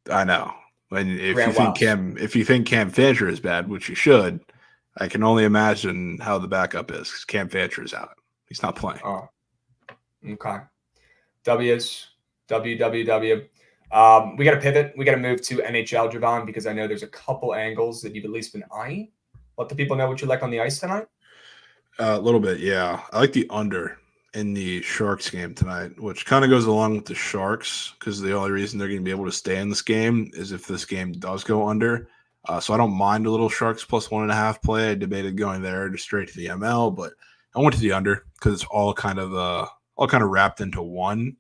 I know. And if you think Cam Fancher is bad, which you should, I can only imagine how the backup is because Cam Fancher is out. He's not playing. Oh, okay. WWW. We got to pivot. We got to move to NHL, Javon, because I know there's a couple angles that you've at least been eyeing. Let the people know what you like on the ice tonight. A little bit, yeah. I like the under in the Sharks game tonight, which kind of goes along with the Sharks because the only reason they're going to be able to stay in this game is if this game does go under. So I don't mind a little Sharks plus 1.5 play. I debated going there just straight to the ML, but I went to the under because it's all kind of wrapped into one.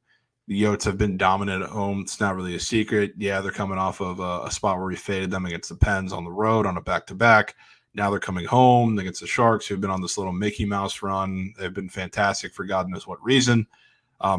The Yotes have been dominant at home. It's not really a secret. Yeah, they're coming off of a spot where we faded them against the Pens on the road on a back-to-back. Now they're coming home against the Sharks, who've been on this little Mickey Mouse run. They've been fantastic for God knows what reason.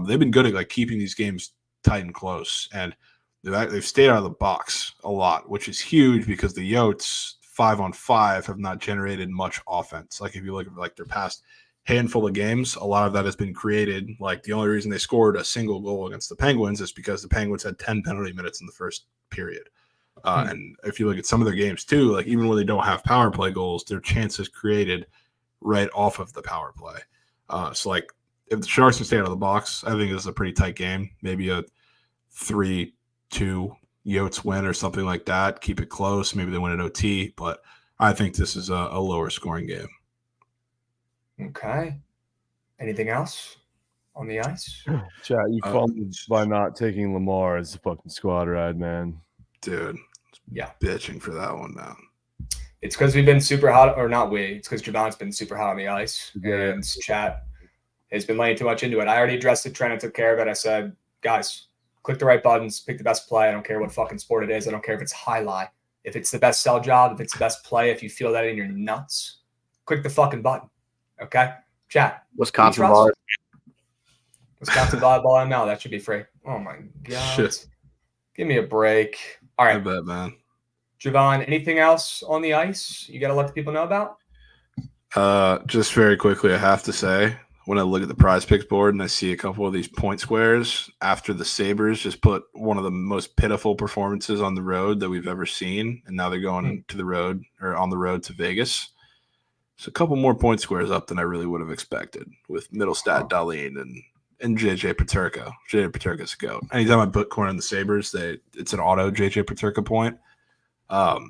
They've been good at keeping these games tight and close, and they've stayed out of the box a lot, which is huge because the Yotes 5-on-5 have not generated much offense. If you look at their past handful of games, a lot of that has been created. The only reason they scored a single goal against the Penguins is because the Penguins had 10 penalty minutes in the first period. And if you look at some of their games too, even when they don't have power play goals, their chances created right off of the power play. So if the Sharks can stay out of the box, I think this is a pretty tight game. Maybe a 3-2 Yotes win or something like that. Keep it close. Maybe they win an OT, but I think this is a lower scoring game. Okay. Anything else on the ice? Chat, you fumbled by not taking Lamar as a fucking squad ride, man. Dude. Yeah. Bitching for that one now. It's because we've been super hot, or not we. It's because Javon's been super hot on the ice, and chat has been laying too much into it. I already addressed it. Trent and took care of it. I said, guys, click the right buttons, pick the best play. I don't care what fucking sport it is. I don't care if it's highlight. If it's the best sell job, if it's the best play, if you feel that in your nuts, click the fucking button. Okay? Chat. Wisconsin volleyball ML. That should be free. Oh, my God. Shit. Give me a break. All right. I bet, man. Javon, anything else on the ice you got to let the people know about? Just very quickly, I have to say, when I look at the prize picks board and I see a couple of these point squares after the Sabres just put one of the most pitiful performances on the road that we've ever seen, and now they're going to the road or on the road to Vegas. So a couple more point squares up than I really would have expected with Middlestat, Dahlin, and JJ Paterka. JJ Paterka's a goat. Anytime I put corner in the Sabres, it's an auto JJ Paterka point. But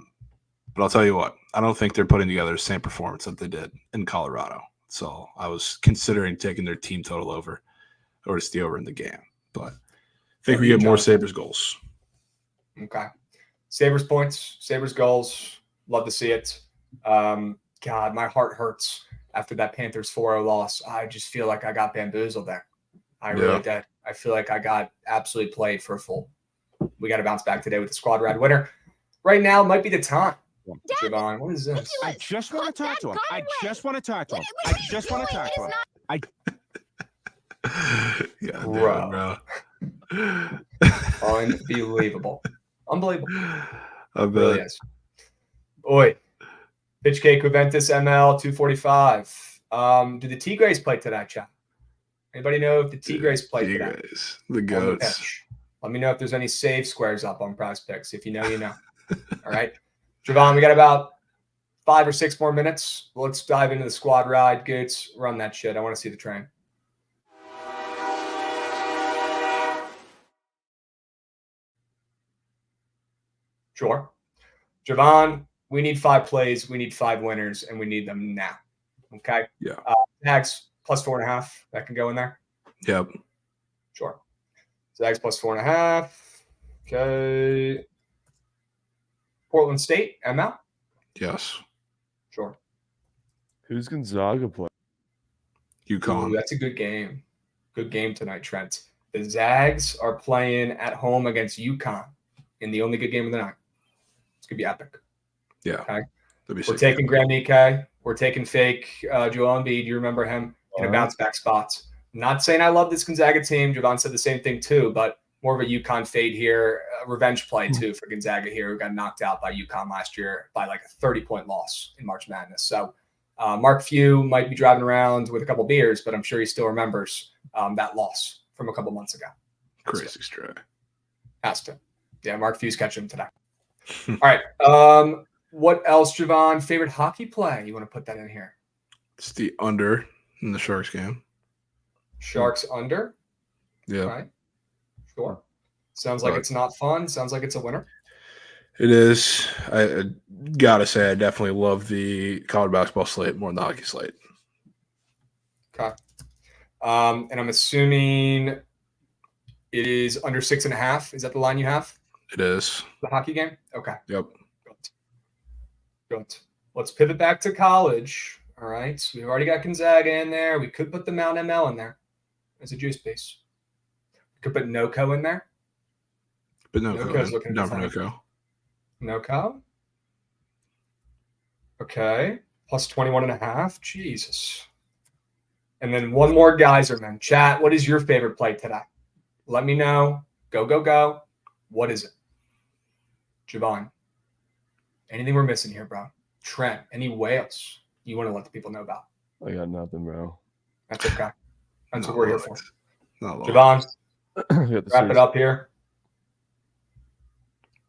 I'll tell you what, I don't think they're putting together the same performance that they did in Colorado. So I was considering taking their team total over or just the over in the game. But I think we get more Sabres goals. Okay. Sabres points, Sabres goals. Love to see it. God, my heart hurts after that Panthers 4-0 loss. I just feel like I got bamboozled there. I really did. I feel like I got absolutely played for a fool. We got to bounce back today with the squad ride winner. Right now might be the time. Javon, what is this? I just want to talk to him. I just want to talk to him. Yeah, bro. Unbelievable. Unbelievable. I bet. Really is. Oi. Pitch Cake Juventus ML 245. Do the Tigres play tonight, chat? Anybody know if the Tigres play tonight? The goats. Let me know if there's any save squares up on Prize Picks. If you know, you know. All right. Javon, we got about 5 or 6 more minutes. Let's dive into the squad ride. Goots, run that shit. I want to see the train. Sure. Javon, we need 5 plays. We need 5 winners, and we need them now. Okay. Yeah. Zags plus 4.5. That can go in there. Yep. Sure. Zags plus 4.5. Okay. Portland State, ML. Yes. Sure. Who's Gonzaga play? UConn. Ooh, that's a good game. Good game tonight, Trent. The Zags are playing at home against UConn in the only good game of the night. It's going to be epic. Yeah. Okay. That'd be We're sick. taking Graham Ike. We're taking fake Joel Embiid. You remember him in a bounce back spots. Not saying I love this Gonzaga team. Javon said the same thing too, but more of a UConn fade here. Revenge play too for Gonzaga here, who got knocked out by UConn last year by like a 30-point loss in March Madness. So Mark Few might be driving around with a couple beers, but I'm sure he still remembers that loss from a couple months ago. Crazy straight. Has to. Yeah, Mark Few's catching him today. All right. What else, Javon? Favorite hockey play? You want to put that in here? It's the under in the Sharks game. Sharks under? Yeah. Right. Sure. Sounds like it's not fun. Sounds like it's a winner. It is. I gotta say, I definitely love the college basketball slate more than the hockey slate. Okay. And I'm assuming it is under 6.5. Is that the line you have? It is. The hockey game? Okay. Yep. Good. Let's pivot back to college. All right. So we've already got Gonzaga in there. We could put the Mount ML in there as a juice piece. We could put NoCo in there. But NoCo's looking down for funny. NoCo. NoCo. Okay. Plus 21.5. Jesus. And then one more Geyserman. Chat, what is your favorite play today? Let me know. Go. What is it? Javon. Anything we're missing here, bro? Trent, any whales you want to let the people know about? I got nothing, bro. That's okay. That's what we're here for. Not long. Javon, I got the wrap it series. up here.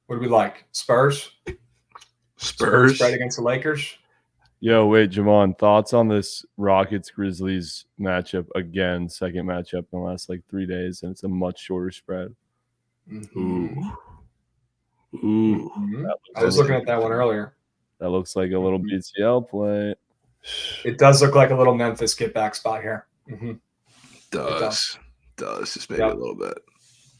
What do we like? Spurs Spurs. spread against the Lakers. Yo, wait, Javon, thoughts on this Rockets-Grizzlies matchup again? Second matchup in the last, 3 days, and it's a much shorter spread. Mhm. Ooh. Mhm. I was looking at that one earlier. That looks like a little BCL play. It does look like a little Memphis get back spot here. Mhm. Does just maybe a little bit.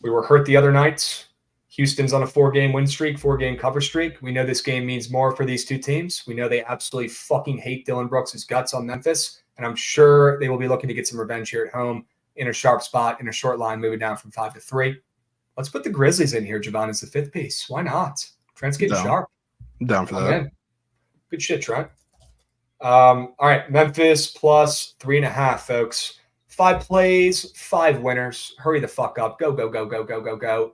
We were hurt the other night. Houston's on a 4-game win streak, 4-game cover streak. We know this game means more for these two teams. We know they absolutely fucking hate Dylan Brooks' guts on Memphis, and I'm sure they will be looking to get some revenge here at home in a sharp spot, in a short line, moving down from 5 to 3. Let's put the Grizzlies in here, Javon, as the 5th piece. Why not? Trent's getting sharp. I'm down for I'm that. in. Good shit, Trent. All right, Memphis plus 3.5, folks. 5 plays, 5 winners. Hurry the fuck up. Go.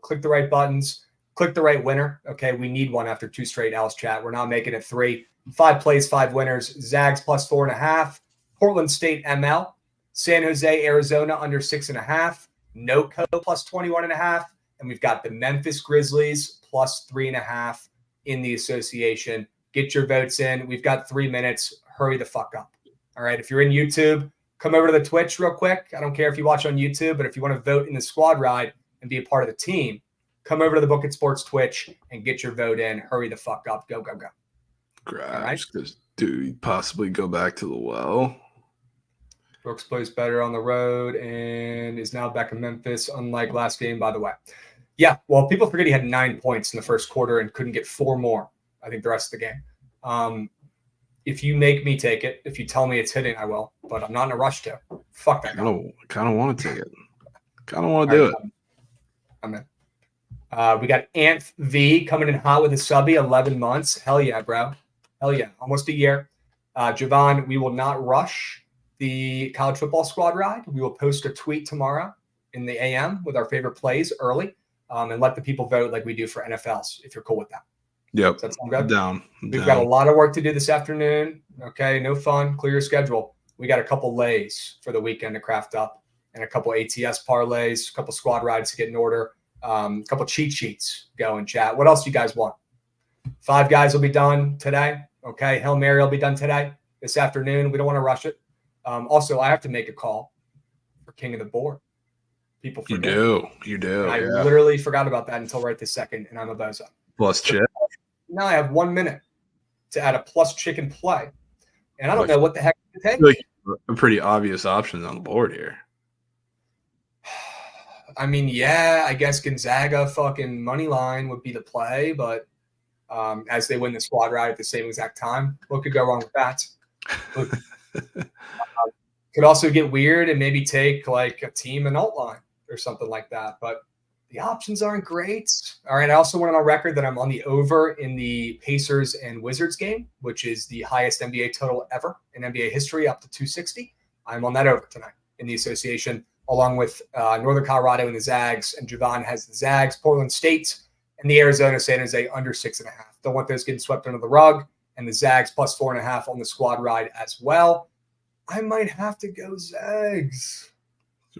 Click the right buttons. Click the right winner. Okay, we need one after 2 straight L's, chat. We're not making it 3. 5 plays, 5 winners. Zags plus 4.5. Portland State ML. San Jose, Arizona under 6.5. NoCo plus 21.5. And we've got the Memphis Grizzlies plus 3.5 in the association. Get your votes in. We've got 3 minutes. Hurry the fuck up. All right, if you're in YouTube, come over to the Twitch real quick. I don't care if you watch on YouTube, but if you want to vote in the squad ride and be a part of the team, come over to the Book It Sports Twitch and get your vote in. Hurry the fuck up. Go. Grabs, because do we possibly go back to the well? Brooks plays better on the road and is now back in Memphis, unlike last game, by the way. Yeah, well, people forget he had 9 points in the first quarter and couldn't get 4 more, I think, the rest of the game. If you make me take it, if you tell me it's hitting, I will. But I'm not in a rush to. Fuck that. I kind of want to take it. Kind of want to do it. I'm in. We got Anth V coming in hot with a subby, 11 months. Hell yeah, bro. Hell yeah. Almost a year. Javon, we will not rush the college football squad ride. We will post a tweet tomorrow in the AM with our favorite plays early and let the people vote like we do for NFLs, if you're cool with that. Yep. Does that sound good? Down. We've got a lot of work to do this afternoon. Okay, no fun. Clear your schedule. We got a couple lays for the weekend to craft up and a couple ATS parlays, a couple squad rides to get in order, a couple cheat sheets going, chat. What else do you guys want? 5 guys will be done today. Okay. Hail Mary will be done today, this afternoon. We don't want to rush it. Also, I have to make a call for King of the Board. People forget. You do. And I Yeah. literally forgot about that until right this second, and I'm a bozo. Plus chip. Now I have 1 minute to add a plus chicken play, and I don't know what the heck to I take. feel like a pretty obvious options on the board here. I mean, yeah, I guess Gonzaga fucking money line would be the play, but as they win the squad ride at the same exact time, what could go wrong with that? Could also get weird and maybe take like a team and alt line or something like that, but the options aren't great. All right, I also went on record that I'm on the over in the Pacers and Wizards game, which is the highest NBA total ever in NBA history, up to 260. I'm on that over tonight in the association, along with Northern Colorado and the Zags, and Javon has the Zags, Portland State, and the Arizona San Jose under 6.5. Don't want those getting swept under the rug, and the Zags plus 4.5 on the squad ride as well. I might have to go Zags.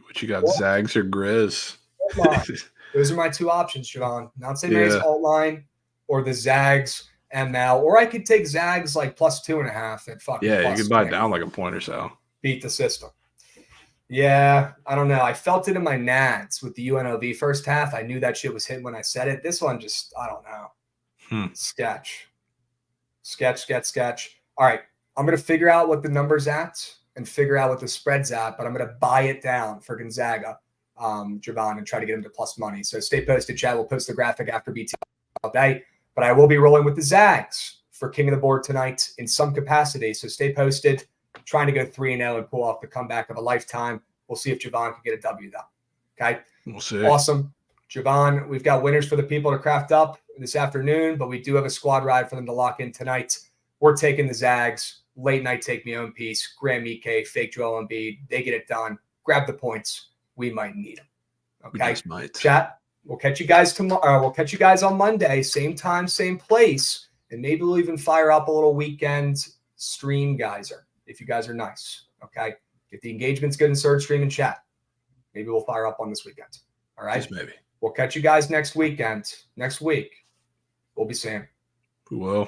What you got, Zags or Grizz? Those are my 2 options, Javon. Not St. Mary's alt line or the Zags ML, or I could take Zags like plus 2.5 at fucking. Yeah, plus you could buy 20. it down like a point or so. Beat the system. Yeah, I don't know. I felt it in my nads with the UNLV first half. I knew that shit was hitting when I said it. This one just, I don't know. Sketch. All right, I'm going to figure out what the number's at and figure out what the spread's at, but I'm going to buy it down for Gonzaga, Javon, and try to get him to plus money. So stay posted, chat. We'll post the graphic after BT all day, but I will be rolling with the Zags for King of the Board tonight in some capacity. So stay posted. Trying to go 3-0 and pull off the comeback of a lifetime. We'll see if Javon can get a W, though. Okay? We'll see. Awesome. Javon, we've got winners for the people to craft up this afternoon, but we do have a squad ride for them to lock in tonight. We're taking the Zags. Late night take me own piece. Graham Ike, fake Joel Embiid. They get it done. Grab the points. We might need them. We Okay? just might. Chat, we'll catch you guys tomorrow. We'll catch you guys on Monday. Same time, same place. And maybe we'll even fire up a little weekend stream geyser. If you guys are nice, okay? If the engagement's good in Surge Stream and chat, maybe we'll fire up on this weekend. All right? Just maybe. We'll catch you guys next weekend. Next week, we'll be seeing. We will.